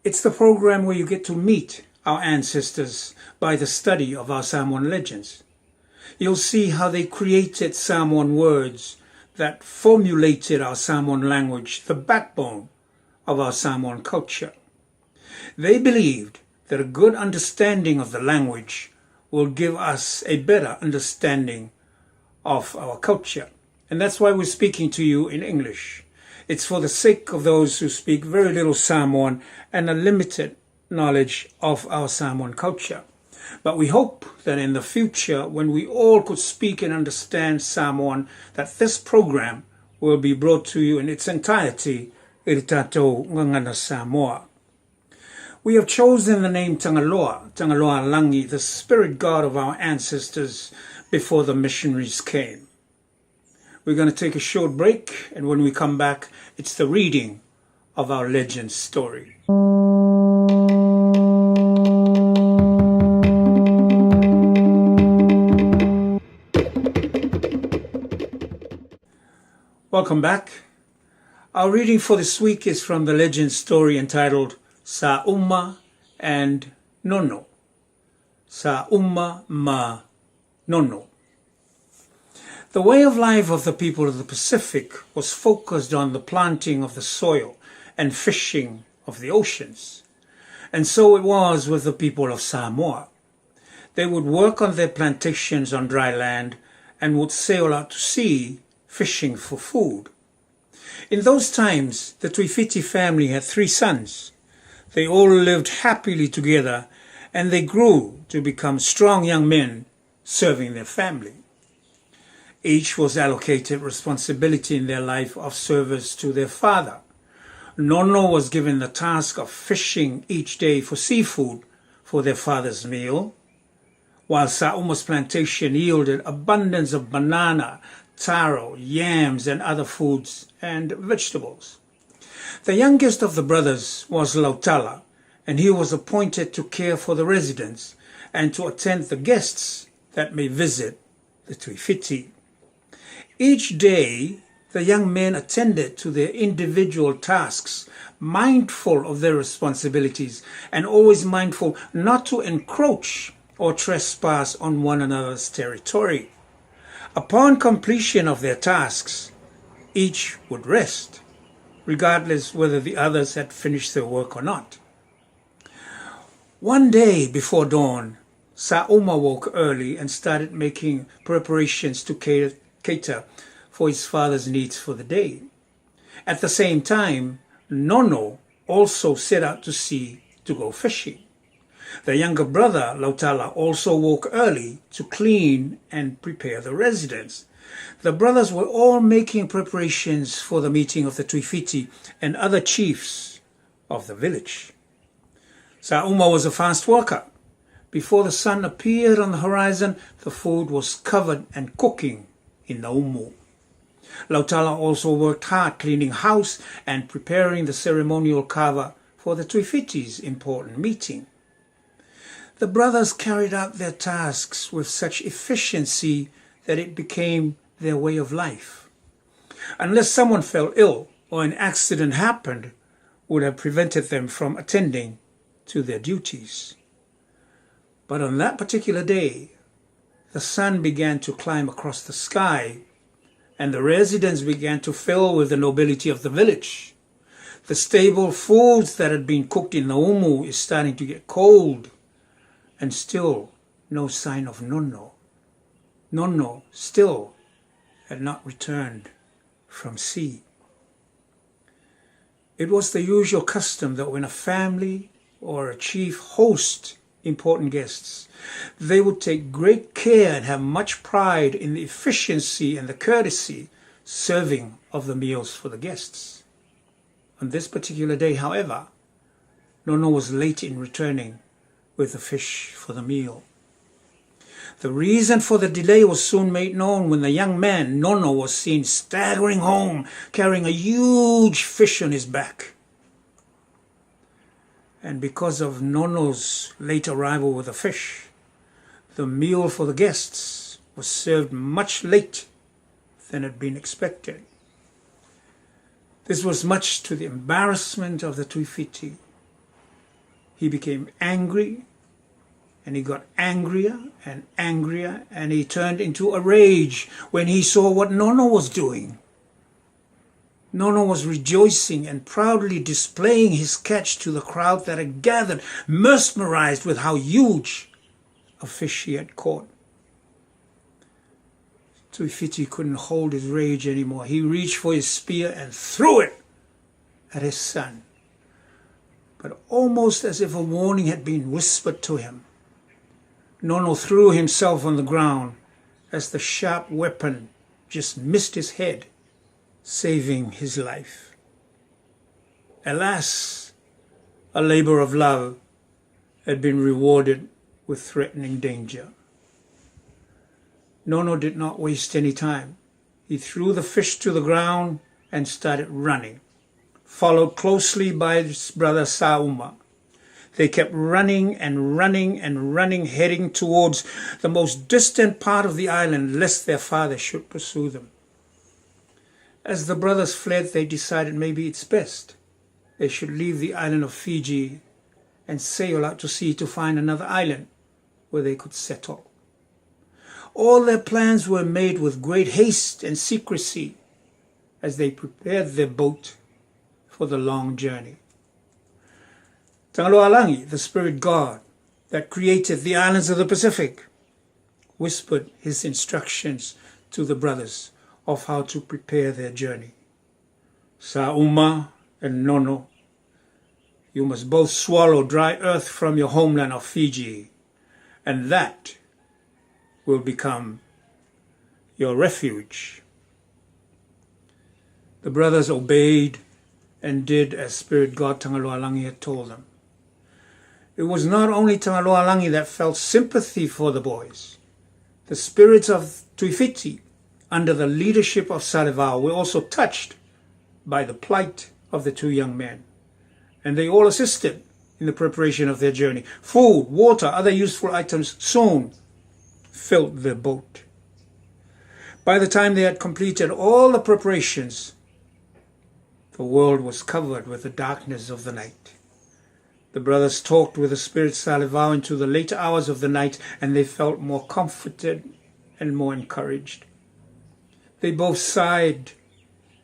It's the program where you get to meet our ancestors by the study of our Samoan legends. You'll see how they created Samoan words that formulated our Samoan language, the backbone of our Samoan culture. They believed that a good understanding of the language will give us a better understanding of our culture. And that's why we're speaking to you in English. It's for the sake of those who speak very little Samoan and a limited knowledge of our Samoan culture. But we hope that in the future, when we all could speak and understand Samoan, that this program will be brought to you in its entirety, i tātou ngangana Samoa. We have chosen the name Tagaloa, Tagaloa Langi, the spirit god of our ancestors before the missionaries came. We're going to take a short break, and when we come back, it's the reading of our legend story. Welcome back. Our reading for this week is from the legend story entitled Sa'uma and Nono. Sa'uma ma Nono. The way of life of the people of the Pacific was focused on the planting of the soil and fishing of the oceans. And so it was with the people of Samoa. They would work on their plantations on dry land and would sail out to sea fishing for food. In those times, the Tuifiti family had 3 sons. They all lived happily together, and they grew to become strong young men serving their family. Each was allocated responsibility in their life of service to their father. Nono was given the task of fishing each day for seafood for their father's meal, while Sa'uma's plantation yielded abundance of banana, taro, yams, and other foods and vegetables. The youngest of the brothers was Lautala, and he was appointed to care for the residents and to attend the guests that may visit the Tuifiti. Each day, the young men attended to their individual tasks, mindful of their responsibilities and always mindful not to encroach or trespass on one another's territory. Upon completion of their tasks, each would rest, regardless whether the others had finished their work or not. One day before dawn, Sa'uma woke early and started making preparations to cater for his father's needs for the day. At the same time, Nono also set out to sea to go fishing. The younger brother, Lautala, also woke early to clean and prepare the residence. The brothers were all making preparations for the meeting of the Tuifiti and other chiefs of the village. Sa'uma was a fast worker. Before the sun appeared on the horizon, the food was covered and cooking in the umu. Lautala also worked hard cleaning house and preparing the ceremonial kava for the Tuifiti's important meeting. The brothers carried out their tasks with such efficiency that it became their way of life. Unless someone fell ill or an accident happened, would have prevented them from attending to their duties. But on that particular day, the sun began to climb across the sky, and the residents began to fill with the nobility of the village. The stable foods that had been cooked in the umu is starting to get cold, and still no sign of Nono. Nono still had not returned from sea. It was the usual custom that when a family or a chief host important guests, they would take great care and have much pride in the efficiency and the courtesy serving of the meals for the guests. On this particular day, however, Nono was late in returning with the fish for the meal. The reason for the delay was soon made known when the young man, Nono, was seen staggering home, carrying a huge fish on his back. And because of Nono's late arrival with the fish, the meal for the guests was served much later than had been expected. This was much to the embarrassment of the Tuifiti. He became angry, and he got angrier and angrier, and he turned into a rage when he saw what Nono was doing. Nono was rejoicing and proudly displaying his catch to the crowd that had gathered, mesmerized with how huge a fish he had caught. Tuifiti couldn't hold his rage anymore. He reached for his spear and threw it at his son. But almost as if a warning had been whispered to him, Nono threw himself on the ground as the sharp weapon just missed his head, saving his life. Alas, a labor of love had been rewarded with threatening danger. Nono did not waste any time. He threw the fish to the ground and started running, followed closely by his brother Sauma. They kept running and running and running, heading towards the most distant part of the island, lest their father should pursue them. As the brothers fled, they decided maybe it's best they should leave the island of Fiji and sail out to sea to find another island where they could settle. All their plans were made with great haste and secrecy as they prepared their boat for the long journey. Tagaloa, the spirit god that created the islands of the Pacific, whispered his instructions to the brothers of how to prepare their journey. Sauma and Nono, you must both swallow dry earth from your homeland of Fiji, and that will become your refuge. The brothers obeyed and did as Spirit God Tagaloa had told them. It was not only Tagaloa that felt sympathy for the boys. The spirits of Tuifiti, under the leadership of Salivao, were also touched by the plight of the two young men, and they all assisted in the preparation of their journey. Food, water, other useful items soon filled their boat. By the time they had completed all the preparations, the world was covered with the darkness of the night. The brothers talked with the spirit Salivao into the later hours of the night, and they felt more comforted and more encouraged. They both sighed,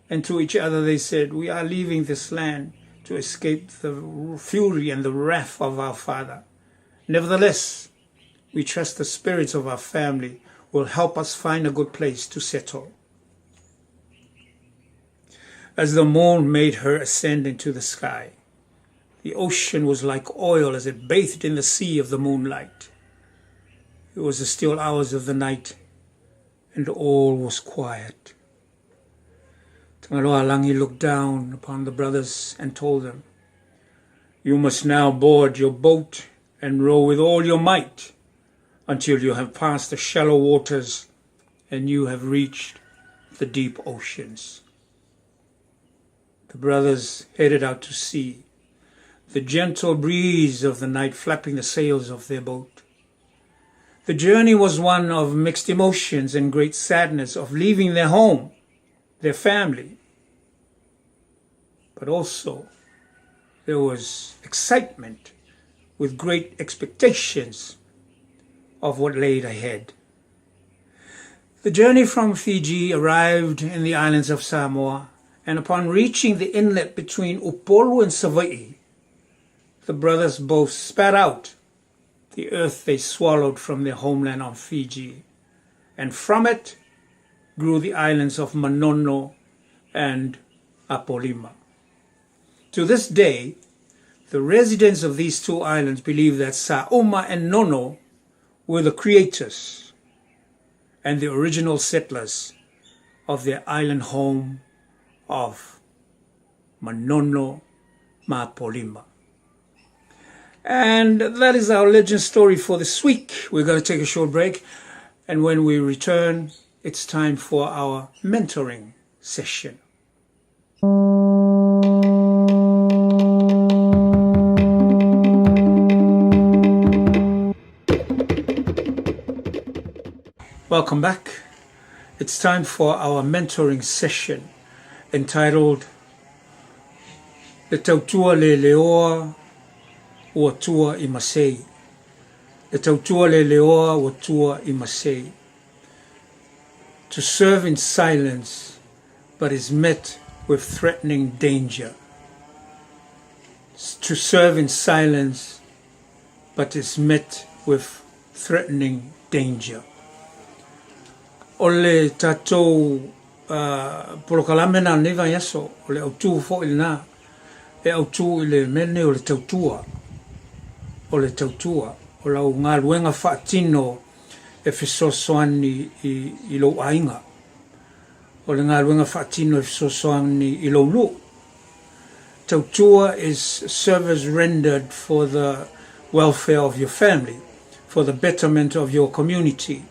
and to each other they said, "We are leaving this land to escape the fury and the wrath of our father. Nevertheless, we trust the spirits of our family will help us find a good place to settle." As the moon made her ascend into the sky, the ocean was like oil as it bathed in the sea of the moonlight. It was the still hours of the night, and all was quiet. Tagaloa looked down upon the brothers and told them, "You must now board your boat and row with all your might until you have passed the shallow waters and you have reached the deep oceans." The brothers headed out to sea, the gentle breeze of the night flapping the sails of their boat. The journey was one of mixed emotions and great sadness of leaving their home, their family. But also there was excitement with great expectations of what lay ahead. The journey from Fiji arrived in the islands of Samoa, and upon reaching the inlet between Upolu and Savaii, the brothers both spat out the earth they swallowed from their homeland on Fiji, and from it grew the islands of Manono and Apolima. To this day, the residents of these two islands believe that Sauma and Nono were the creators and the original settlers of their island home of Manono Mapolima. And that is our legend story for this week. We're going to take a short break. And when we return, it's time for our mentoring session. Welcome back. It's time for our mentoring session entitled Le Tautua Le Leoa Ua Tua I Masei. Le Tautua Le Leoa Ua Tua I Masei. To serve in silence, but is met with threatening danger. To serve in silence, but is met with threatening danger. Ole tatou polokalame na neva yaso, ole autu fo ilna, e autu ile mene ole tautua, ole tautua, ole au ngā luenga whaatino e whisosoani I lo ainga, ole ngā luenga whaatino e whisosoani I lo lu. Tautua is service rendered for the welfare of your family, for the betterment of your community,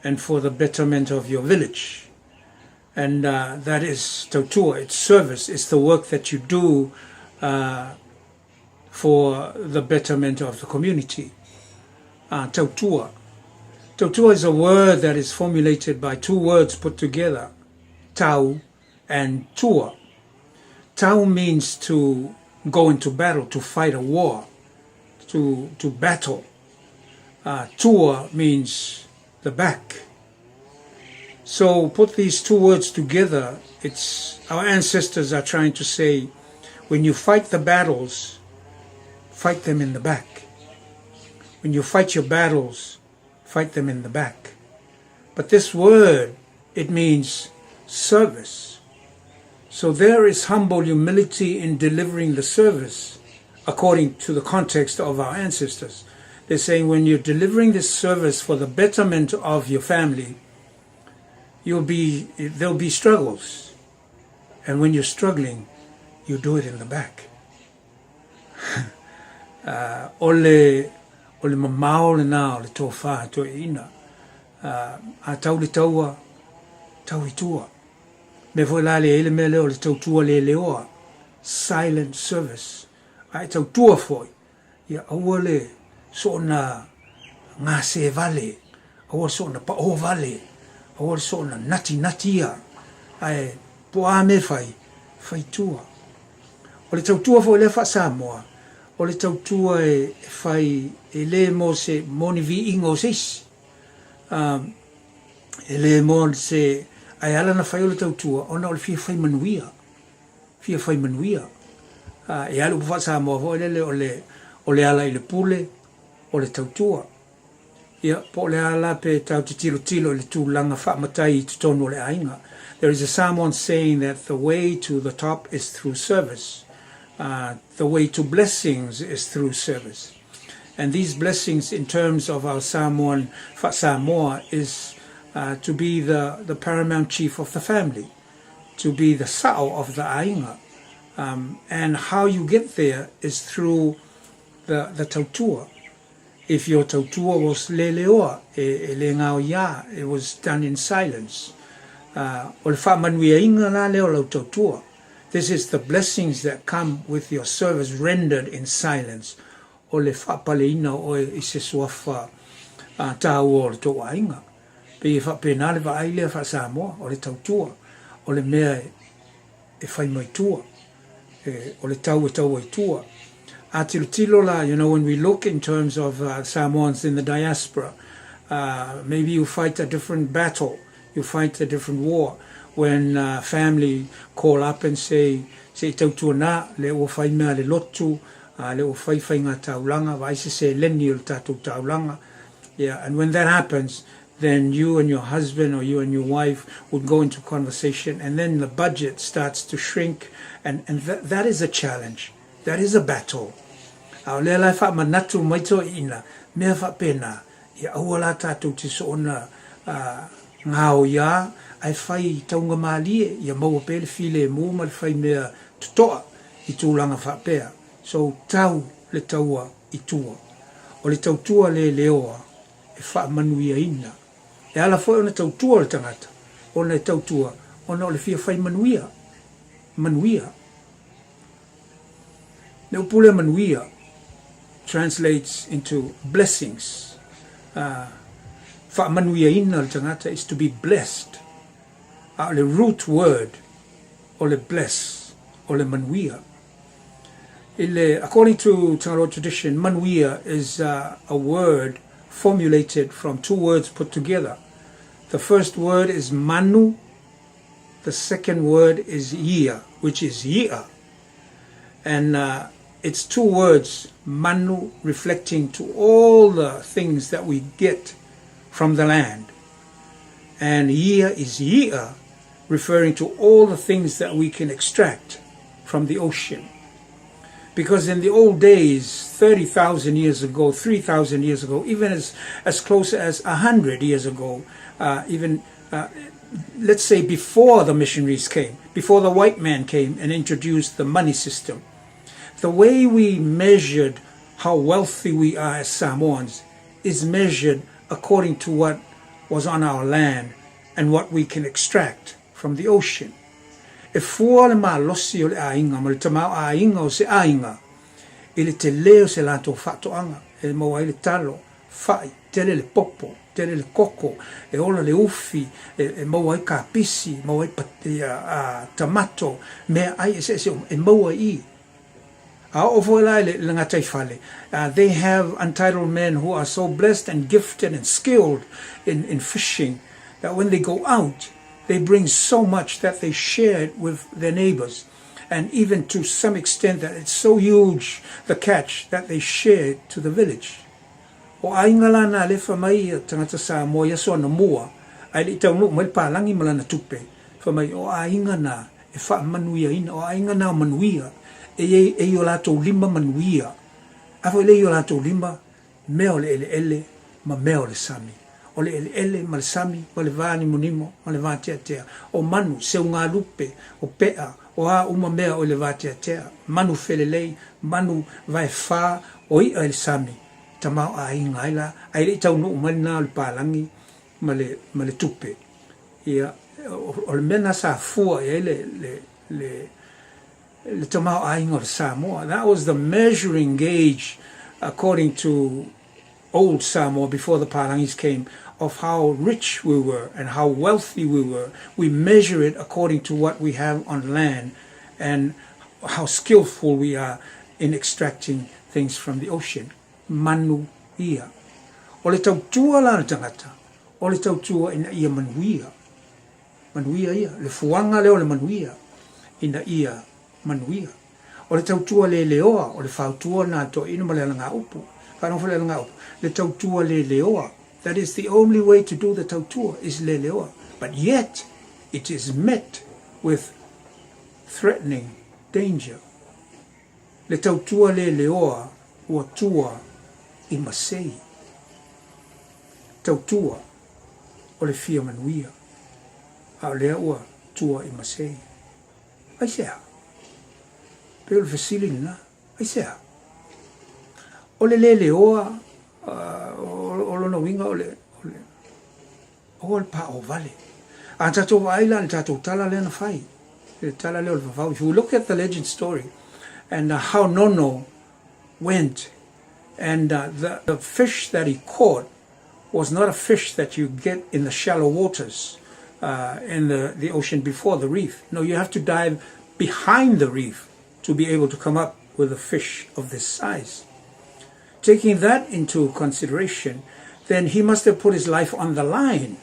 and for the betterment of your village. And that is tautua, it's service, it's the work that you do for the betterment of the community. Tautua. Tautua is a word that is formulated by two words put together, tau and tua. Tau means to go into battle, to fight a war, to battle. Tua means the back. So put these two words together, it's our ancestors are trying to say, when you fight the battles, fight them in the back. When you fight your battles, fight them in the back. But this word, it means service. So there is humble humility in delivering the service according to the context of our ancestors. They're saying when you're delivering this service for the betterment of your family, there'll be struggles. And when you're struggling, you do it in the back. Ole mamao le na ole tofa to ina. A tau le taua, tau I tua. Me foi la le ele me le ole tau tua le leoa. Silent service. Ai tau tua foi. Ia aua le so na ngā se vale, aua so na pa o vale, aua so na natia, ai po a me fai tua. O le tautua fo le fa Samoa, o le tautua e fai e le mo se moni vi ingo sis, e le mo se ai ala na fai o le tautua, ona o le fia fai Manuia, e alu po fa Samoa fo o le ala I le pule, o le tautua. Ia, po le ala pe tau te tilo le tūlanga whaamatai I te tonu o le ainga. There is a Samoan saying that the way to the top is through service. The way to blessings is through service. And these blessings in terms of our Samoan, Samoa, is to be the paramount chief of the family, to be the sao of the ainga. And how you get there is through the tautua. If your tautua was leleoa, e le ngao ia, it was done in silence. O le whaamanuia inga la leo lau tautua. This is the blessings that come with your service rendered in silence. O le whaapaleina o I se suafa tāu o le toa inga. Pe whapena le waaile wha Samoa, o le tautua, o le mea e whai mai tua, o le tau ai tua. Tilo la, you know, when we look in terms of Samoans in the diaspora, maybe you fight a different battle, you fight a different war. When family call up and say tautua na, le o whai mea le lotu, le o whai ngā taulanga, vaise se leni o le tātou taulanga. Yeah, and when that happens, then you and your husband or you and your wife would go into conversation, and then the budget starts to shrink, and that is a challenge. That is a battle. Au le lai wha manatu maito ina, mea wha pena, ia aua la tātou te so ona ngāo ia, ai whai taunga mālie, ia maua pele file mō ma le whai mea tutoa I tūlanga wha pea. So tau le taua i tua. O le tautua le leoa e wha manuia ina. E ala foi ona tautua le tangata. Ona e tautua, ona o le fia whai manuia. Manuia. Ne upule manuia translates into blessings. Wha manuia ina le tangata is to be blessed. Le root word o le bless, o le manuia. According to Tagaloa tradition, manuia is a word formulated from two words put together. The first word is manu, the second word is ia, which is ia. And it's two words, manu, reflecting to all the things that we get from the land. And ia is ia, referring to all the things that we can extract from the ocean. Because in the old days, 30,000 years ago, 3,000 years ago, even as close as 100 years ago, let's say before the missionaries came, before the white man came and introduced the money system, the way we measured how wealthy we are as Samoans is measured according to what was on our land and what we can extract from the ocean. E fua le malosi o le ainga, ma le tamau ainga o se ainga, i le te leo se lato whatoanga, e maua i le talo, whai, tele le popo, tele le koko, e ola le ufi, e maua i ka pisi, maua i tamato, mea ai e maua i. They have untitled men who are so blessed and gifted and skilled in fishing that when they go out, they bring so much that they share it with their neighbors. And even to some extent that it's so huge, the catch, that they share it to the village. O ainga lana le whamai tangata sa mo yaso na mua, ai le tau nuk mai pālangi malana tupe. Whamai o ainga na e wha manuia ina, o ainga na manuia, e o lato lima manuia. Afo le o lato lima, meo le ele, ma meo le sami. O le ele, ma le sami, ma le vani monimo, ma le vātea tea. O manu, se o ngā lupe, o pea, o a uma mea o le vātea tea. Manu felelei, manu vai whā, o i le sami. Tamau a inga ila, ai le tau no umalina le pālangi, ma le tupe. Ia, o le mena sa fua, ia le tamau a inga o le Samoa. That was the measuring gauge, according to old Samoa, before the Palangis came, of how rich we were and how wealthy we were. We measure it according to what we have on land and how skillful we are in extracting things from the ocean. Manu ia. O le tautua la na tangata. O le tautua ina ia manuia. Manuia ia. Le fuanga leo le manuia. Ina ia manuia. O le tautua le leoa. O le fautua na to inu ma le langa upu. Whanofale langa upu. Le tautua le leoa. That is the only way to do the tautua, is le leoa. But yet, it is met with threatening danger. Le tautua le leoa ua tua I masei. Tautua o le fia manuia. A lea ua tua I masei. Ai sea. Pe o le fasili na. Ai sea. O le leoa o lona winga o le pa o vale. A tatou vaila le tatou tala le na fai. Le tala le o le vavau. If you look at the legend story and how Nono went, and the fish that he caught was not a fish that you get in the shallow waters in the ocean before the reef. No, you have to dive behind the reef to be able to come up with a fish of this size. Taking that into consideration, then he must have put his life on the line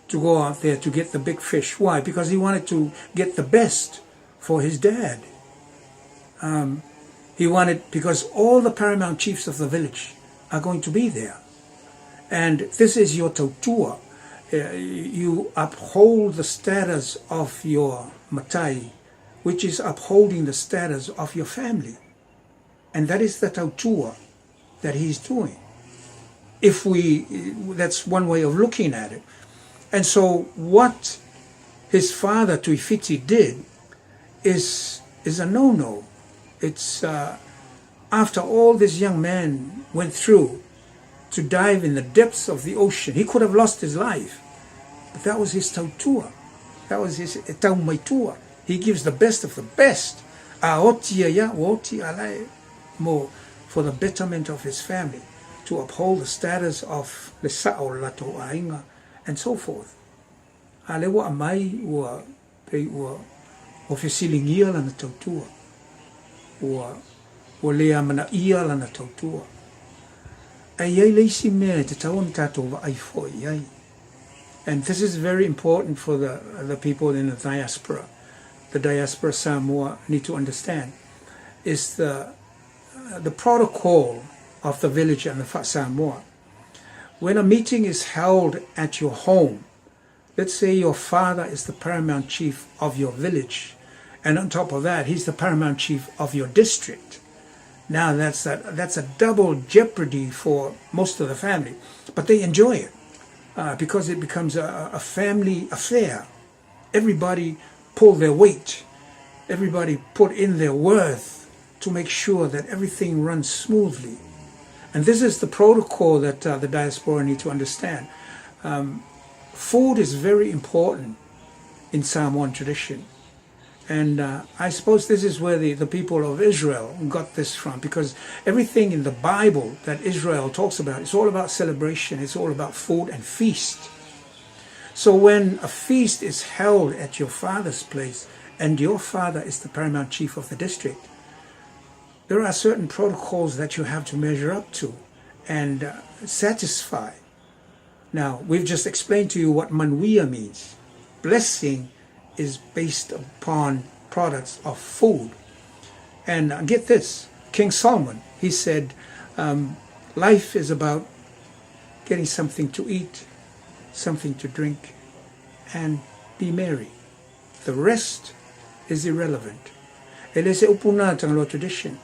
to go out there to get the big fish. Why? Because he wanted to get the best for his dad. He wanted, because all the paramount chiefs of the village are going to be there. And this is your tautua. You uphold the status of your matai, which is upholding the status of your family. And that is the tautua that he's doing. That's one way of looking at it. And so what his father Tuifiti did is a no-no. It's after all this young man went through to dive in the depths of the ocean, he could have lost his life. But that was his tautua. That was his taumaitua. He gives the best of the best. Aotia ya woti alai mo, for the betterment of his family, to uphold the status of le sa'o lato ainga, and so forth. Ale wa amai ua pei ua o fesilingia lana tautua. Ua lea mana ia lana tautua. Ai ai leisi mea te tauan tātou wa ai foi ai. And this is very important for the people in the diaspora. The diaspora Samoa need to understand is the protocol of the village and the Samoa. When a meeting is held at your home, let's say your father is the paramount chief of your village, and on top of that, he's the paramount chief of your district. Now that's a double jeopardy for most of the family, but they enjoy it because it becomes a family affair. Everybody pull their weight. Everybody put in their worth to make sure that everything runs smoothly. And this is the protocol that the diaspora need to understand. Food is very important in Samoan tradition. And I suppose this is where the people of Israel got this from, because everything in the Bible that Israel talks about, it's all about celebration, it's all about food and feast. So when a feast is held at your father's place, and your father is the paramount chief of the district, there are certain protocols that you have to measure up to and satisfy. Now, we've just explained to you what Manuia means. Blessing is based upon products of food. And get this, King Solomon, he said, life is about getting something to eat, something to drink, and be merry. The rest is irrelevant. Ele se upuna Tagaloa tradition.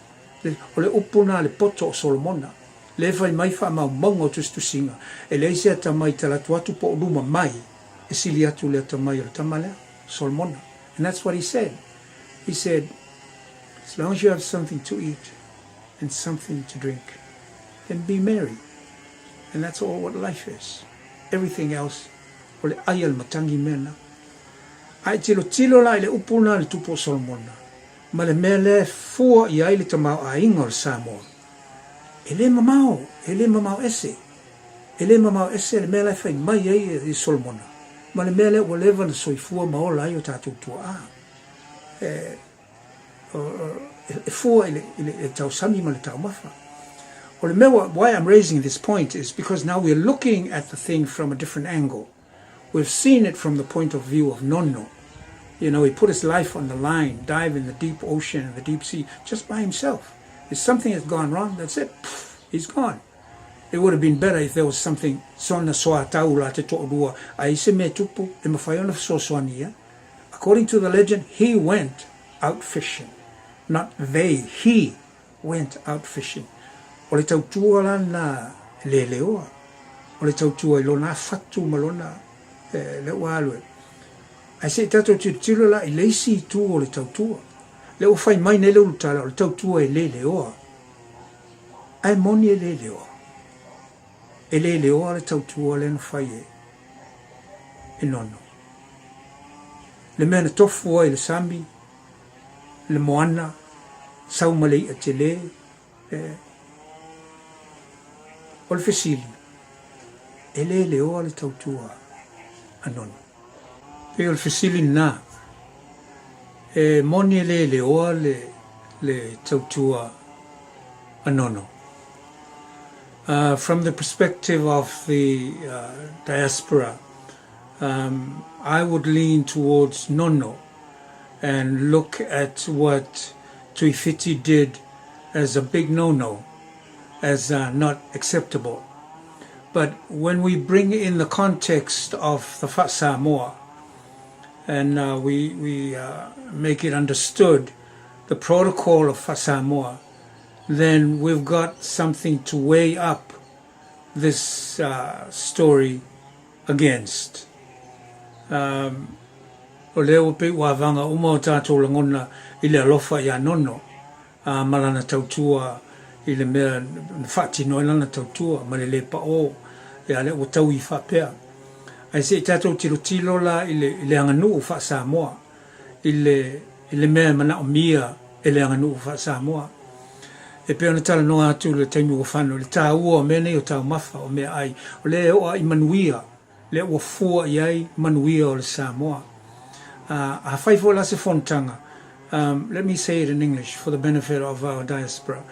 O le upuna le poto o Solomona. Le fai mai wha mau maunga o tustusinga. Ele se ata mai talatu atu po luma mai. E sili atu le ata mai o le tamalea. Solomona. And that's what he said. He said, as long as you have something to eat and something to drink, then be merry. And that's all what life is. Everything else, o le ayal matangi mena. Ai tilo la le upuna le tupo Solomona. Ma le mea le fua i ai le tamau a inga o le Samoa. E le mamau ese. E le mamau ese le mea le fai mai ai i Solomona. Ma le mea le ua lewa le soifua maola ai o tātou tua a. E fua i le tausami ma le taumafa. O le mea, why I'm raising this point is because now we're looking at the thing from a different angle. We've seen it from the point of view of Nonno. You know, he put his life on the line, dive in the deep ocean and the deep sea, just by himself. If something has gone wrong, that's it. He's gone. It would have been better if there was something, sona soa taula te to'odua, aise me tupu, e mawhaiona sosoania. According to the legend, he went out fishing. Not they, he went out fishing. O le tautua lana le leoa. O le tautua I lona fatu malona le walwe. Ai se tato tilo la I leisi tu o le tautua. Le o fai mai ne le ulutala o le tautua e le leoa. Ai moni e le leoa. E le leoa le tautua le na fai e nono. Le mea na tofu ai le sambi, le moana, sau malei a te le, o le fesili. E le leoa le tautua a nono. Pe o le fesili na, e moni e le leoa le tautua a nono. From the perspective of the diaspora, I would lean towards Nono and look at what Tuifiti did as a big no-no, as not acceptable. But when we bring in the context of the Samoa and we make it understood, the protocol of Samoa, then we've got something to weigh up this story against. O leo pe ua vanga uma o tātou langona I le alofa I a nono, malana tautua I le mea whaatino lana tautua, ma le pa o, ia le o tau I whapea. Ai se I tātou tilo la I le anganu o wha Samoa, I le mea mana o mia e le anganu o wha Samoa. E pea na tala noa atu le taimi o whano, le tā ua o mene o tau mawha o mea ai, o le o I Manuia, le o fua I ai Manuia o le Samoa. A whaifo la se fontanga. Let me say it in English for the benefit of our diaspora.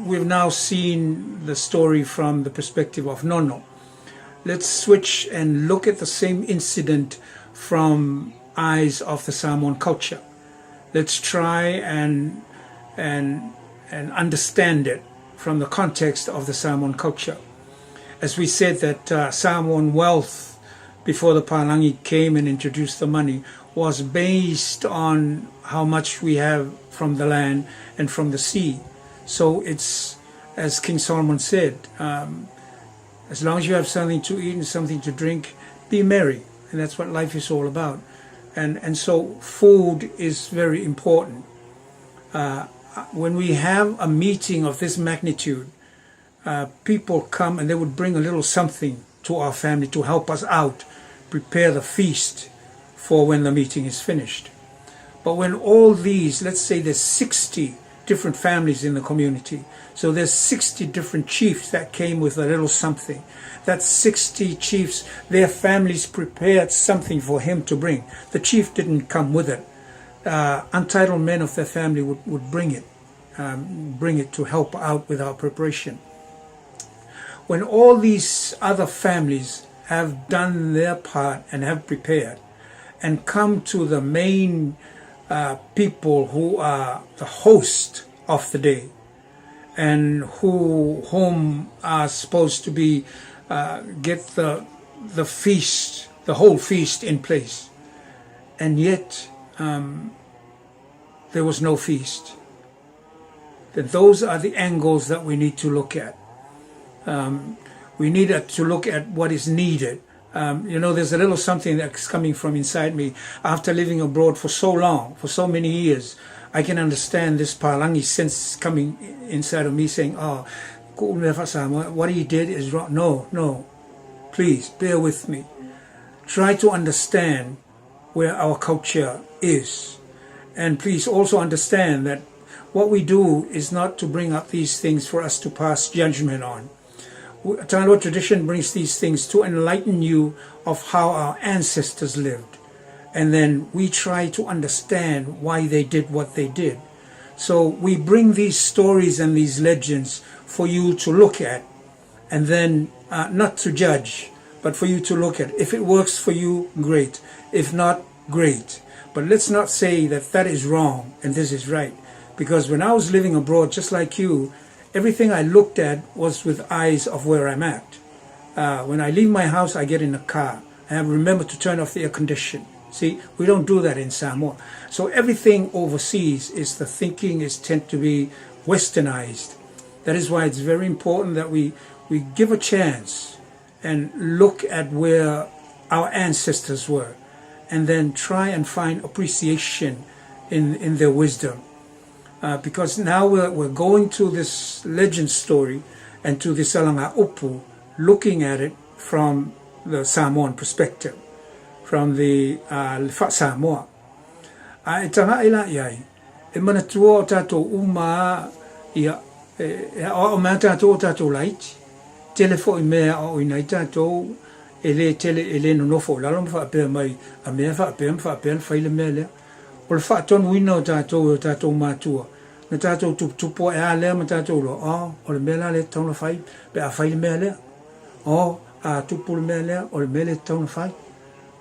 We've now seen the story from the perspective of Nono. Let's switch and look at the same incident from eyes of the Samoan culture. Let's try and understand it from the context of the Samoan culture. As we said that Samoan wealth before the Palangi came and introduced the money was based on how much we have from the land and from the sea. So it's, as King Solomon said, as long as you have something to eat and something to drink, be merry. And that's what life is all about. And so food is very important. When we have a meeting of this magnitude, people come and they would bring a little something to our family to help us out, prepare the feast for when the meeting is finished. But when all these, let's say there's 60 different families in the community, so there's 60 different chiefs that came with a little something. That 60 chiefs, their families prepared something for him to bring. The chief didn't come with it. Untitled men of their family would bring it to help out with our preparation. When all these other families have done their part and have prepared and come to the main people who are the host of the day and whom are supposed to be get the feast, the whole feast in place, and yet there was no feast. Then those are the angles that we need to look at. We need to look at what is needed. There's a little something that's coming from inside me. After living abroad for so long, for so many years, I can understand this Palangi sense coming inside of me saying, what he did is wrong. No, please, bear with me. Try to understand where our culture is. And please also understand that what we do is not to bring up these things for us to pass judgment on. Tagaloa tradition brings these things to enlighten you of how our ancestors lived. And then we try to understand why they did what they did. So we bring these stories and these legends for you to look at, and then not to judge, but for you to look at. If it works for you, great. If not, great. But let's not say that that is wrong and this is right. Because when I was living abroad, just like you, everything I looked at was with eyes of where I'm at. When I leave my house, I get in a car. I have to remember to turn off the air condition. See, we don't do that in Samoa. So everything overseas is the thinking is tend to be westernized. That is why it's very important that we give a chance and look at where our ancestors were, and then try and find appreciation in their wisdom. Because now we're going to this legend story and to this Alanga Upu, looking at it from the Samoan perspective, from the Samoa. E tanga ila iai, e manatua o tātou uma ia, o mea tātou o tātou laiti, telefo I mea o inai tātou, ele no nofo lalo mwhaapea mai, a mea whaapea whaile mea lea. O le whaatonu ina o tātou mātua. Na tātou tupo e a lea ma tātou lo. O le mea la le tauna whai, pe a whaile mea lea. A tupo le mea lea, o le mea le tauna whai.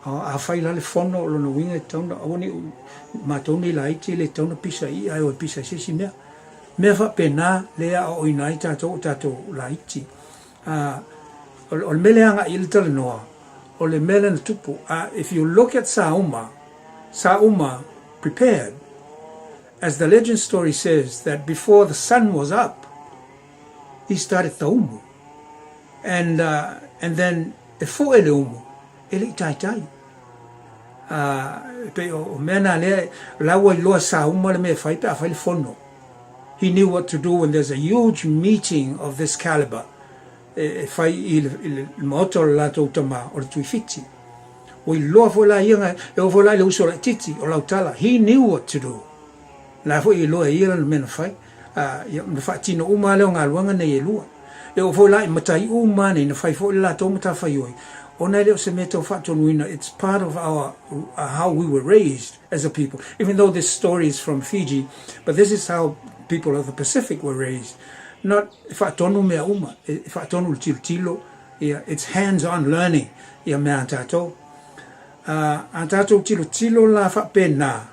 A whai la le whono o lona winga e tauna. Awani mātou ni la iti le tauna pisa I, ai o pisa sisi mea. Mea whaapena lea o inai tātou la iti. O le mea leanga I le tala noa. O le mea le na tupo. If you look at Sauma prepared, as the legend story says, that before the sun was up, he started taumu, and then before ele umu, ele tai. Pe o mena le lawa loa Sauma le me fai pe a fai fono. He knew what to do when there's a huge meeting of this caliber. Fai il moto la tama or tuifiti. We loa fo la yanga e fo la uso la titi o la tala. He knew what to do. La fo I loa ira men fai. Ya fa tino uma le nga luanga nei lua. E fo la matai uma nei na fai fo la to mata fai oi. Ona le se meto fa tonuina. It's part of our how we were raised as a people. Even though this story is from Fiji, but this is how people of the Pacific were raised. Not fa tonu mea uma, fa tonu tilo. Yeah, it's hands-on learning. Ya me antato. Antato tilo la fa pena.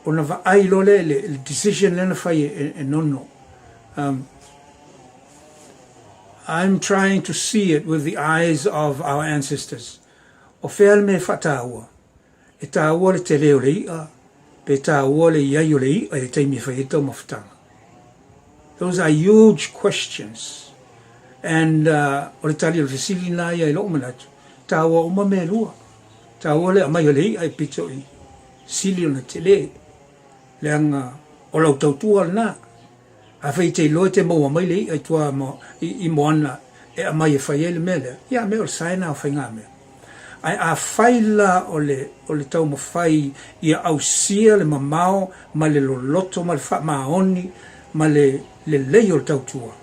Ona va ai lo le decision lena fai e nonno. I'm trying to see it with the eyes of our ancestors. O fea me fataua. E taua le te leo le ia, pe taua le iaio le ia, e te mi fai tau mafutanga. Those are huge questions. And o le tali o le fisili na ia I lo manatu. Taua uma me lua. Taua le amai o le ia e pito I sili o na te le. Leanga o lau tautua na. A fai te loe te maua mai le I tua I moana e amai e fai ele mele. Ia me o saina o fai ngā mea. Ai a faila o le tau ma fai ia au sia le mamao ma le loloto ma le wha maoni ma le lei o le tau tua.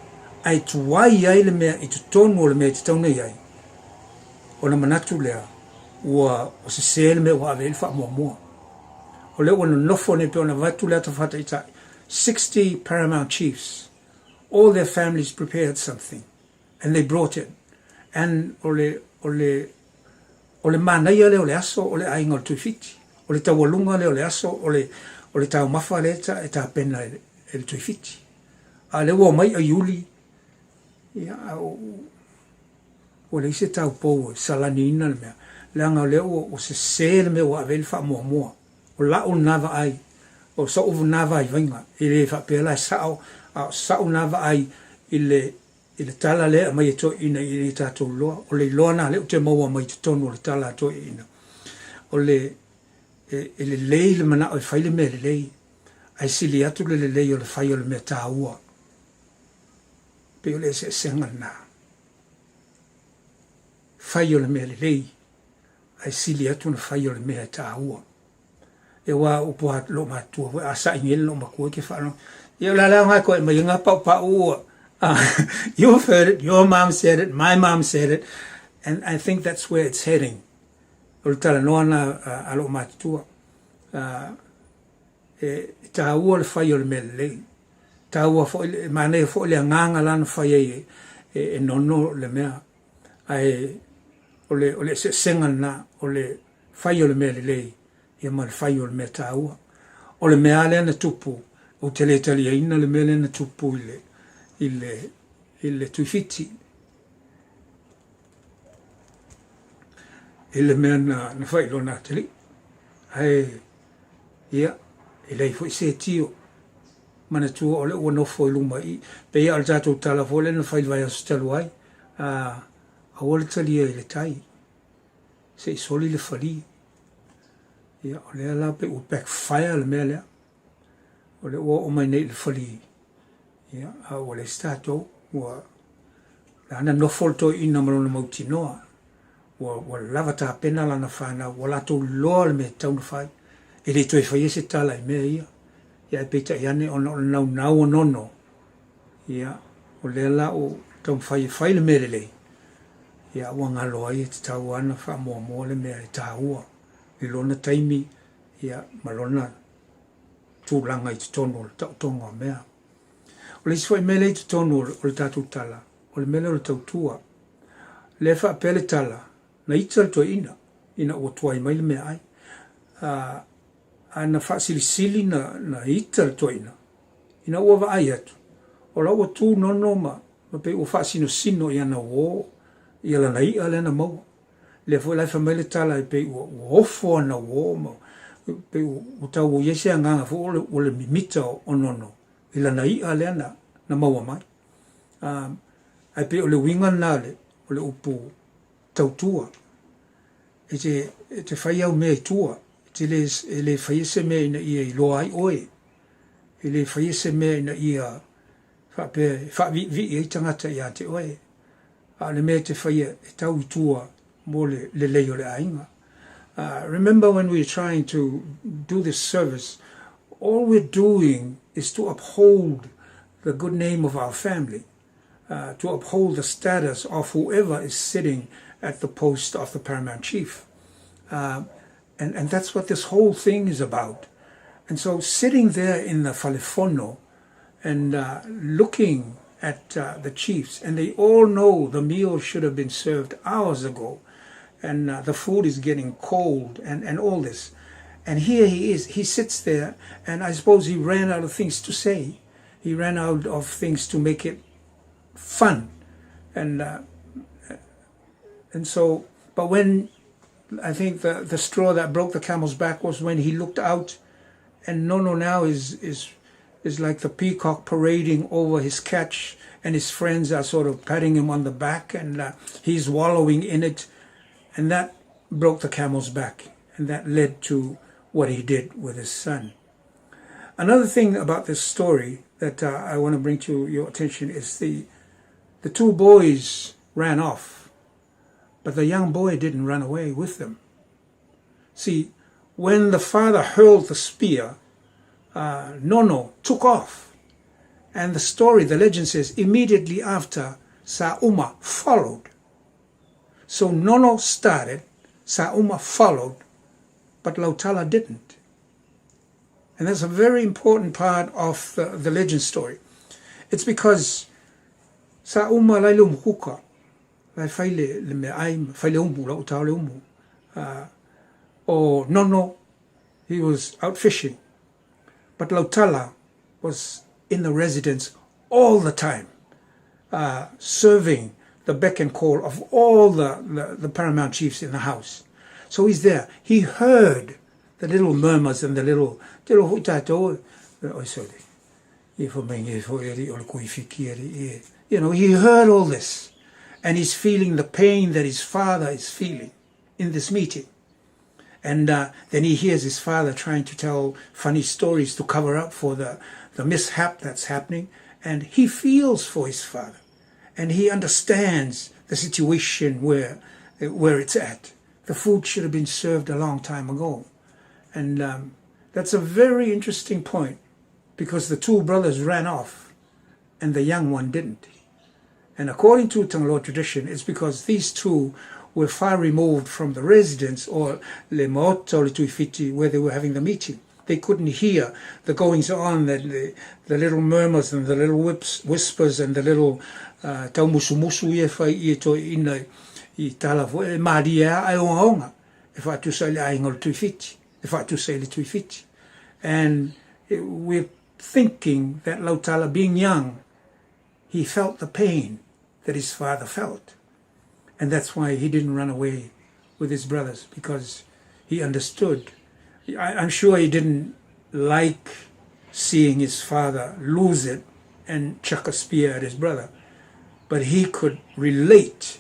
Ai tuai ai le mea I tu tonu o le mea te tau nei ai. O na manatu lea ua o se se le mea ua ave le wha mua mua. O le ua no nofo ne pe o na vatu lea ta whata itai. 60 paramount chiefs, all their families prepared something, and they brought it. And ole manaya le ole aso ole ainga o tuifiti, ole tawalunga le ole aso ole tau mafa le ta e ta pena el tuifiti. A le ua mai a yuli, ole ise tau pou salani ina le mea, leanga le o se le mea o avel fa mua mua, o la o nava ai, o sa uvu nava ai vainga, le fa pela sao nava ai ile tala le mai to ina I tato loa, o le loa na le te maua mai te tonu o le tala to ina. O le lei le mana o le fai le mea le lei, ai sili atu le lei o le fai o le mea tāua. Pe o le se senga na. Fai o le mea le lei, ai sili atu le fai o le mea tāua. E wa upo hat lo matua a sa ingel lo makua ke fa no yo la nga ko mai nga pa ua you've heard it, your mom said it, my mom said it, and I think that's where it's heading. O tala no na a lo matua e ta ua le fai o le mele ta ua fo mane fo le nganga lan fai e nono le mea ai ole se sengana ole fai o le mele ia ma le fai o le mea tāua. O le mea le ana tupu, o te le tali aina le mea le ana tupu I le tuifiti. I le mea na fai lo nā tali. Ai, ia, I lei fo I se tio. Mana tua o le ua nofo I luma I. Pe ia al tātou tala fo le na fai vai asu talu ai. A o le tali ai le tai. Se I soli le fali. Ia, o lea la pe u backfire le mea lea. O le ua o mai nei le fali. Ia, a o le stato, ua la ana nofol to ina malona mauti noa. Ua lava ta pena lana whana, ua lato loa le mea tauna whai. E le toi whai ese tala I mea ia. Ia e peita iane o nau o nono. Ia, o lea la o taun whai le mea le lei. Ia, ua ngaloa I te tau ana wha mua le mea I tāua. I lona taimi, ia malona tūlanga I te tonu o le tautonga o mea. O le iswai mele I te tonu o le tātou tala, o le mele o le tautua. Le wha pele tala, na ita le toa ina ua tuai mai le mea ai. A na wha sili na ita le toa ina ua wa ai atu. O la ua tū nono ma pe ua wha sino I ana o, I ala na ia le na maua. Le foi la famile tala pe o fo na wo mo pe o tau o yese anga fo o le mimita o nono ila na I alena na maua mai ai pe o le winga na le o le upu tautua e te fai au mea tua te le fai se mea ina I loa ai oe I le whaia se mea ina ia whavi i tangata ia te oe. A le mea te whaia e tau tua mo le leo le ainga. Remember when we're trying to do this service, all we're doing is to uphold the good name of our family, to uphold the status of whoever is sitting at the post of the paramount chief. And that's what this whole thing is about. And so sitting there in the Falefono and looking at the chiefs, and they all know the meal should have been served hours ago, and the food is getting cold and all this. And here he is, he sits there, and I suppose he ran out of things to say. He ran out of things to make it fun. And so, but when, I think the straw that broke the camel's back was when he looked out, and Nono now is like the peacock parading over his catch, and his friends are sort of patting him on the back, and he's wallowing in it. And that broke the camel's back, and that led to what he did with his son. Another thing about this story that I want to bring to your attention is the two boys ran off, but the young boy didn't run away with them. See, when the father hurled the spear, Nono took off. And the story, the legend says, immediately after, Sa'uma followed. So Nono started, Sa'uma followed, but Lautala didn't. And that's a very important part of the legend story. It's because Sa'uma lai lum huka, lai faile le me ai, faile umbu, Lautala le umu. Or Nono, he was out fishing. But Lautala was in the residence all the time, serving the beck and call of all the paramount chiefs in the house. So he's there. He heard the little murmurs and the little you know, he heard all this, and he's feeling the pain that his father is feeling in this meeting. And then he hears his father trying to tell funny stories to cover up for the mishap that's happening, and he feels for his father, and he understands the situation where it's at. The food should have been served a long time ago. And that's a very interesting point, because the two brothers ran off and the young one didn't. And according to Tagaloa tradition, it's because these two were far removed from the residence, or le maota o le tuifiti, where they were having the meeting. They couldn't hear the goings on, the little murmurs and the little whispers and the little taumusumusu ia whai ia toi ina I tala fo e maria ai onga e whatu sa le ainga le tuifiti, e whatu sa le tuifiti. And we're thinking that Lautala, being young, he felt the pain that his father felt. And that's why he didn't run away with his brothers, because he understood. I'm sure he didn't like seeing his father lose it and chuck a spear at his brother, but he could relate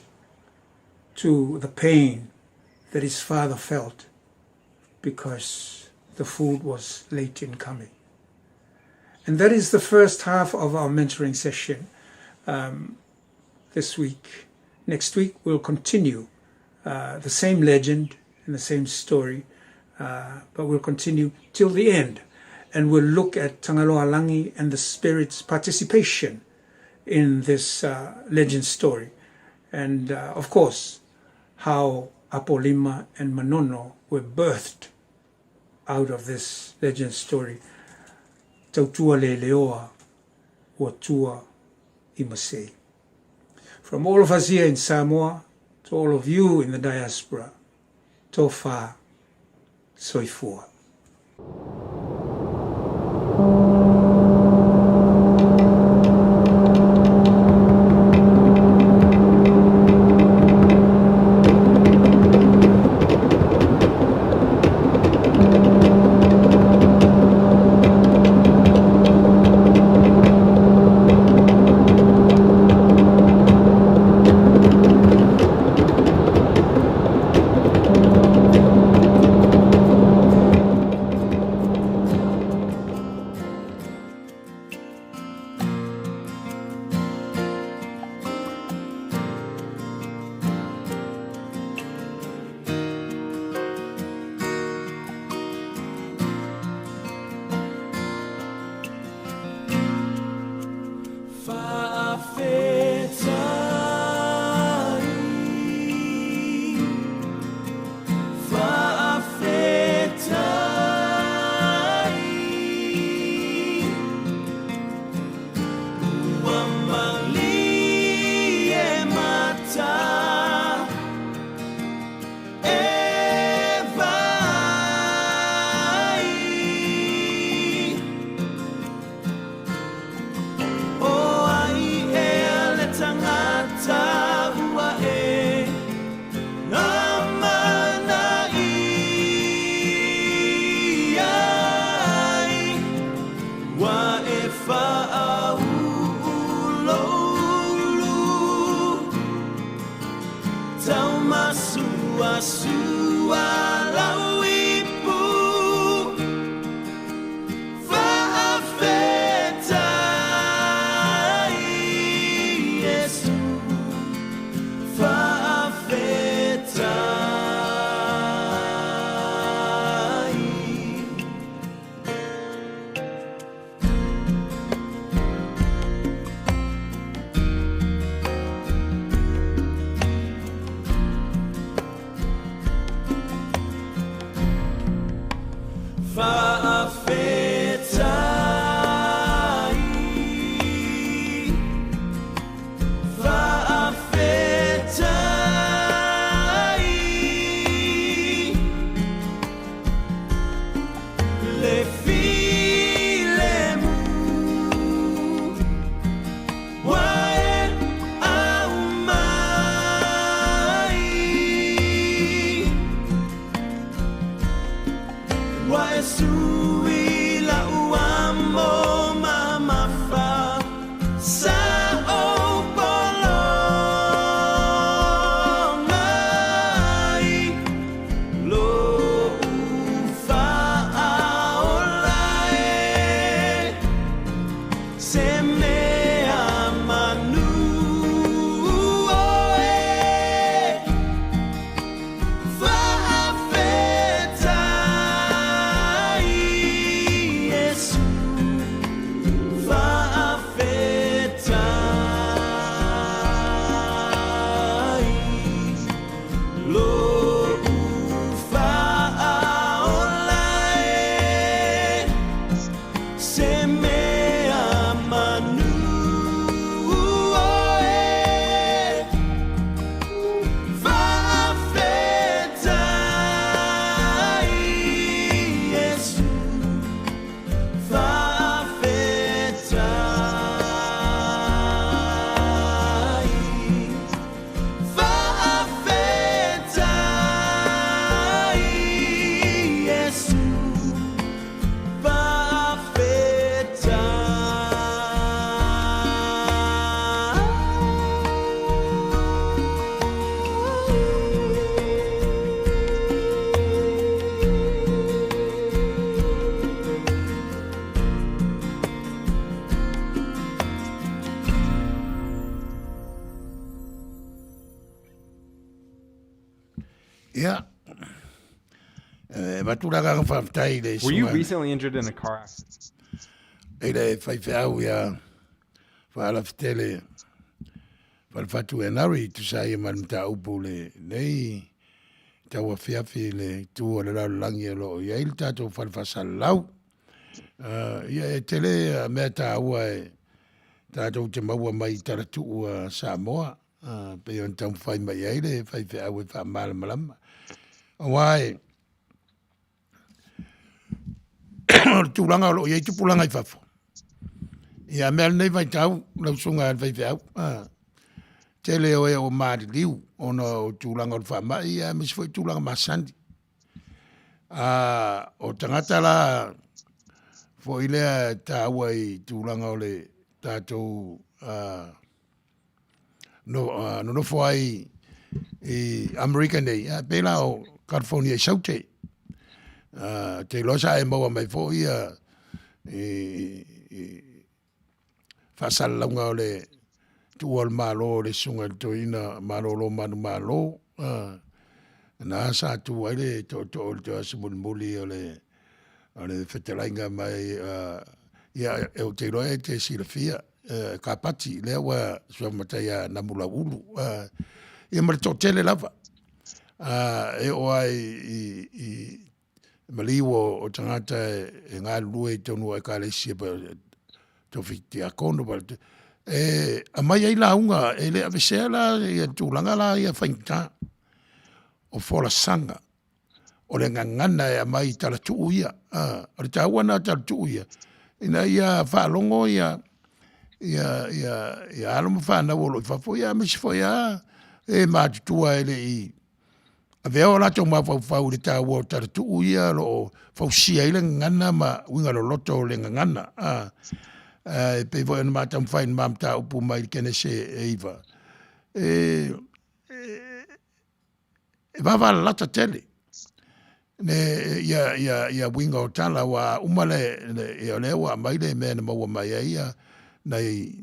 to the pain that his father felt because the food was late in coming. And that is the first half of our mentoring session this week. Next week we'll continue the same legend and the same story, but we'll continue till the end, and we'll look at Tagaloa Langi and the Spirit's participation in this legend story, and of course how Apolima and Manono were birthed out of this legend story. Tautua le leoa, ua tua I Masei. From all of us here in Samoa, to all of you in the diaspora, tofa soifua. Yeah. Matulaga whaftai le Were you sunga. recently injured in a car accident? E le whaiwhau ia whaalaftele Falefatu Enari tu sa ia manita upu le nei taua whiawhi le tua le lau langi e loo ia il tātou whalfasalau. Ia e tele mea tā ua e tātou te maua mai taratu ua Samoa. Pe yon tau whai mai eile whaiwhau e whamala malama. Wai tūlanga o loo iei tupulanga i whafo. Ia mea nei vai tau lau sunga al whaiwhau. Tele o e o maari liu ona o tūlanga o whamai ia misi foi tūlanga masandi. O tangata la fo ilea tā ua i tūlanga o le tātou no fo ai i American nei. Pela o California i saute. Te losa e maua mai fo ia whasalaunga o le tuol malo le sunga toina malo lo manu malo. Na sa tu ai to to asimuli o le whetelainga mai ia e o te roe te silafia ka pati le wa sua matai na mula ulu ia mar to tele lava e o ai i maliwo o tangata e ngā lue tonu e ka le siapa to fiti a kono a mai ai la unga e le avesea la ia tūlanga la ia whainta o fola sanga o le ngangana e a mai talatu ia o le tawana talatu ia ina ia whaalongo ia alama whanau o lo i whafo ia misi fo ia e mātutua e le i a veo la tau mawhau le tāua o talatu ia lo whausia i le ngangana ma winga lo loto le ngangana pe vo en matam fain mam ta upu mai kene se eiva e vava lata tele ne ia winga o tala wa umale le wa mai le me na mo mai ia nei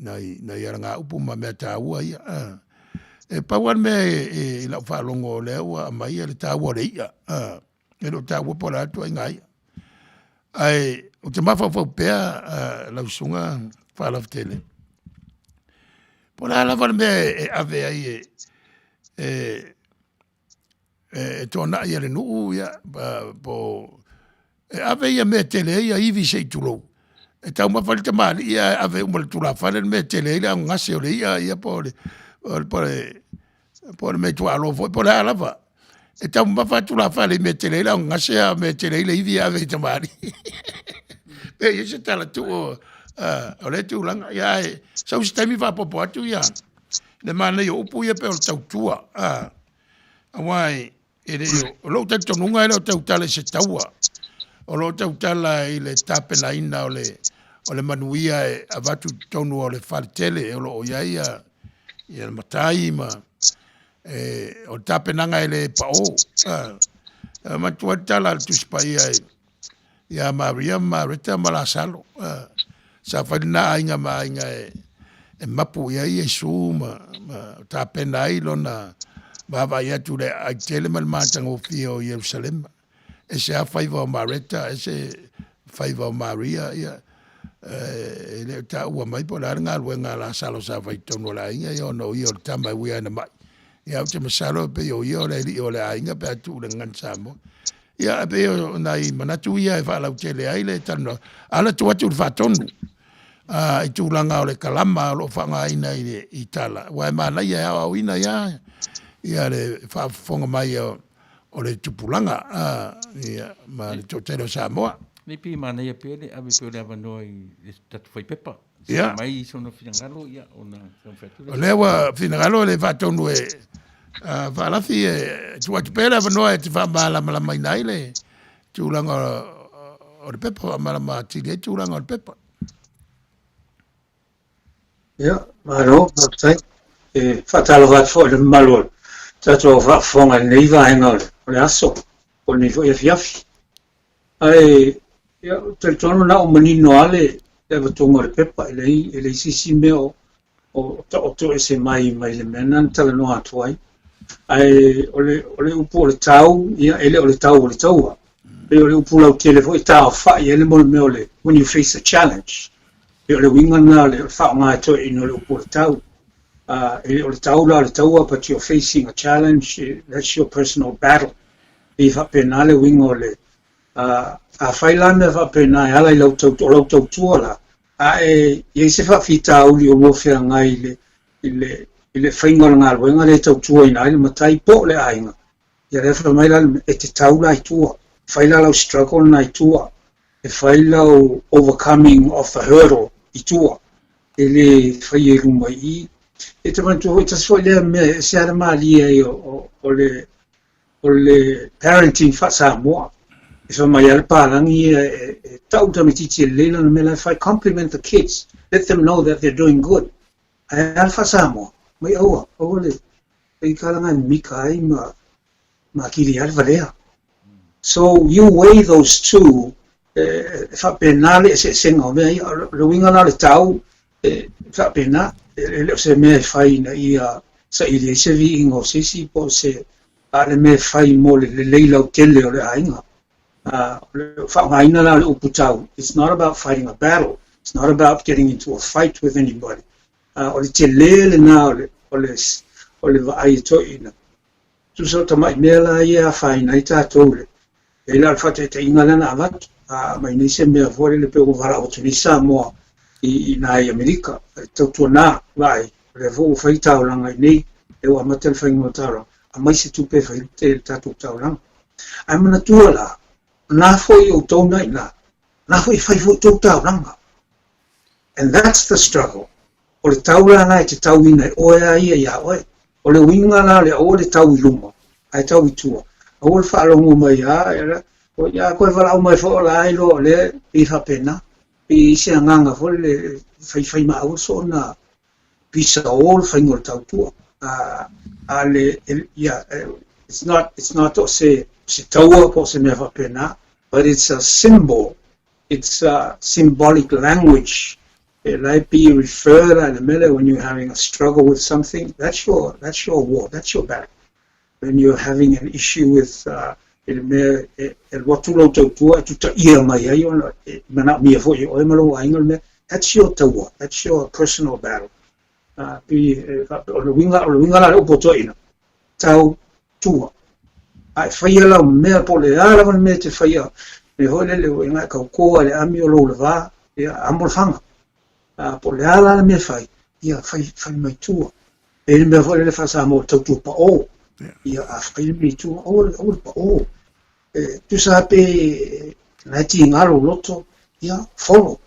nga upu ma me ta ua ia e pawan me e la fa longo le wa mai le ta wa le ia e lo ta wa pola tu ngai ai o te mafa fa pe la sunga fa la tele pola la va me ave ai tona ia le nu ia po ave ia me tele ia ivi sei tulo e tau mawhali te maali ia ave umale tula whale me tele ia ngase o le ia po le me tua alo foi po le alava e tau mawhali tula whale me tele ia ngase a me tele ia ivi ave te maali pe ia se tala tu o le tu langa ia sau si taimi whapopo atu ia le mana i upu ia pe o tau tua awai o lo tau tonunga e lo tau tala se taua o lo tau tala i le tapena ina o le Manuia e avatu tonu o le Faltele o lo o iaia i le matai ma o tapenanga i le pao matua tala le tuspai ia Maria Marita Malasalo sa whalina ainga ma ainga e mapu ia su ma tapena i lona Baba ia tu le aitele mal matang o fio Jerusalem. E se a faiva o Marita, e se faiva o Maria ia le ta ua mai po la nga luenga la salo sa vai tono la inga yo no yo tama ua na mai. Ia te masalo pe yo le li o le ainga pe tu le ngan samo. Ia pe yo nai manatu ia e fala utele ai le tano. Ala tu atu fa tonu. I tu langa o le kalama lo fanga ina i tala. Wa mana ia o ina ia. Ia le whaafonga mai o le tupulanga, ia ma le totero Samoa. Le pi mana ia pele, ave pele avanoa i tatu whai pepa. Ia. Mai i sono finangalo, ia, ona Falefatu. O lewa finangalo le whatonu e whaalafi e tuatu pele avanoa e te whaamala mai nai le tūlanga o le pepa, whaamala tiri e tūlanga o le pepa. Ia, maro, matai, e whatalo hat fo le malol. Tato whafonga nei vahenga o le aso, o nei fo ia fiafi. Ai, te tono na o manino ale, e watonga le pepa, e le sisi meo, o to e se mai le mena, tala no atuai. Ai, o le upu o le tau, ia, ele o le tau o le taua. E o le upu lau telefo, e tau whai, ele mo le meo le, when you face a challenge. E o le winga na le whaonga e to ino le upu o le tau. O le taula, le taua, but you're facing a challenge, that's your personal battle. I whapena le wingo le, a whailana whapena e ala i lau tau tuala, i se whawhita uli o mofea ngai i le whainga ngā luenga le tau tua ina, le matai po le ainga. I refa maila e te taula i tua, whaila lau struggle na i tua, e whaila overcoming of the hurdle i tua, e le whai runga i, e te mantu ta so le me se ara mali e o le parenting fa Samoa e so mai al parangi e tau ta mititi le na me la fai compliment the kids, let them know that they're doing good. Al fa Samoa mai o le e kalanga mikai ma kiri al valea. So you weigh those two fa penale se senga me le winga na le tau fa pena le se me fai na ia sa ili se vi ingo sisi po se ale me fai mo le leila o tele o le ainga fa haina la le uputau. It's not about fighting a battle, it's not about getting into a fight with anybody. O le tele le na o le vai to ina tu so ta mai mela ia fai na ita to le e la fa te ingala na avat mai ni se me fore le pe o vara o tunisa mo i nai Amerika, tau tua nā, vai, le vo whai tauranga i nei, e o amatel whai ngō tauranga, a mai se tupe whai te tātou tauranga. Ai mana tua la, nā fwoi o tau nai la, nā fwoi whai fwoi tau tauranga. And that's the struggle. O le tauranga e te tau ina, oe a ia ia oe, o le winga la le o le tau i luma, ai tau i tua. O le whaalongo mai a, o ia koe wala o mai fo la ai lo le i hapena. I se nganga fole le fai ma o so na pisa o fai ngol tau tua a le ia it's not o se taua po se mea whapena, but it's a symbol. It's a symbolic language. It might be referred in the middle when you're having a struggle with something. That's your war. That's your battle. When you're having an issue with that's your taua. That's your personal battle. Tau tua. Ai whaia lau mea po le ala wan mea te whaia. Me hoi le o inga kau koa le ami o lou le wā. Ia ambol whanga. Po le ala mea whai. Ia whai mai tua. E mea hoi le whasa mo tau tua pa o. Ia a whai mai tua o le pa o. Tu sa pe na ti ngaro loto. Ia follow.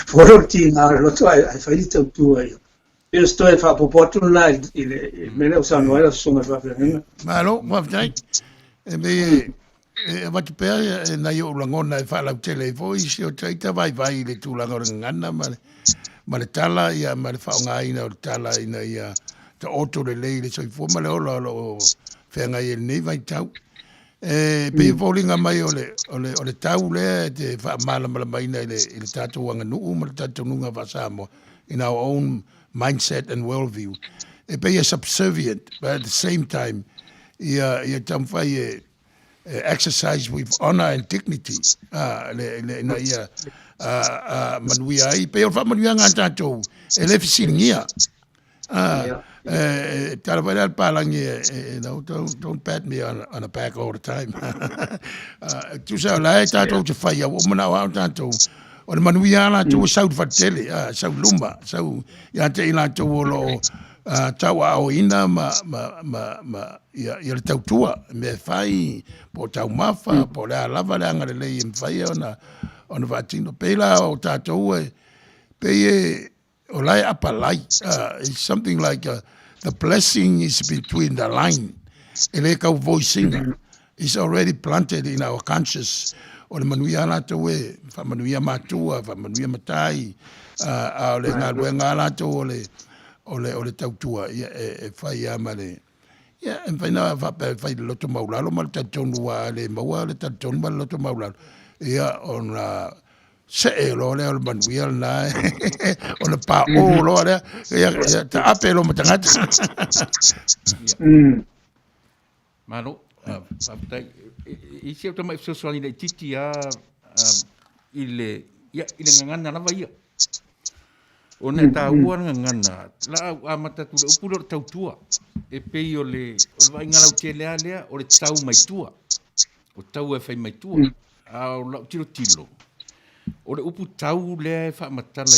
Follow ti ngaro loto. Ai whai tau tua ia. Io sto e fa popoto là il me lo sanno era sono fa per ma lo va dai e me va ti per na io la ngona e fa la tele voi si o traita vai le tu la ngana ma le tala ia ma le fa ngai na tala ina ia te auto le so fo ma le o fe ngai il nei vai tau pe volinga mai ole tau le te fa mala mai na le tatu wanga nu ma tatu nunga va samo in our own mindset and worldview. It be subservient, but at the same time, exercise with honor and dignity. Manuia, I pay off Manuia Antato, Elefisingia. Don't pat me on the back all the time. To say, I thought to fire woman out Anto. O le manuia la tu sau fatele sau lumba sau ya te ila tu lo tau au ina ma ya le tau tua me fai po tau mafa po le lava le anga le im fai ona vatino pela o tatu e pe o lai apalai it's something like the blessing is between the line ele ka voicing is already planted in our conscious. O le manuia la to e fa manuia matua fa manuia matai a le nga luenga la to o le tautua e fa ia male ia en fa na fa le to maulalo mal tatonu wa le maua le tatonu mal to maulalo ia on la se lo le manuia na o le pa o lo le ia ta apelo matangata Mano I se o mai so ni le titi a ile ngana na vai o ne ta ua ngana la a mata tu le upulo tau tua e pe o le vai ngala o tele ale o le tau mai tua o tau e fai mai tua a o la tilo o le upu tau le fa matala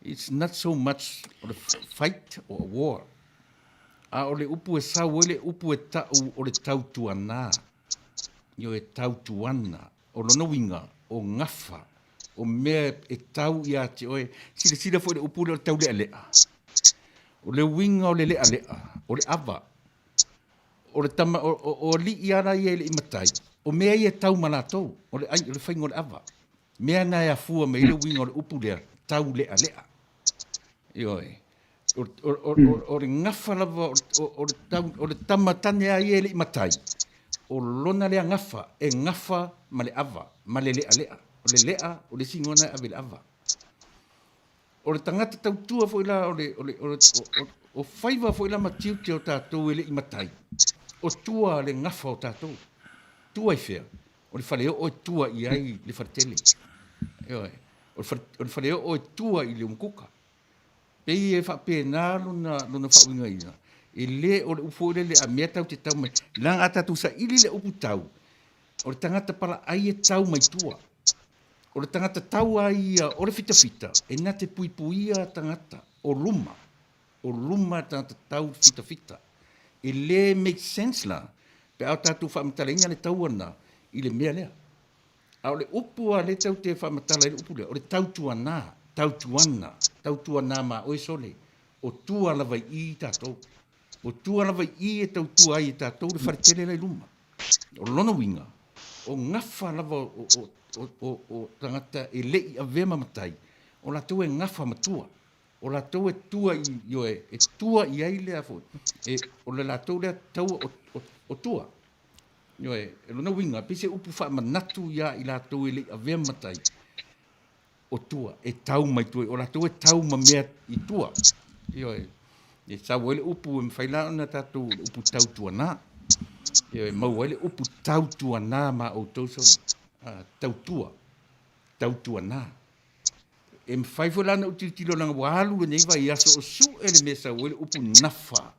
I it's not so much of a fight or a war a o le upu e sau le upu e tau o le tau tuana yo e tau tuana o lono winga o ngafa o mea e tau ia te oe sila fo le upu le tau le alea o le winga o le alea o le ava o le tama o li iara ia le imatai o mea ia tau malatou o le ai o le fainga o le ava mea na ia fua me le winga o le upu le tau le alea yo e o le ngafa lava o le tamatane a ia le imatai o lona le ngafa e ngafa ma le ava ma le lea o le lea o le singona ave le ava o le tangata tautua fo ila o faiva fo ila matiu te o tātou ele imatai o tua le ngafa o tātou tua I fea o le whaleo o tua I ai le whartele o le whaleo o tua I le umkuka pei e whapena luna whawinga ina e le o le ufo le a mea tau te tau mai lang ata tu sa ili le upu tau o le tangata pala ai e tau mai tua o le tangata tau ai o le fita e na te puipuia tangata o luma tangata tau fita e le make sense la pe au tatu whaamatalenga le tau ana I le mea lea a o le upu a le tau te whaamatala le upu lea o le tau tuana ma oe sole o tua lava I tātou o tua lava I e tau tua ai e tātou le wharetele lai luma o lona winga o ngafa lava o tangata e lei a vema matai o la tau e ngafa matua o lātou e tua i ioe, e tua i ai lea fo. O le lātou lea tau o tua. Ioe, e lona winga, pese upu wha manatu ia i lātou e le avea matai. O tua, e tau mai tue, o lātou e tau ma mea i tua. Ioe, e tau ele upu e mwhaila ona tātou upu tau tua nā. Ioe, mau ele upu tau tua nā ma o tauso, tau tua nā. E mwhai fo lana utilitilo langa wahalu e neiva i aso o su ele mesa o ele upu nafa.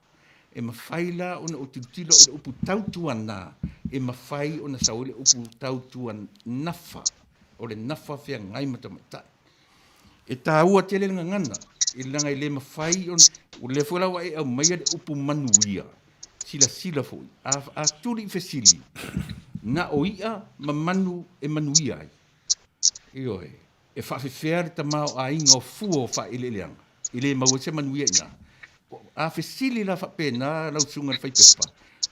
E mwhai la ona utilitilo o le upu tautua nā. E mwhai ona sa o le upu tautua nafa. O le nafa fea ngai matamatai. E tā ua tele langa ngana. E langa i le mwhai o le fo lawa e au maia le upu manuia. Sila fo. A turi i fesili. Na o ia ma manu e manuia ai. Ioe. E whawhiwhea le tamao a inga o fua o whaeleleanga. I le maua se manuia ina. A whesili la whapena lau sunga le whaipepa.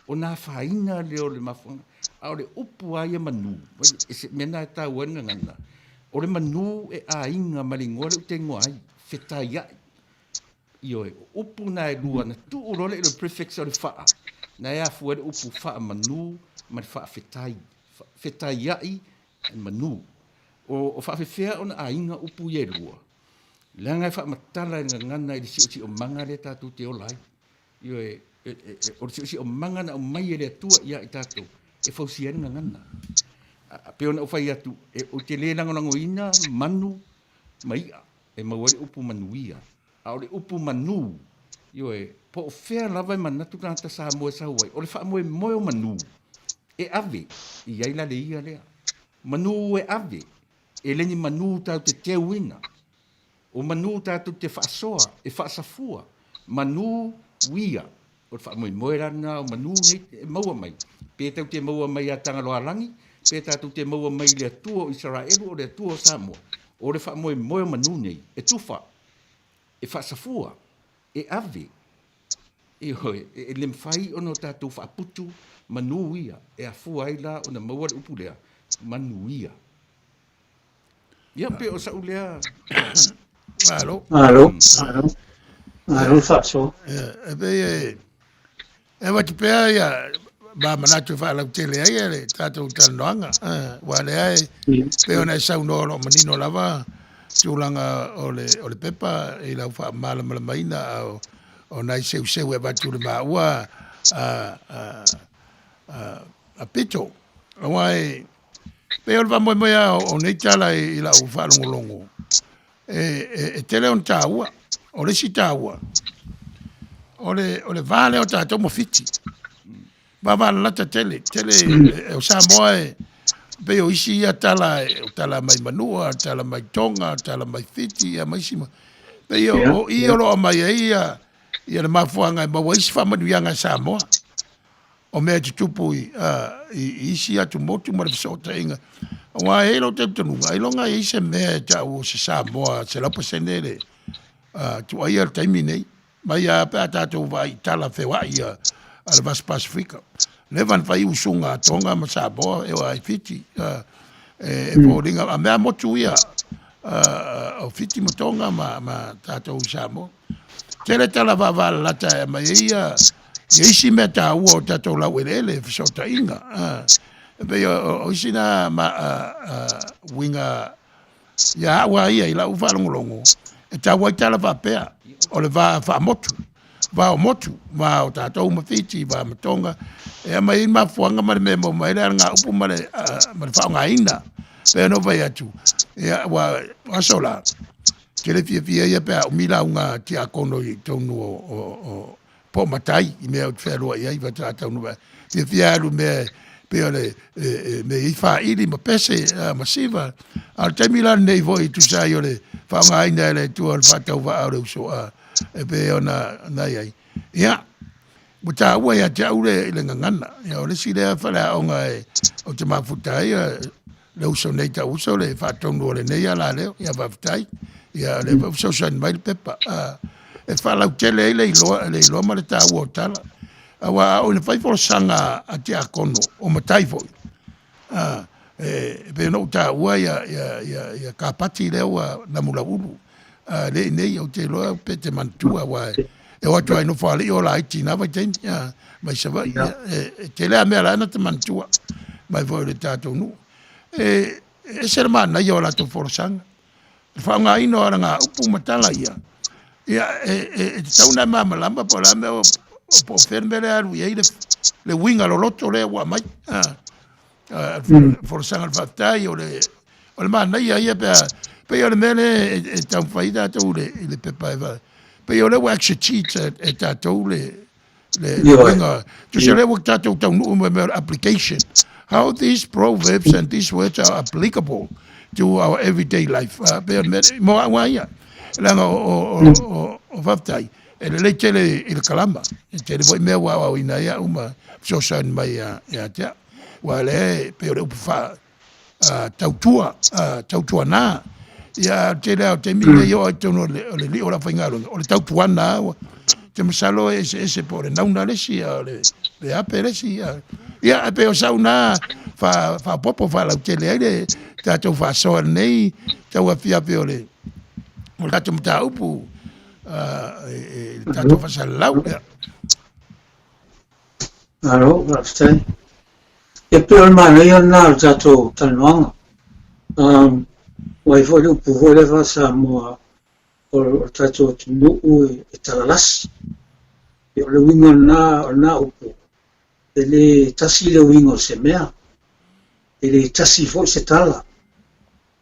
O nā whaina leo le mafunga. A o le upu aia manu. E se mena e tā uanga ngana. O le manu e a inga malingoa le utengo ai. Whetai ai. Ioe, upu na e lua na tu urole le prefix o le wha. Na e a fua le upu wha manu ma le wha whetai. Whetai ai manu. O whawhiwhea ona a inga upu ye lua. Langa e whamatala nga ngana i si o manga le tātou te olai. Ioe, o si o manga na o mai e le atua ia i tātou. E whausiani nga ngana. Pe ona o whai atu, o te le langonango ina, manu, maia. E mawari upu manuia. A o le upu manu. Ioe, po o whea lava e manatu kāta sa moe sa huai. O le wha moe moe o manu. E ave, i aila le ia lea. Manu e ave. E leni manu tau te teuina. O manu tau te whaasoa, e whaasafua. Manu wia. O wha moe moe rana, o manu nei e maua mai. Pe tau te maua mai a Tagaloa rangi, pe tau te maua mai le atua o Israelu o le atua o Samoa. O le wha moe moe o manu nei, e tufa. E whaasafua. E ave. E hoi, e le mwhai ono tātou whaaputu, manu wia. E a fua aila o na maua le upu lea. Manu wia. Ia pe o sa ulea. Alo. Alo, faso. E wati pea ia, ba manatu wha lau tele ai ele, tātou tanoanga. Wa le ai, pe ona e sau no manino lava, tūlanga o le pepa, i lau wha mala maina, o nai seu e watu le maua, a pito. Wai, pe o moe moe o nei tala i la u whalongolongo. E tele on tāua, o le si tāua. O le vale o tātou mo fiti. Wawana lata tele o Samoa pe o isi ia tala mai Manua, tala mai Tonga, tala mai Fiti, ia mai sima. Pe o i o loa mai ia le mafuanga i maua isi whamanuianga Samoa. O mea te tupu i isi atu motu ma le fisota inga. Wa helo te tununga, i longa i se mea tau o se Samoa, se lapa senere, tu ai al taimi nei, mai a pēr tātou vai tala whewa i a le Vas Pasifika. Levan whai usunga Tonga ma Samoa, e wa i Fiti, e po ringa, a mea motu ia, o Fiti ma Tonga ma tātou Samoa. Tere tala wawa lata e mai ia, isi mea tā ua o tātou lau ele, fisota inga. Pe o isi na winga ia awa ia i lau whalongolongo. E tā wai tala whapea, o le wha motu. Wha o motu, wha o tātou mawhiti, wha matonga. E mai in mafuanga ma le mea mo mai rea ngā upu ma le whaonga ina. Pe no vai atu. E wa sola. Kele fia ia pea o mila unga tia kono i tonu o po matai i mea o te whaeroa i aiva tātou nuwa. Fia alu mea pe ole me i wha ili ma pese masiva. Al taimila nei voi tu sai ole whaonga aina ele tua le whatau wa aure usoa. E pe ona nai ai. Ia, muta ua ia te aure i le ngangana. Ia ole si lea whalea onga o te mafutai le uso nei ta uso le whatonu ole nei ala leo. Ia wafutai. Ia le uso san mai le pepa. E whalau tele le iloa ma le tā ua o tala. Awa o le whaifolo sanga a te akono o matai foi. Pe no tā ua ia ka pati leo na mula ulu. le nei o te loa pe te mantua wa e wa tua no fa le o la iti na va ten ya mai sa va te le me la na te mantua mai vo le tato nu e ser mana yo la to forsang fa nga ino nga upu matala ia e tau na mama lamba po la me o po fermere alu ia le winga lo loto le wa mai forsang al fatai o le mana ia pe yo le mele e tau faida to le pepa eva pe yo le wax cheat e tato le winga to se le wa tato tau nu application how these proverbs and these words are applicable to our everyday life pe mo wa ia langa o fatai le tele il kalamba tele voi me wa ina ia uma so san mai ya ta wa le pe o fa tautua na ia tele o te mine yo to no le ora fingalo o le tautua na te masalo ese por na una le si le apere si ia pe o sauna fa popo fa la tele le tato fa so nei tau afia pe ole o tato mta upu tato fa salau alo raftai e pe o Manuia na tato Taulogologo wai fo le upu fo le fa Samoan o tato tunu e Tagaloa e o le wingo na upu ele tasi le wingo se mea ele tasi fo se tala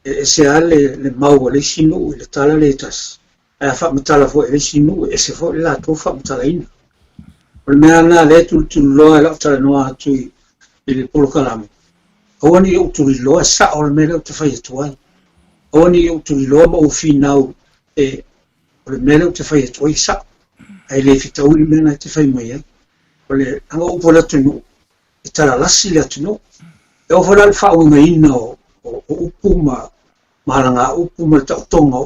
e se ale le mau le sinu le tala le tas a fa mtala fo le sinu e se fo la to fa mtala ina o mea na le tu lo la tala noa tu ele polo kalame oni o tu lo sa o me le te fa tuai oni o tu lo mo finau e o me le te fa tuai sa ai le fitau le me te fa mai ole anga o pola tunu e tala lasi le tunu e o fola fa o mai no o upuma maranga upuma tonga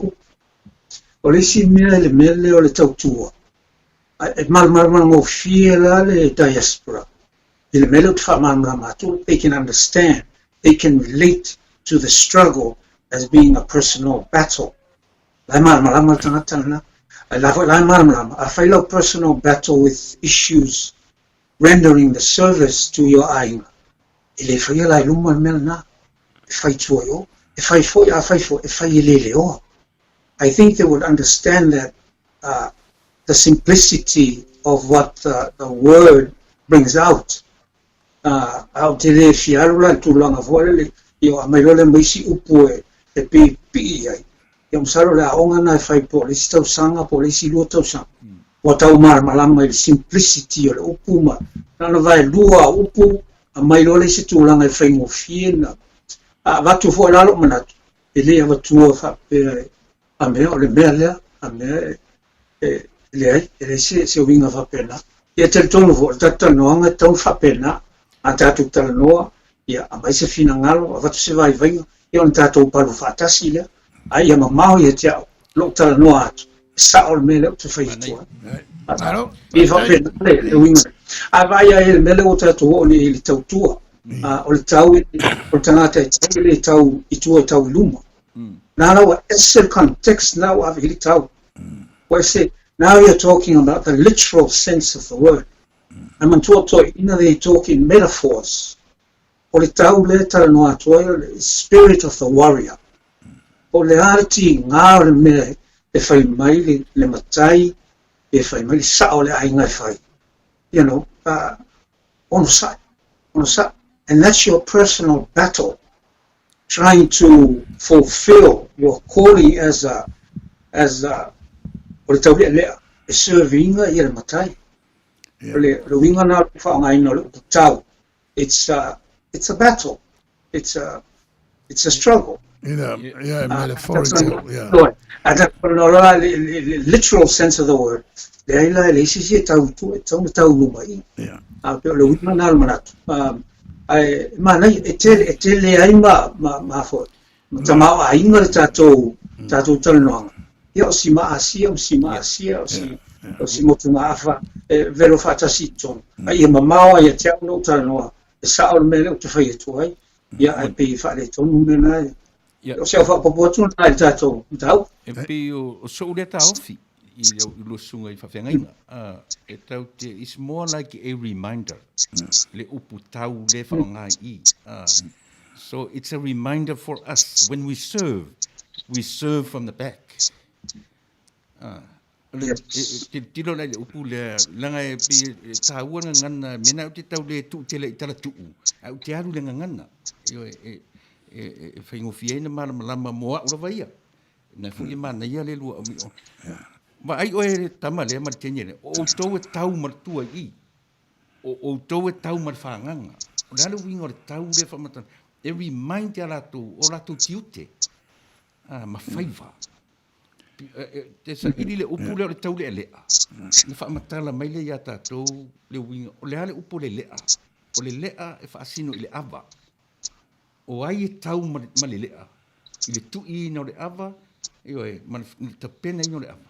o le si mele mele o le tautua e mal mo fiela le diaspora il mele fa maranga tu they can understand they can relate to the struggle as being a personal battle la maranga tanga la maranga a fail personal battle with issues rendering the service to your ainga. Ele fai la luma mel na fai tuo e fai foi a fai foi e fai leleo. I think they would understand that the simplicity of what the word brings out. Au te le fiarula tu langa vole io a mai le mai si upu e pi ai. Io msaro la onga na fai polisi tau sanga polisi lo tau sanga. O tau malama i simplicity o le upuma nana vai lua upu a mai lole se tūlanga i whaingo fiena a watu fo lalo manatu e lea watu fa pe a mea o le mea lea a mea lea e se winga fa pena ia te tonu fo tata noanga tau fa pena a tatu tala noa ia a mai se fina ngalo a watu se vai vainga ia on tatu palu fa atasi lea a ia mamao ia tia lo tala noa atu sa o mele te fai tu e va bene le winga a vai a mele o tatu o le tautua o le tau o tanata le tau i tu tau luma now what is the context now of the tau where say now you're talking about the literal sense of the word I'm on to they talking metaphors o le tau le tala no atoa the spirit of the warrior o le arti ngā le me e fai mai le matai e fai mai sa o le ainga fai you know on sa and that's your personal battle trying to fulfill your calling as a o le tau le serving i le matai le winga na fa ngai no le tau it's a battle it's a struggle metaphorical, and the literal sense of the word. o se fa popo tu na tato tau E pe o so le ta ofi I lo sunga I whawhengainga. It's more like a reminder. Le upu tau le whaongai I. So it's a reminder for us. When we serve from the back. Tilo lai le upu le langa e tāua ngana mena o te tau le tu te le itala tuu. Au te aru le ngana. E whaingofiena malama moa ura vaia. Na fu mana ia le lua ma ai oe tama le ma tenye o tau e tau martua I o tau e tau mar whanganga o le alu winga o le tau le whamata e remind ya latu o latu tiute ma whaiva te sa ili le upu le o le tau le lea na whamatala mai le ia tātou le winga o le ale upu le lea o le lea e whaasino I le ava o ai e tau ma le lea I le tui na o le ava Ioe, man ta pena ino le ama.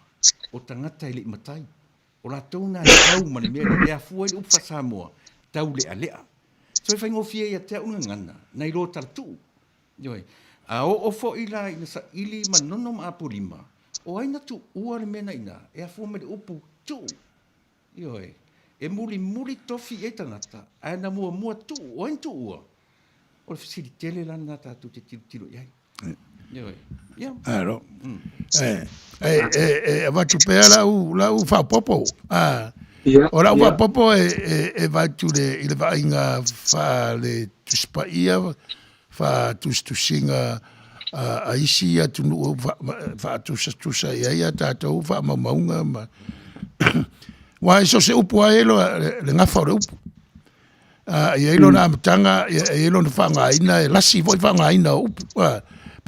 O tangata I le matai. O la tauna I tau man mea le afua I upa Samoa. Tau le alea. So e whaingofia ia te unga ngana. Nei lo tartu. Ioe. A o fo ila ina sa ili manono ma apurima. O aina tu ua le mena ina. E afua me le upu tu. Ioe. E muri tofi e tangata. Aina mua tu. O aina tu ua. O le fisiri tele lana tatu te tilo iai. Aro. Vatu pea lau fa popo. O lau fa popo e vatu le vainga fa le tuspaia fa tusinga a isi atu nu fa tusa ia tatou fa maunga ma. Wa so se upu a elo le ngafa o upu. Ia ilo na amtanga ia ilo na whanga ina e lasi voi whanga ina upu.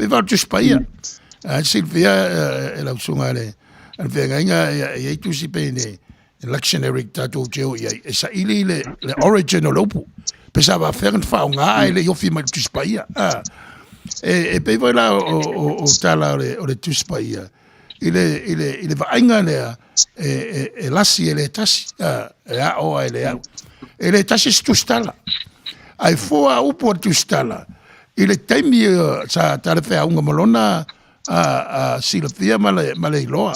Pe va tu spaia. Silvia e la sunga le. Al venga e tu si pene. Lectionary tato geo e sa ili le origin o lopu. Pe sa va faire fa nga ele yo fi mal tu spaia. E pe va la o tala o le tu spaia. Il va inga le e lasi ele tasi e o ele au. Ele tasi tu stala. Ai fo a upo tu stala. Il taimi sa tale fea unga malona a silafia male loa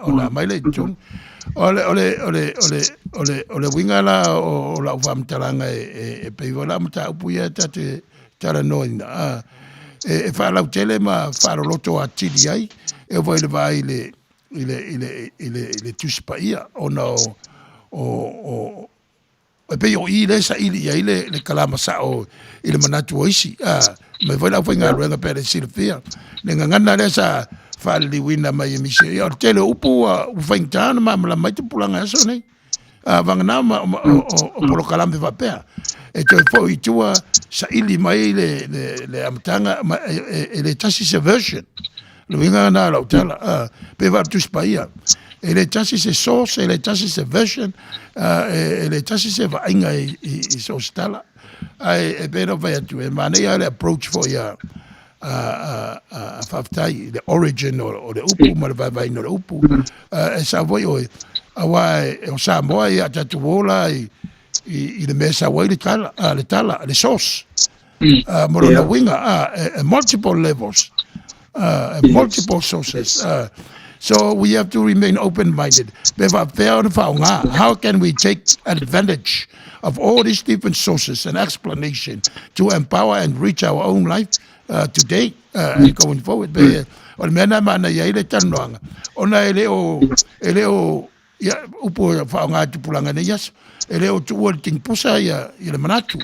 ona mai le tun ole winga la o la famtalanga e peivola mata upuia tate tala noina e fa la tele ma fa loto a tili ai e voi le vai le tuspaia ona o e pe o ile sa ile le kalama sa o ile manatu oisi me foi la foi nga ruenga per silfia le ngana le sa fa li wina mai mi se o tele upu u faintana ma la mai tu pulanga so nei vangana o polo kalama va pe e to foi tua sa ile mai le amtanga le tasi se version le winga na la tela pe va tu spaia e le tasi se source e le tasi se version e le tasi se va inga I so stala e bero vai tu e mania le approach for ya faftai the origin or the upu ma vai no upu e sa voi o awai o Samoa ia tatuola I le mesa wai le tala le source moro na winga multiple levels multiple sources so we have to remain open-minded. How can we take advantage of all these different sources and explanation to empower and reach our own life today and going forward? O mena mana ia ile tanoanga. Ona ele o ya upo whaonga tupulanga ne yas. Ele o tu o ting pusa ia le manatu.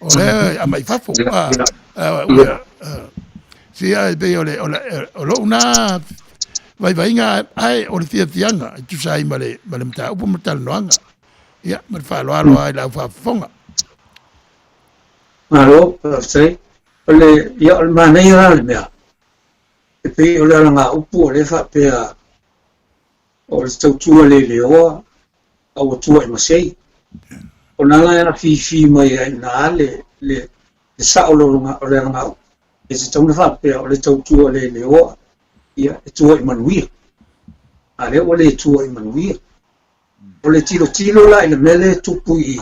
O le a mai fafo. Sia be o lo na vai inga ai o le fianga tu sai male mta upo mtal noanga ia ma fa lo ai la fa fonga alo sai ole ia o manai ra le mea e pe o le nga upo le fa pe o le tau le o au tu ai masei o nala era fi mai na le sa o lo nga o le nga e se tau na fa pe o le tau le o ia e tua I Manuia. A leo wale e tua I Manuia. O le tilo la ina mele tupu I.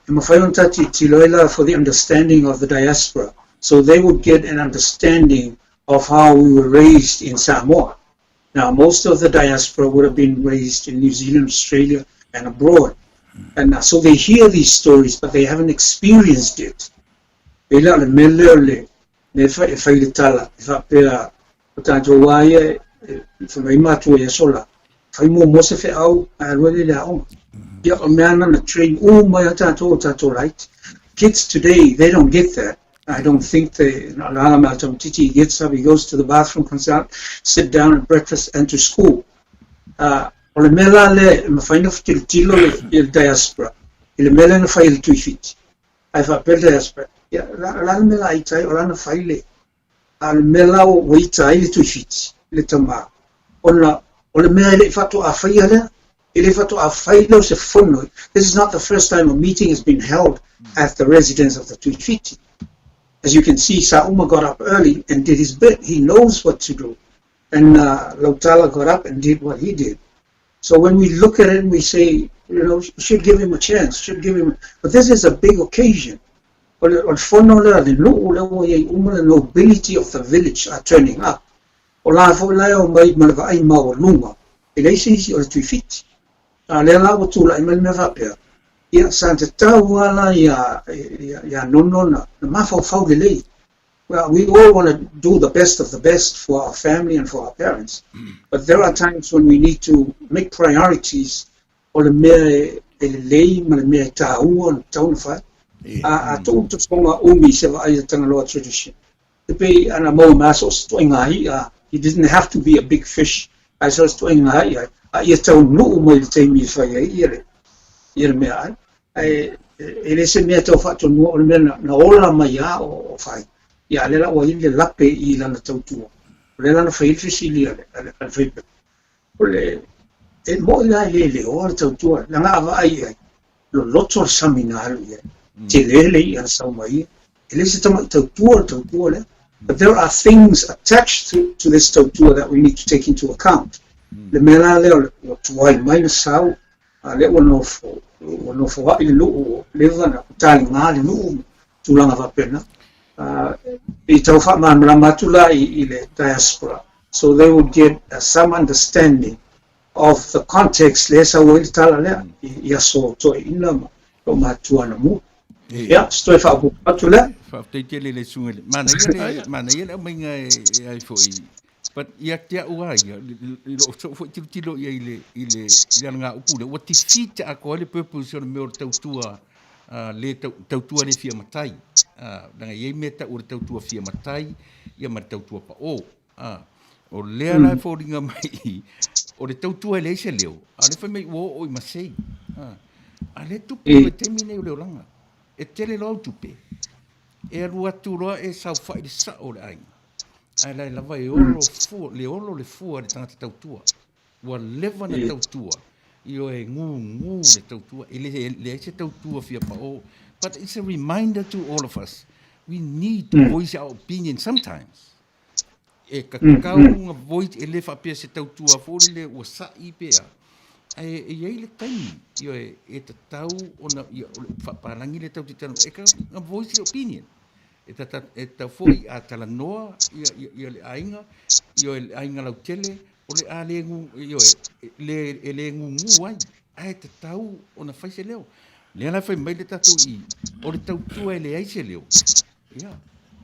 E mawhai on tati tilo ela for the understanding of the diaspora. so they would get an understanding of how we were raised in Samoa. Now, most of the diaspora would have been raised in New Zealand, Australia, and abroad. And so they hear these stories, but they haven't experienced it. Kids today, they don't get that. I don't think Titi gets up, he goes to the bathroom, comes out, sit down at breakfast, and to school. O le mela le mafaina fitilo il diaspora. Il mela na fai il tuifit. Ai fa per diaspora. Ya la mela ai tai ora na fai le. Al mela o waitai le tuifit. Le tama. Ona o le mela le fatu a fai le. Ile fatu a fai lo se fono. This is not the first time a meeting has been held at the residence of the Tuifiti. As you can see, Sauma got up early and did his bit. He knows what to do. And Lautala got up and did what he did. So when we look at it and we say, should give him a chance, but this is a big occasion. The nobility of the village are turning up. Ya Santa Tawala ya nonona mafau delay. Well, we all want to do the best of the best for our family and for our parents. But there are times when we need to make priorities. O le mea lei ma le mea tāua na taunawhai. A tō tonga umi se wa ai Tagaloa tradition. Te pei ana mau maso sto ingai, he didn't have to be a big fish. I saw sto ingai, ia tau nuu mai le teimi whai ai ire mea ai. Ele se mea tau whato nua o le mea na ola mai a o whai. Ya lela o ile lape I lana tautua. Lela na failfisi li al vapor. Ole e mo ila le o al tautua. Langa ava ai lo loto samina alu ye. Te lele al saumai. Ele se tama tautua le. But there are things attached to this tautua that we need to take into account. Le mela le o tuai mai na sau. Le o no fo wa ile lu le vana tali ngali lu tulanga vapena. I tauwha matula I le diaspora, so they would get some understanding of the context. Lesa o I tala lea I aso to inama o matua na mu. Ya, stoi wha apu matula. Wha te tele le sungele. Mana ia mai ngai ai foi. But ia te ua ia so fo tilo ia ile nga upu le what is fit a ko le purpose o me o tautua le tautua le fia matai. Nanga iei me ta ure tautua fia matai, ia ma tautua pa o. O lea lai fōringa mai, o le tautua le se leo, a le whai mai uo o I masei. A le tupu e temine o leo langa, e tele lo tupe. E alu atu roa e sau whai le sa o le ainga. Ai lai lava e olo fua, le olo le fua le tangata tautua. Ua lewa na tautua. Io e ngu le tautua, e le se tautua fia pa o. But it's a reminder to all of us. We need to voice our opinion sometimes. E kakau nga voice e le whapea se tautua fōri le ua sa'i pea. E iei le taimi. Io e ta tau o na whaparangi le tau te tanu. E ka nga voice your opinion. E ta fōi a talanoa ia le ainga. Io le ainga lau tele. O le a le ngu. Io le ngu ai. E ta tau o na whaise leo. Le ala fai mai le tatu I o le tautua e le aise leo. Ia,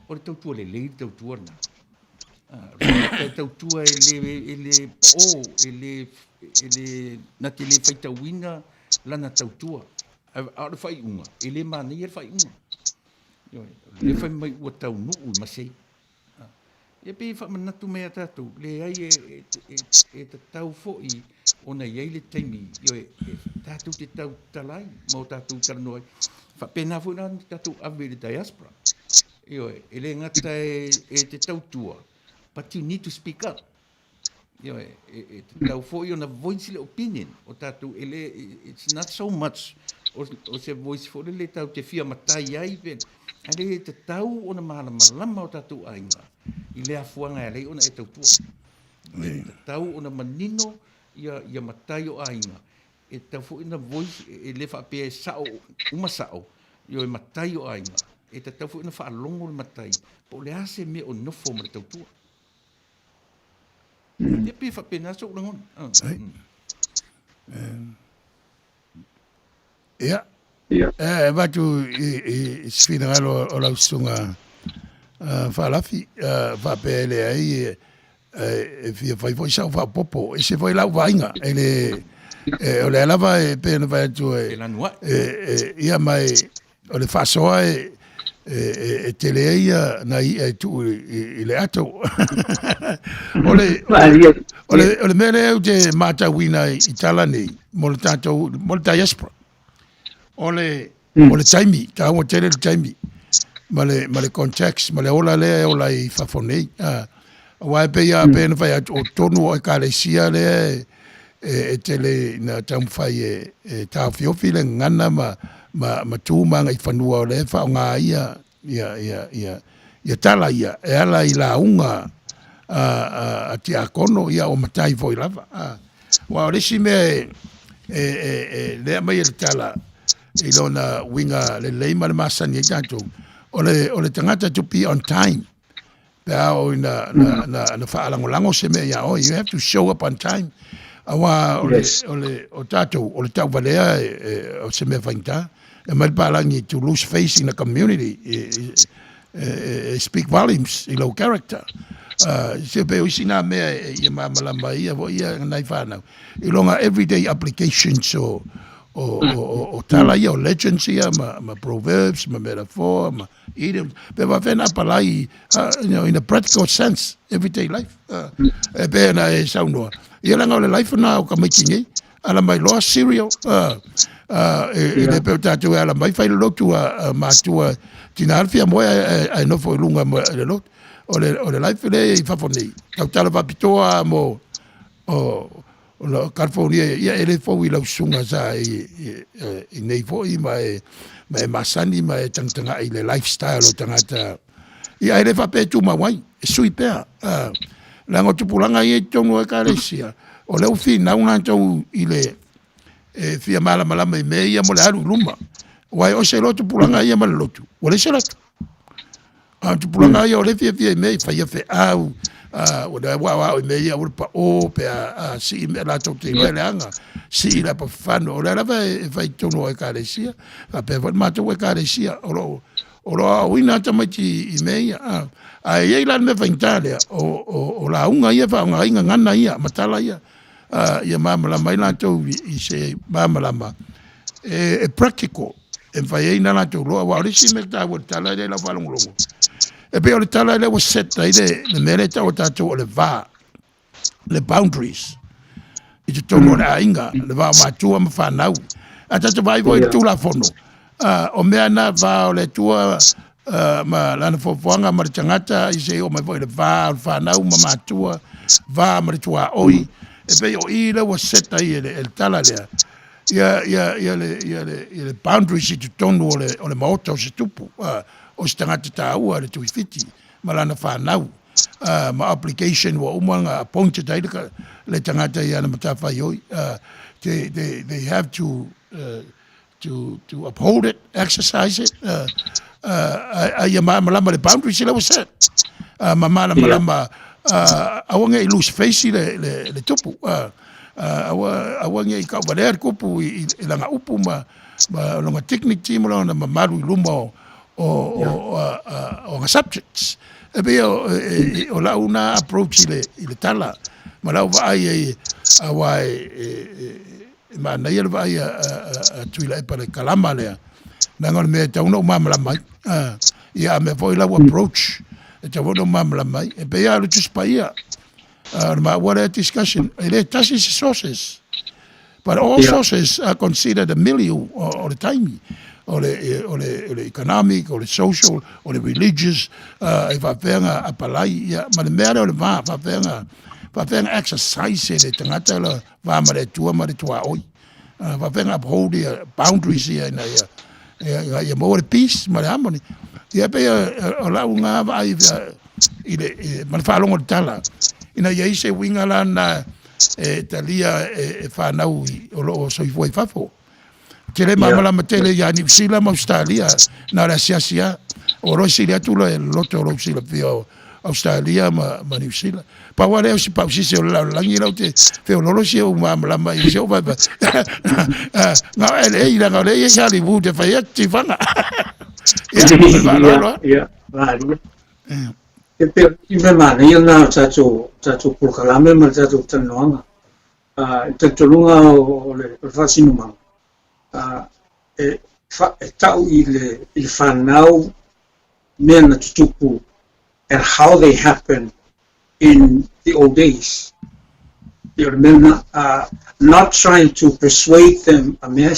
o le tautua le lei tautua na. Le tautua e le o, na te le fai tauina lana tautua. A le fai unga, e le mana I le fai unga. Le fai mai ua tau nuu masei. E pe wha manatu mea tatu, le ai e ta tau fo'i ona iei le taimi, tatu te tau talai, mau tatu taranoi. Wha pena fo na tatu awe le diaspora. E le ngata e te tau tua. But you need to speak up. E te tau fo'i ona voice le opinion. O tatu, it's not so much o se voice fo le tau te fia matai ai pen. Ale te tau ona malama o tatu ainga. I le afuanga e lei ona e tau tua. E te tau ona manino ia matai o ainga. E tau fo ina voice e le whapea sao, uma sao. Io e matai o ainga. e ta tau fu na whaalongo le matai, po le ase me o nofo ma le tautua. Te pi whapena so langon. Ia. Watu i sfinagalo o lau sunga whaalafi, whapele ai e fia whai fwoi sau whapopo, e se fwoi lau vainga, e le o le alava e pēna vai atu ia mai o le whasoa e tele ia na i tu i le ato. O le mele au te mata wina i tala nei, mo le tātou, mo le diaspora. O le taimi, ka awa tele le taimi, ma le contacts, ma le ola lea ola i whafonei. Wa pe ia pēna vai atu o tonu o e kālesia lea e tele na taumwhai e tāwhiofi le ngana ma tūmanga i whanua o le wha o ngā ia tala ia, e ala i la unga a ti a kono ia o matai foi lava. Wa o resi me lea mai le tala i lona winga le leima le masani e tātou. O le tangata to be on time. Pea o na whaalangolango se me ia, you have to show up on time. Awa o tātou, o le tau valea o se mea whainta, e mai palangi to lose face in the community, speak volumes, i low character. Se pe isi nā mea i mamalama ia, ia nai whanau. I longa everyday applications o tala ia, o legends ia, ma proverbs, ma metaphor, ma idioms. Pe wawhena apalai, in a practical sense, everyday life. E pe na e saunua. Ia langa o le life na o ka maikingi, ala mai loa cereal, e le peo tātou ala mai whai lotu a mātua tina alfia moe ai nofo i lunga mo le lotu. O le life le i whafonei. Kau tala wapitoa mo o la California, ia ele fau i lau sunga sa i nei fo i ma e masani ma e tangtanga i le lifestyle o tangata. Ia ele whapetu ma wai, e sui pea. Lango tupulanga i e tonu e kāresia. O leo fi naunga tau i le fia malama i mea ia mo le haru luma. Wai o se lotu pulanga ia ma le lotu. O le se lotu. Tupulanga ia o le fia i mea i whaia fe au. O le wa i mea ia urpa o pe si i mea la tau te le anga. Si i la pa whano. O le alawa e whai tonu e kāresia. Pe whan mātou e kāresia. O loa uina tamaiti i mea ia. A iei lan me whaintālea, o la unga ia wha, o ngā inga ngana ia, matala ia, ia māmalama, i lātou i se māmalama. E practical, e whai eina lātou loa, wa orisi me tā ua tala i la whalongolongo. E pe o le tala i le wa seta i le mele ta o tātou o le vā, le boundaries, i te tono le ainga, le vā mātua ma whanau. A tātou vai voi tūla fono. O mea na vā o le tua, ma lana fofoanga ma le tangata i se o mai foi le vā o whanau ma mātua vā ma le tua oi e pei o i le wa seta i le tala lea ia le boundaries i tu tonu o le maota o se tupu o se tangata tā ua le tui fiti ma lana whanau ma application wa umanga appointed ai le tangata i ana matawhai oi they have to uphold it, exercise it ia malama le boundaries le was set malama awange I lose face le tupu awange I ka valer kupu I langa upu ma longa technique team longa malu I luma o subjects e be o la una approach le tala ma la vai awai ma na ia vai a tuila e para kalama lea nangol me tauna o mamla mai ia me foi la approach e tauna o mamla mai e pe ia lutus paia ma what a discussion it touches sources but all sources are considered a milieu or the time or the economic or the social or the religious if I venga a palai ia ma le mera o le va venga exercise le tangata la va ma le tua oi va venga uphold the boundaries here na ia mo le peace ma le harmony ia pe o la unga vai I le ma fa longo tala ina ia se winga la na talia whanau o lo so I foi fafo tele mamala matele ya New Zealand Australia na la siasia o rosi le atu le loto lo sila pio Australia ma New Zealand pa wale o si pa si se o la langi la te fe o lolo si o ma la ma i se o ba na ele ila ga le ya li bu te fa ya ti fanga ya vale pero ibe mana yo na tato proclame ma tato tanoanga tato lunga o le fasino ma tau il fanau men tutupu and how they happened in the old days. You remember, not trying to persuade them. I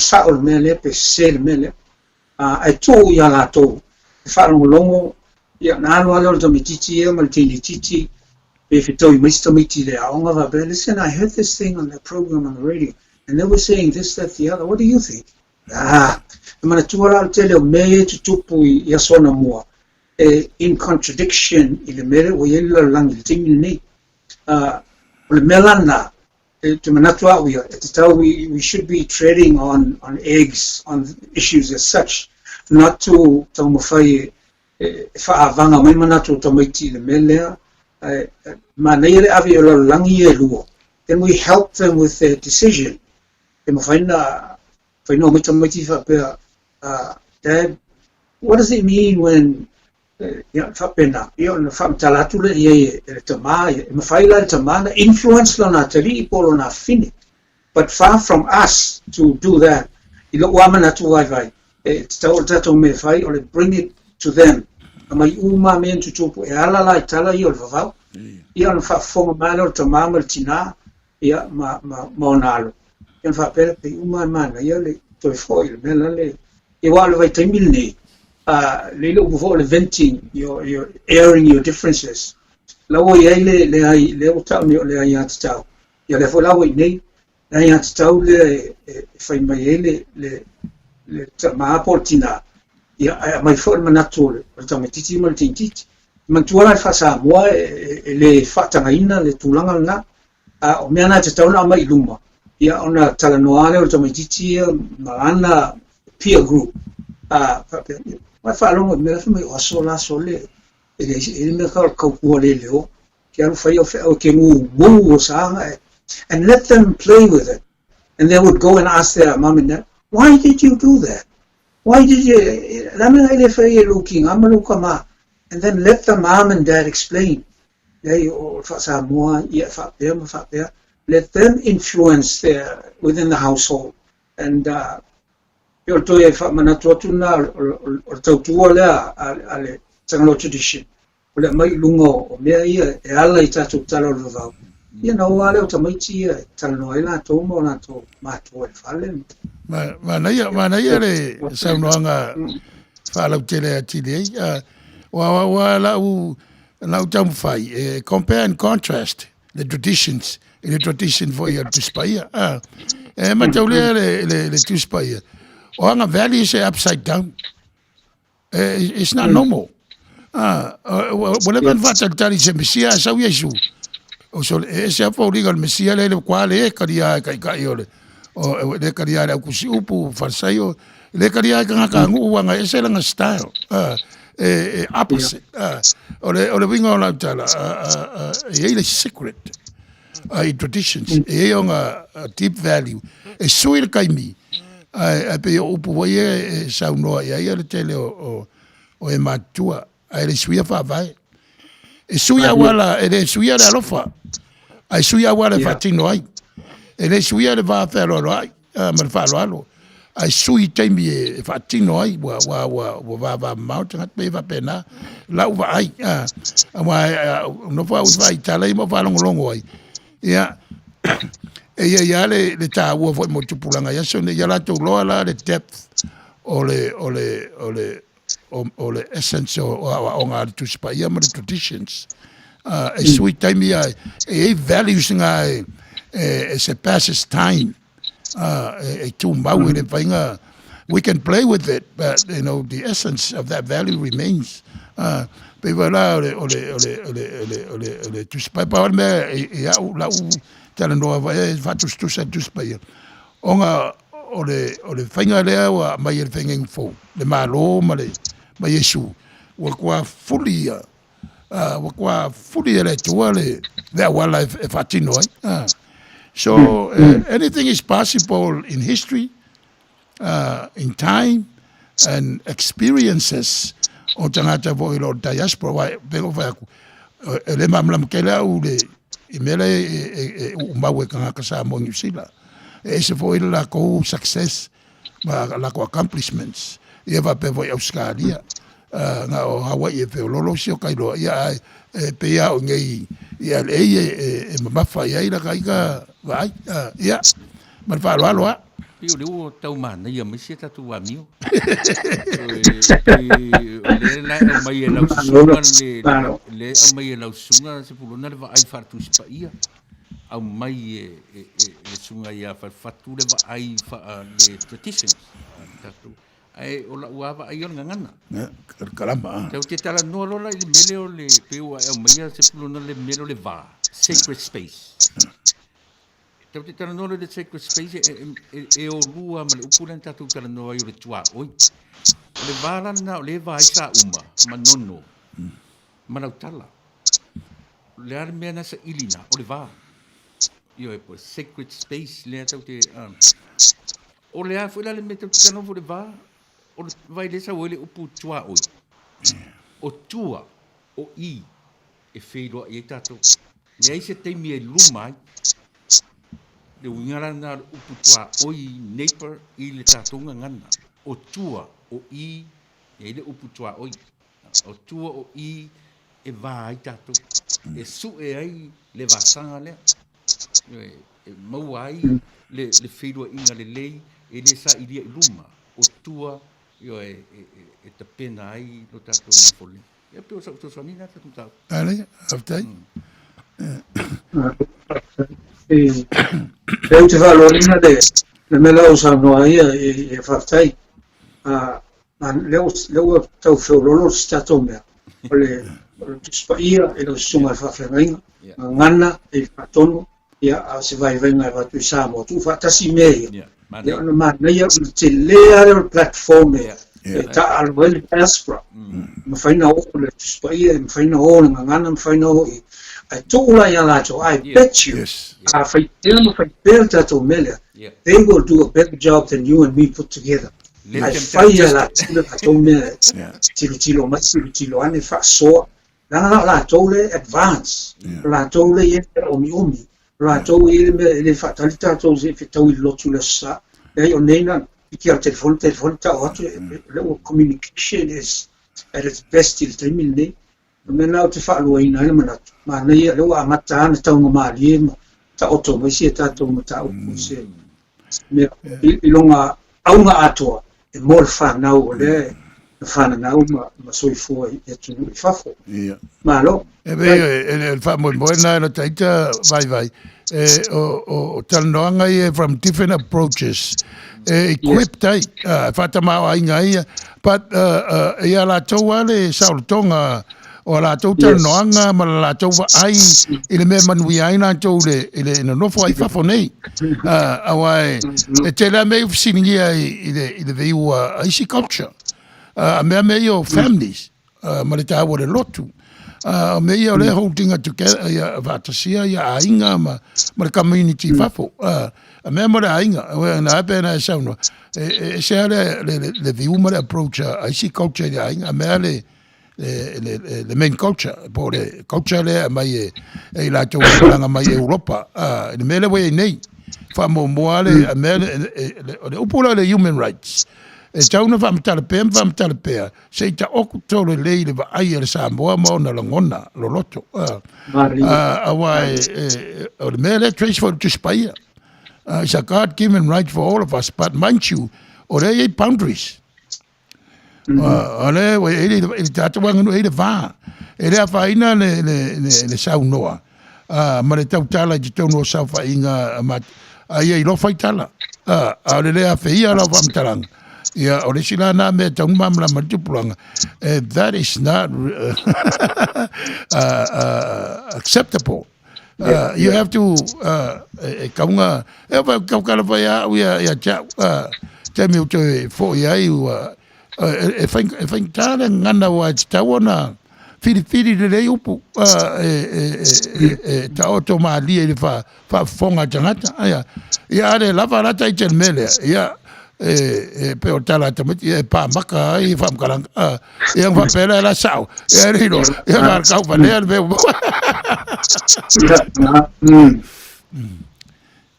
told Yalato, if I don't know, if you told Mr. Miti there, listen, I heard this thing on the program on the radio, and they were saying this, that, the other. What do you think? I'm going to tell you, me to tupu yasona mua. In contradiction, il mere o yelo lang il tingi ni melana to manatua we should be treading on eggs on issues as such, not to mafai fa avanga mai manatu to maiti le mele manere avi lo lang yelo. Then we help them with their decision. They mafai no maiti fa Dad, what does it mean when influence but far from us to do that. Bring it to them. Little venting, you're airing your differences. Lawo yele le tell me le ayat tau. Ya le fola we ne ayat tau le fai mayele le ma portina. Ya mai for manatul, automatiti maltintit. Mantuala fa sa moi le fatanga ina le tulanga na o meana tau na mai luma. Ya ona talanoale automatiti malana peer group. My father would never me or sola sole. It is in the Kakualeo, and let them play with it. And they would go and ask their mom and dad, why did you do that? Why did you? Looking, I'm a and then let the mom and dad explain. Let them influence within the household. And yo to fa manatotuna or tautua le ale Tagaloa tradition le mai lungo o me ia e ala I tatu talo lo you know ale o tamaiti talo ila to mo na to mato e fale ma na ia le saunoanga fa la tele atile wa la u tamfai compare and contrast the traditions in the tradition for your to spire ma taule le to spire Oanga Valley is upside down. It's not normal. Whatever vatantari se Mesia sa Yesu. O so se fa legal Mesia le quale karia kai ole. O le karia le kusi upu farsaio le karia ka nguanga ese langa style. Opposite. Ole winga la tala. Ele secret. Traditions. Onga deep value. E suil kaimi. Pe upu wae saunoa ia le tele o e matua ai le suia fa vai e suia wala e le suia le alofa ai suia wala fatino ai e le suia le va fero ai ma fa lo ai sui taimi e fatino ai wa mountain hat pe va pena la uva ai no fa vai tala mo fa longo ai ia ya le ta wo fo mo tupulanga ya so ne ya la to lo la le depth o le essence o nga to spa ya mo traditions a sweet time ya values nga se passes time to mbawe le fainga we can play with it but you know the essence of that value remains pe voilà le to spa pa me ya la Tagaloa fatus tu sa tus pa onga ole fainga lea wa mai el fengeng fo le malo male ma Yesu wakua fully le tua le wildlife e fatino ai. So anything is possible in history, in time, and experiences o tangata vo ilo diaspora wa pego vai aku le mamlam kela u le imele umawe kanga kasa mo New Zealand e se vo ila ko success ma la ko accomplishments e va pe vo Australia nga o Hawaii e pe lolo sio kailo ia pe ia o ngai ia le e mafa ia ila kaika vai ia ma fa lo Pio leo tau mana ia me se tatu wa mio. Le mai lau sunga le mai lau sunga se pulona le vai fartu spa ia. Au mai le sunga ia Falefatu le vai fa le traditions. Tatu ai ola uava ai on ngana. Kalama. Tau te tala no lola le mele o le peo au mai se pulona le mele le va sacred space. Tau te tala noa le sacred space e o lua ma le upula tatu tala noa i le tua oi. O le vāla na o le vai sa uma, ma nono, ma nau tala. Le are mea nasa ilina, o le vā. Io e po sacred space le tau te... O le a fuila le me tau te tano fo le vā, o le vai le sa o le upu tua oi. O tua, o i, e wheiroa i e tatu. Le aise teimi e lumai, le wingara na uputua oi neighbor i le tatunga ngana. O tua o i e le uputua oi. O tua o i e vai tatu. E su e ai le vasanga lea. E mau ai le whirua inga le lei e le sa iria i luma. O tua e te pena ai no tatu mafole. E peo sa utosanina tatu tau. Ale, aftai. Eu te valorina le mela usa no ai e faftai leu tau feololo stato mea ole tispaia e lo sunga fafenga ngana e patono ia se vai venga va tu Samoan tu fatasi me ia no ma ia te lea platform e ta alwel aspra ma faina o le tispaia ma faina o ngana ma faina o I told I bet you, they will do a better job than you and me put together. I fire la tilo matilo ane fa so la tole advance la tole omi la tole le fatalita tole se tau lo tu la sa e onena ki al telephone ta otro le communication is at its best il termine. Mena o te whaaluaina ina manatu. Mana ia leo a mata ana taunga maali e ta oto mai si e tātou mata upu se. Mea ilonga aunga atoa e mōr whanau o le whananau ma soifua e tunu i whafo. Malo. E vei, whamoimoena ina taita vai. O talanoanga i from different approaches. Equipped ai, whatamau ai ngai. But ia la tau ale sautonga o la tau talanoanga ma la tau ai i le mea Manuia ina tau le ina nofo ai whafo nei. Awai, e te la mea uwhisingia i le veiu aisi culture. A mea o families, ma le tāua le lotu. Mea o le holding together, ia vatasia, ia ainga ma le community whafo. A mea mo le ainga, na ape na e sauna. E sea le veiu ma le approach aisi culture le ainga, a mea le main culture, po le culture le mai e la tau langa mai Europa, le mele wei nei, wha mo moale, a mele, le upula le human rights, e tauna wha mtale pea, se ta oku tole lei le wa ai le Samoa mo na langona, lo loto, awai, o le mele trace for to spire, it's a God-given right for all of us, but mind you, o le boundaries, ole we ele tata wanga no ele va ele a faina le saunoa ma le tautala i tono sa fainga ma ai lo faitala le a feia la vamtaranga ia ole sila na me tau mamla matupulanga that is not acceptable. You have to kaunga e va kaukala vai ya cha te mi te fo ia e fai tala ngana wa tawana fili le upu ta oto mali e fa fonga tangata ya le lava la tai chen mele ya pe otala tamiti e pa maka i fam kalang ya fa pela la sao ya rino ya mar kau pa le be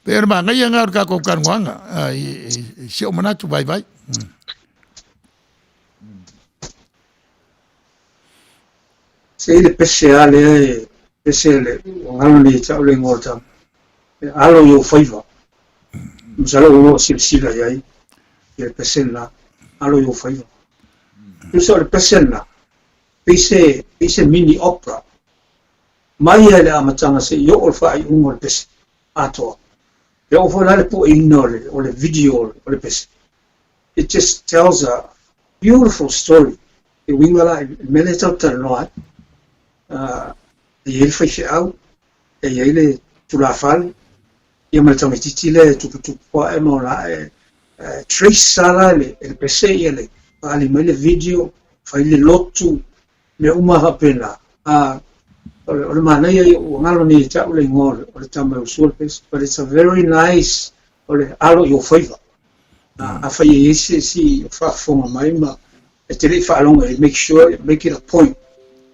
pero ma ngai ngar ka ko kan wanga si o manatu vai vai se le pese le ngalo ni tau le ngota alo yo faiva msalo yo silsila yai le pese la alo yo faiva so le pese la pese mini opera mai le amatanga se yo ol fa i ungol pese ato yo fo la le po inole o le video o le pese. It just tells a beautiful story e wingala mele tau taloa e ele fai au e ele tulafal e mal tamititi le tukutuku pa e mola trace sala le pese ele ali mele video fai le lotu le uma hapena o le Manuia o ngalo ni tau le ngol o le tama usul pese, but it's a very nice o le alo yo faiva a fai ese si fa fonga mai ma e te le fa longa e make it a point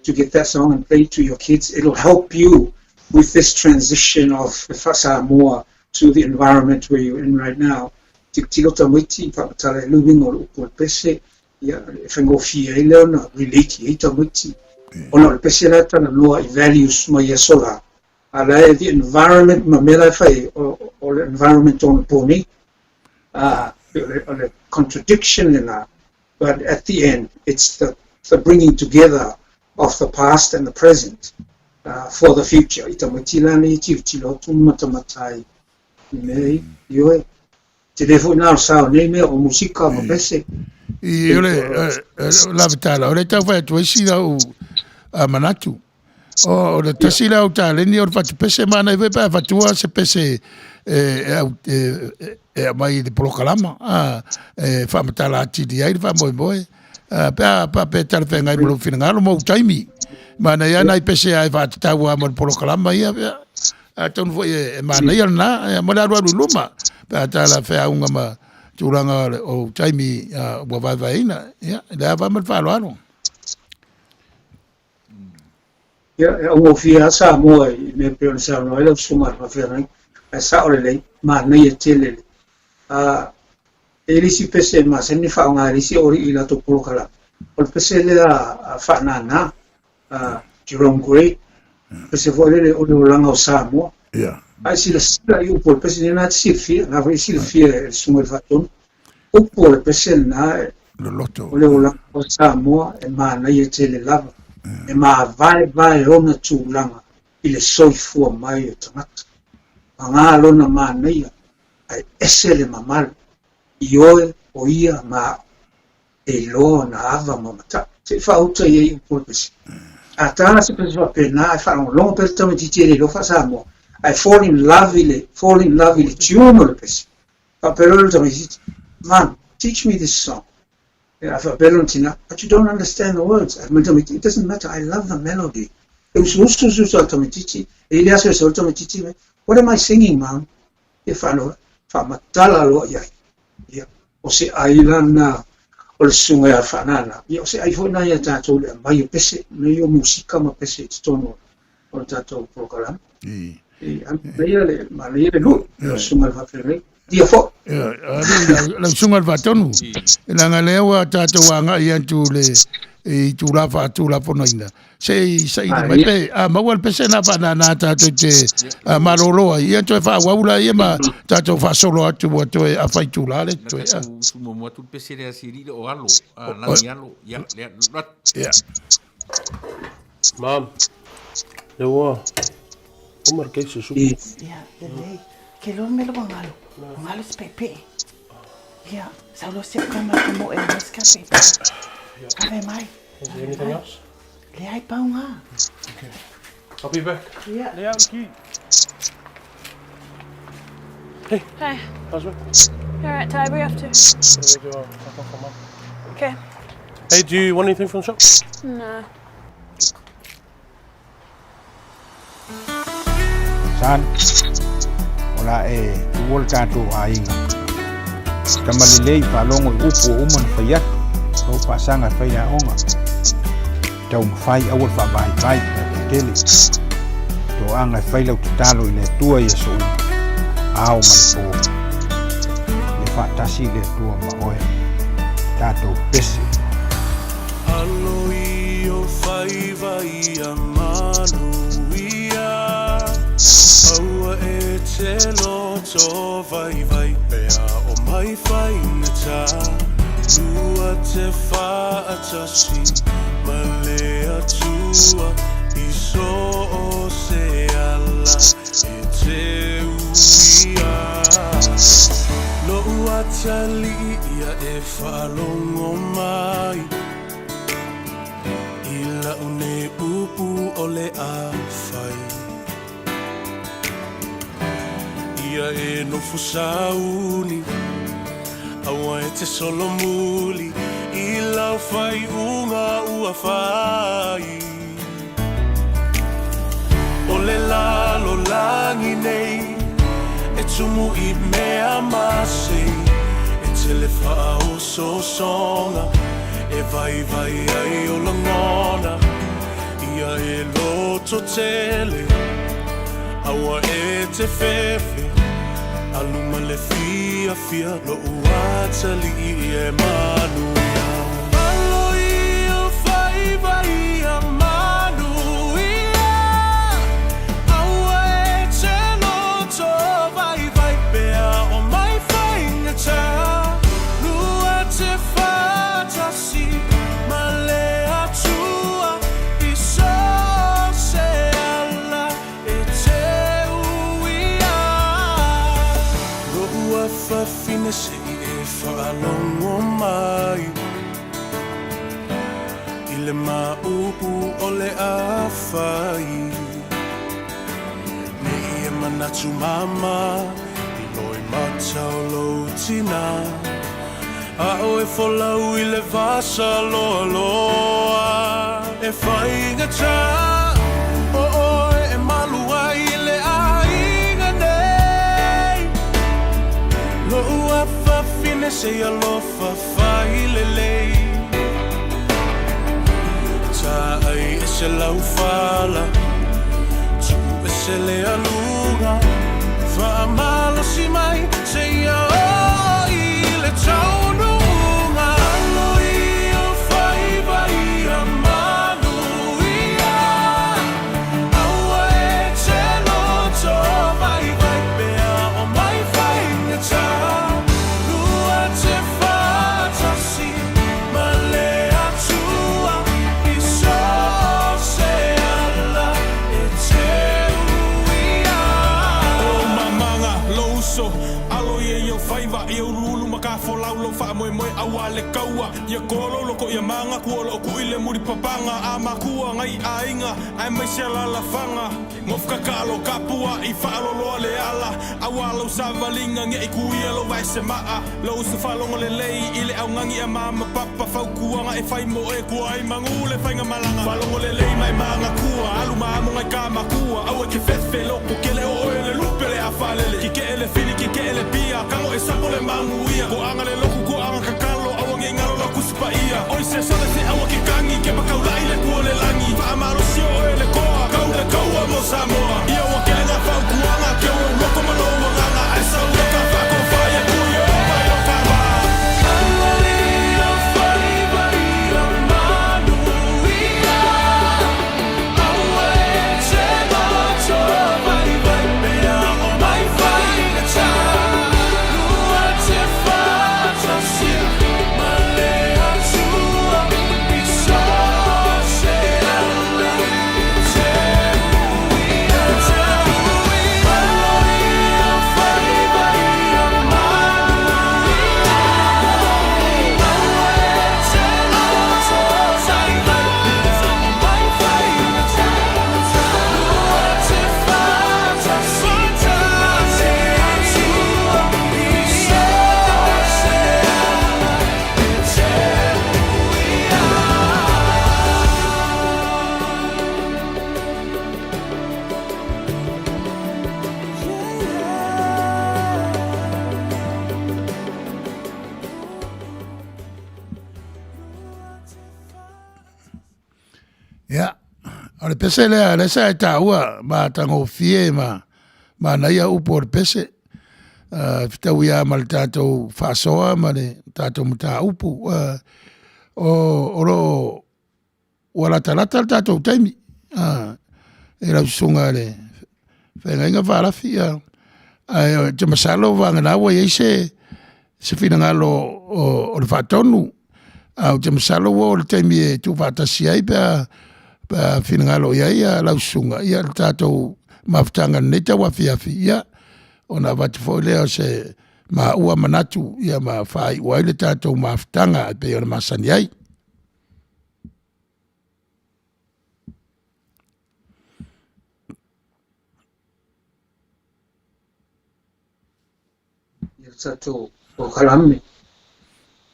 to get that song and play to your kids. It'll help you with this transition of Samoa to the environment where you're in right now. Tilota miti papatala living or pese ya fengo fia na relate ita miti ona pese la tana no values ma yesola ala the environment ma mela fai or the environment on poni the contradiction in that, but at the end it's the bringing together of the past and the present for the future. Itamutilani tivtilotum matamatai nei yo telefonar sao nei me o musica mo pese i la vitala o le tau vai tu sila o manatu o le tasila o tale ni o fatu pese mana ve pa fatua se pese mai de proclama fa matala ti di ai fa moi pa pe tar fe ngai mo finangalo mo taimi mana ya nai pese ai va tawa mo proclama ia ton foi mana ia na mo la ru luma pa tala fe unga ma turanga o taimi wa va ina ya da va mo fa lo ya o fia sa mo me pe sa no ele suma fa fe ngai sa o le mana ia tele ele si pese ma se ni fa nga risi ori ila to proclama o pese le fa na Jerome Gray, pese vuole o langa o Samoa. Ai si la sila io pol pese ni na si fi, na vai si fi il sumo faton. O pol pese na lo lotto. O le langa o Samoa e ma na ye tele lava. E ma vai ona tu langa ile soi fu mai e tamata. Anga lona ma na ia ai esele mamal. Ioe o ia ma e lo na ava mamata. Se fa uta ye pol pese. Atana se penso appena fa un long per tome di tele lo facciamo I fall in love with tuno le pesi fa però lo tome di man teach me this song I fa bello tina but you don't understand the words it doesn't matter I love the melody e uso tome di e le asse solo tome di what am I singing man e fa matala lo ya o se ailana o le sunga ya whanana. Ia o se ai fwoi na ia tātou le mai o pese, nei o musika ma pese tono o tātou program. Ia le lu, o sunga le whawhenei. Dia fo. La sunga le whatonu. La ngā lewa tātou anga i antu le i tu la fono ina. Sei mai pe maua le pese na whanana tātou te maroroa. I antu e whawaula ia ma tātou whasolo atu wa toe a whai tu la le toe. Sumo mo tu pese le asiri o alo, langi alo, ya rat. Mom, le wa. Omar ke se su. Ya, le. Que lo me lo ngalo. Ngalo pepe. Ya, solo se kama como el escape. Ave mai. Is there anything else? Le ai paunga. Okay. I'll be back. Yeah. Le out key. Hey. Hi. How's it? All right, Ty, we have to. What do we do? I'll come on. Okay. Hey, do you want anything from the shop? No. San, ola tuol tātou ainga. Kamalilei whalongo I upo uman whaiat, o pasanga whaia onga. Tau mawhai awal whabai tele. To anga whailau te talo I le tua ia so ao malipo. Le whatasi le tua maoe. Tātou pese. Alo I o whaiwai a Manuia. Aua te loto vai pea o mai whaingata. Lua te whaatasi ma le atua I so o se ala te uia. No uatali ia whalongo mai. Ila une upu o le awhai. Ia no fusauni awa te solo muli I lau whai unga ua whai. O le lalo langi nei e tumu I mea masi e te le whao so songa e vai ai o langona. Ia loto tele awa te fefe. Aluma le fia lo uatali e Manuia. Alo I o whaiwai a Manuia. Aua te loto vai pea o mai whaingata. Lua te whatasi ma le atua I so se ala e te whawhine se e whaalongo mai. I le maupu o le awhai. Me I manatu mama I loi mataulo tina. A o e wholau I le vasa loa loa. E whaingata o e malua I le ainga nei. Lo ua whawhine se alofa whailelei. Ta ai e se lau whala, tu e se le alunga. Whaamalo si mai se ia o I le taununga. Alo I o whaiwai a Manuia. Aua e te loto vai pea o mai whaingata. Lua te whatasi ma le atua I so se ala e te uia. O mamanga louso alo ye whaiwa I urulu maka wholau lo wha moe aua le kaua. Ia kolo loko ia manga kuolo ku I le muri papanga. A makua ngai ainga ai mai se la whanga. Mofka kalo kapua I whaaloloa le ala. Aua lau savalinga nge I kuia lo vai se maa. Lau se whalonga le lei I le au ngangi a mama papa whaukuanga e whai mo e kua I mangule whainga malanga. Whalonga le lei mai manga kua alu maamu ngai ka makua. Au e ke whewhe loko ke le o e le lupe le a whalele. Ki ke ele fili ki ke ele pia. Kango e sapo le manguia. Ko anga le loku ko anga kakalo. Awa nge ngalo la kusipa ia. Oi se sole se awa ki kangi. Ke pakau lai le kua le langi. Wha amaro si o e le koa. Kau le kaua mo Samoa. Ia wa ke le ngā whaukuanga. Ke o loko maloa nganga. Ai sau le ka whako whaia kuia o pai o kawa. Alo I o whaiwai a Manuia. Aua e te loto vai pea o mai whaingata. Lua te whatasi Ya. Ole pese le sa ta ua ma tango fie ma na ia upo le pese. Fita uia ma le tatou whaasoa ma le tatou mta upu. Oro wala talata le tatou taimi. E lau sunga le whenga inga wharafi. Te masalo wanga nawa yeise se fina ngalo o le whaatonu. Te masalo o le taimi e tu whaatasi ai pa fina ngalo ia lau sunga. Ia le tatou maftanga neta wafiafi. Ia ona vatifo leo se ma ua manatu ia ma fai waile tatou maftanga pe ona masani ai. Ia tatou o kalame.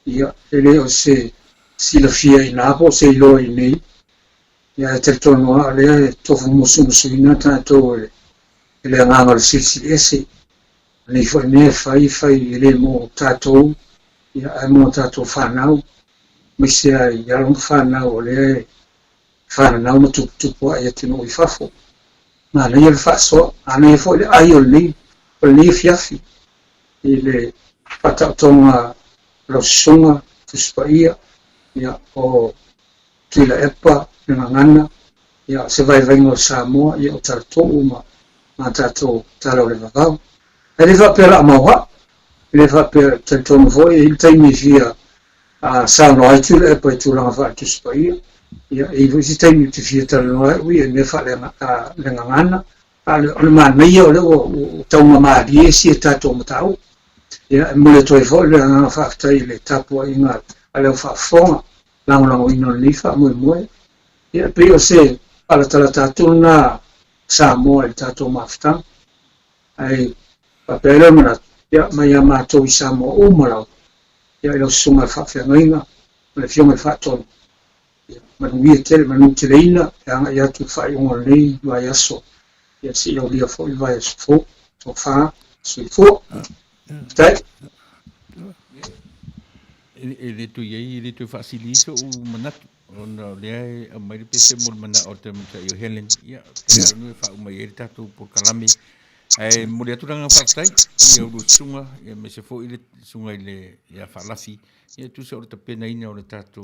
Ia ele o se silafia inapo se ilo nei. Ia te tonoa lea tofu musu ina tatou ele nganga le silsi ese. Nei foi ne fai ele mo tatou ia mo tatou whanau me se ia long whanau le whanau mo tupu ia tino I fafo ma le ia whaso ana e foi ai o le fiafi ile patatonga lo sunga tuspaia ia o tila epa ngana ia se vai vengo Samoa ia o tatou ma tatou talo le vavau. Ele va per amawa, ele va per tenton voi il taimi via a San Loaitu e poi tu la va tu spaia. Ia e voi taimi tu via talo wi e ne fa le ngana. Ale man mai o tau mama die si tato matau. Ia mo le toi vo le ngana fa tai le tapo inga ale fa fonga lang ino ni fa mo. Ia pe o se ala tato na Samoa il tato mafta. Ai papele mana ya mai matou I Samoa umala ya ilo sunga whawhengainga le fionga whaton Manuia tele manu teleina ya tu whai unga nei vai aso ya si io lia fo vai aso fo to wha sui fo tai ele tu iei ele tu facilito o manatu ona le a mai pese mo mana o te mata io Helen ya no fa o mai tatu por kalami ai mo le turanga fatai ia o sunga ia me se fo ile sunga ile ia falafi ia tu se o te pena ina o le tatu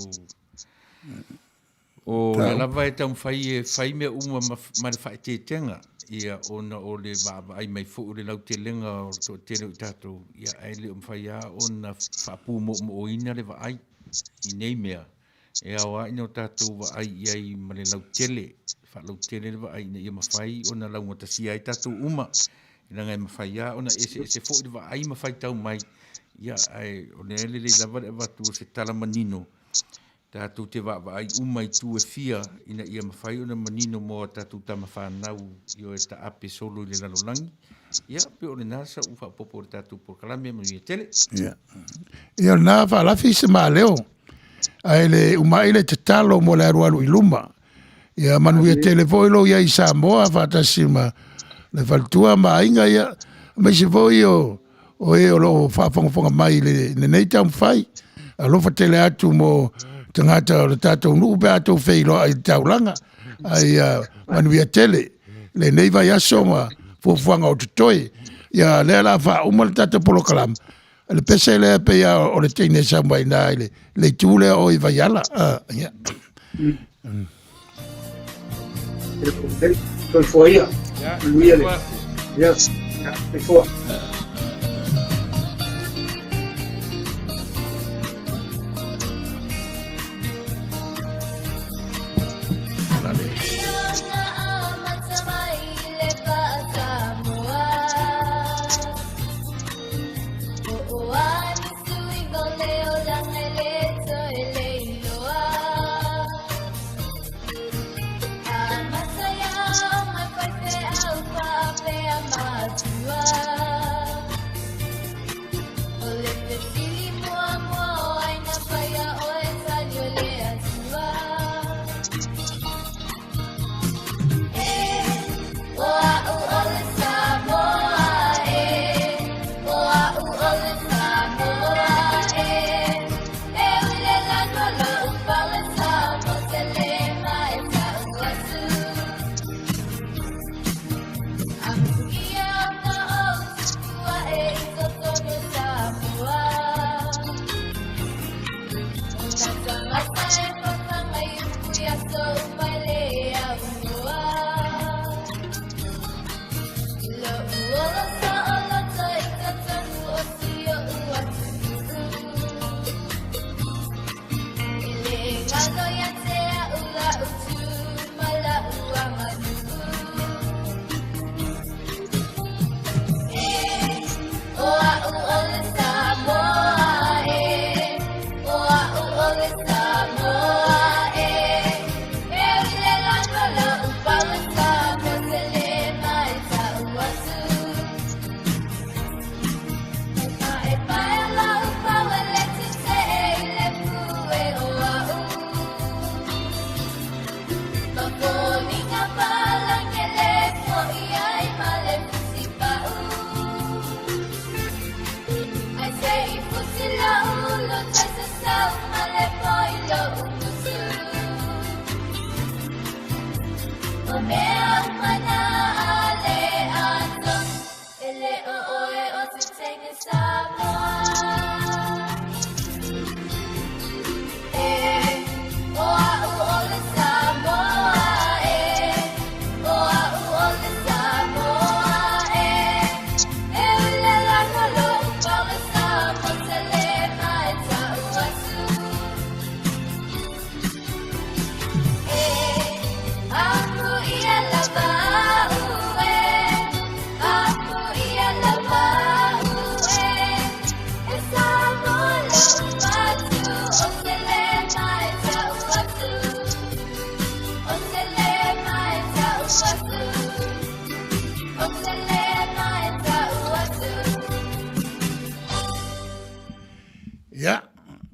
o le lava e tau fai me uma ma le fai te tenga ia ona o le baba ai mai fo le lau te lenga o to te le tatu ia ai le fai a ona fa pu mo ina le vai I nei mea e awa ina o tatu va ai ai ma le lau tele fa lau tele le vai ia ma fai ona lau mo tasi ai tatu uma ina ngai ma fai a ona ese fo le vai ma fai tau mai ia ai ona le lava le vatu se tala manino tatu te va ai uma I tu e fia ina ia ma fai ona manino mo tatu tama whanau io e ta ape solo le lalolangi ia pe o le nasa u fa popo tatu por kalame mo ia tele ia na fa la fi se ma leo ai le uma ile te talo mo le aru iluma ia Manuia tele voilo ia I Samoa fa tasima le faltua ma inga ia me se voi o lo fa fonga mai le nei tam fai alo fa tele atu mo tangata o le tatou nuu pe atou feilo ai taulanga ai Manuia tele le nei vai aso ma fuanga o tutoi ia le la fa uma le tatou polokalam le pese le pe ia o le teine sa mai nai le tule o I vai ala ia Foi foi ia Manuia le yes foi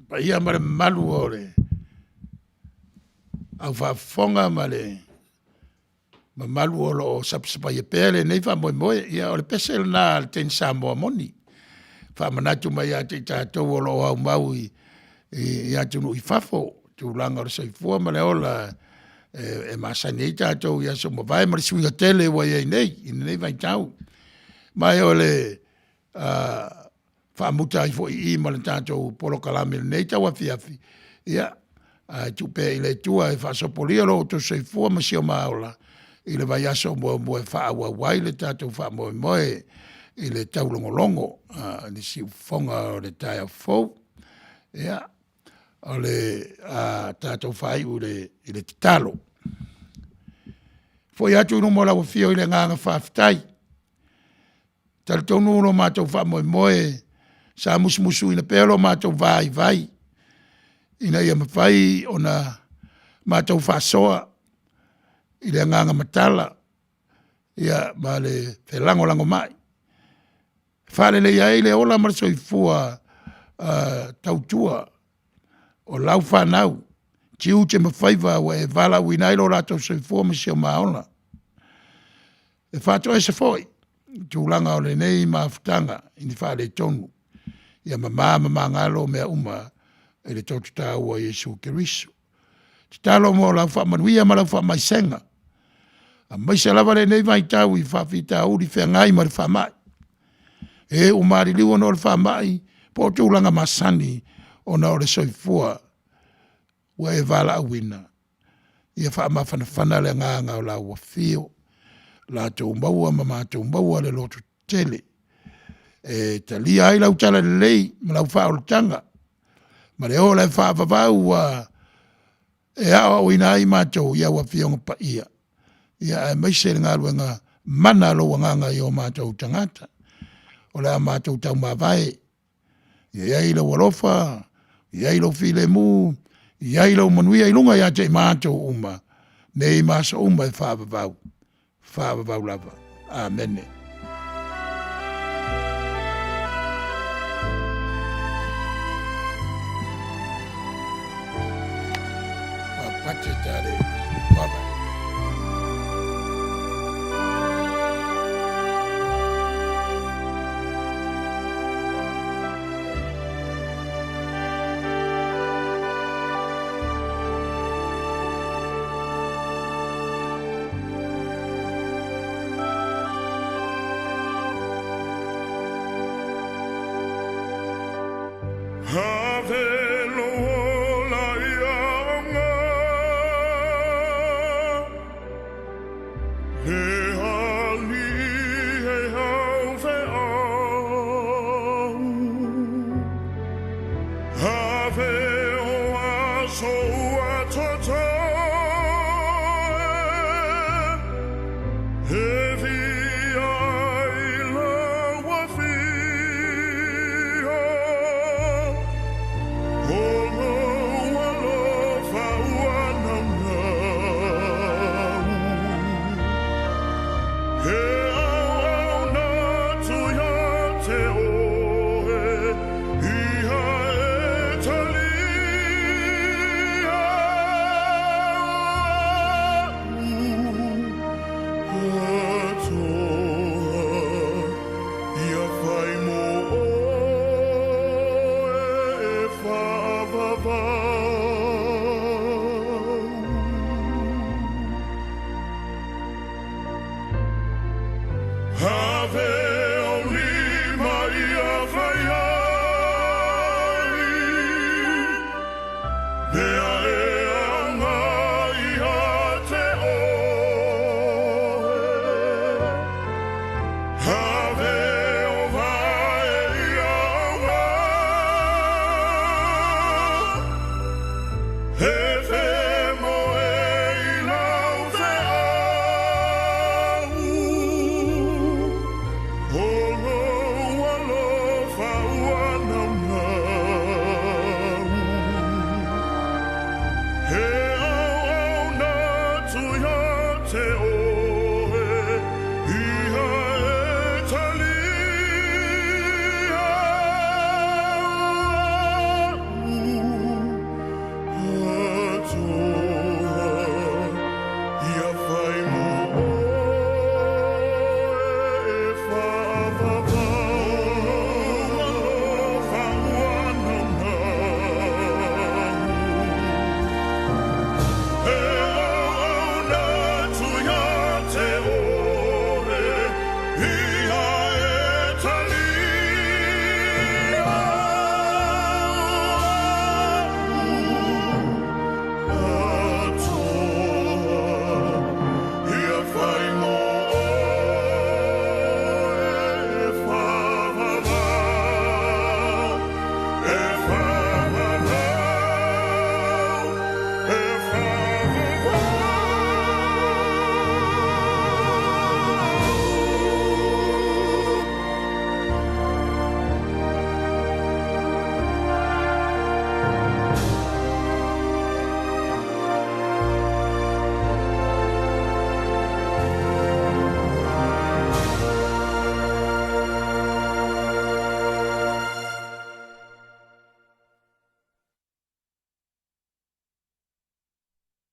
pa ia ma le malu o le au whaafonga ma le ma malu o lo sapsapa ia pele nei wha moe moe ia o le pesel na le ten Samoa moni wha manatu mai a te tātou o lo au mau i atu nu i fafo tu langa o le saifua ma le ola e masani i tātou ia so ma vai ma le suiga tele wa iei nei vai tau mai o le whaamuta i fo i ma le tātou polo kalame nei tau a fiafi ia tupe i le tua e whaasopolia lo to saifua ma sio maola i le vai aso mo e whaawa wai le tātou wha moe i le taulogologo ni si fonga o le taia fou ia o le tātou whai i le titalo foi atu no mo la fio i le nganga whaafitai tal tonu no mātou wha moe sa musmusu i na pelo mātou vai ina ia mawhai o na mātou whasoa i le nganga matala ia ma le whelango mai. Whale le iai le ola mara soifua tautua o lau whanau tiu te mawhaiva wa e vala winai lo rato soifua ma sio maona. E whato e se foi tūlanga o le nei maafutanga i ni whale tonu ia ma ngalo mea uma e le tōtu tāua Yesu Keriso. Te talo mo lau wha manuia ma lau wha maisenga. A maise lava le nei vai tau i whawhita uri whea ngai ma le wha mai. E o maari liwa no le wha mai po tūlanga masani o na o le soifua wa e vala a wina. Ia wha mawhana le nganga o lau wa fio. La tō maua ma mātou maua le lotu tele. E ta lia ai lau tala le lei ma lau wha o le tanga. Ma le o le wha vavau e awa o ina ai mātou ia wa fionga pa ia. Ia e maise le ngā ruenga mana lo wanganga i o mātou tangata. O le a mātou tau mawai. Ia i lau walofa, ia i lau file mu, ia i lau manuia i lunga ia te mātou uma. Nei māsa uma e wha vavau. Wha vavau lava. Amene. Pate tare, baba. Ave o aso a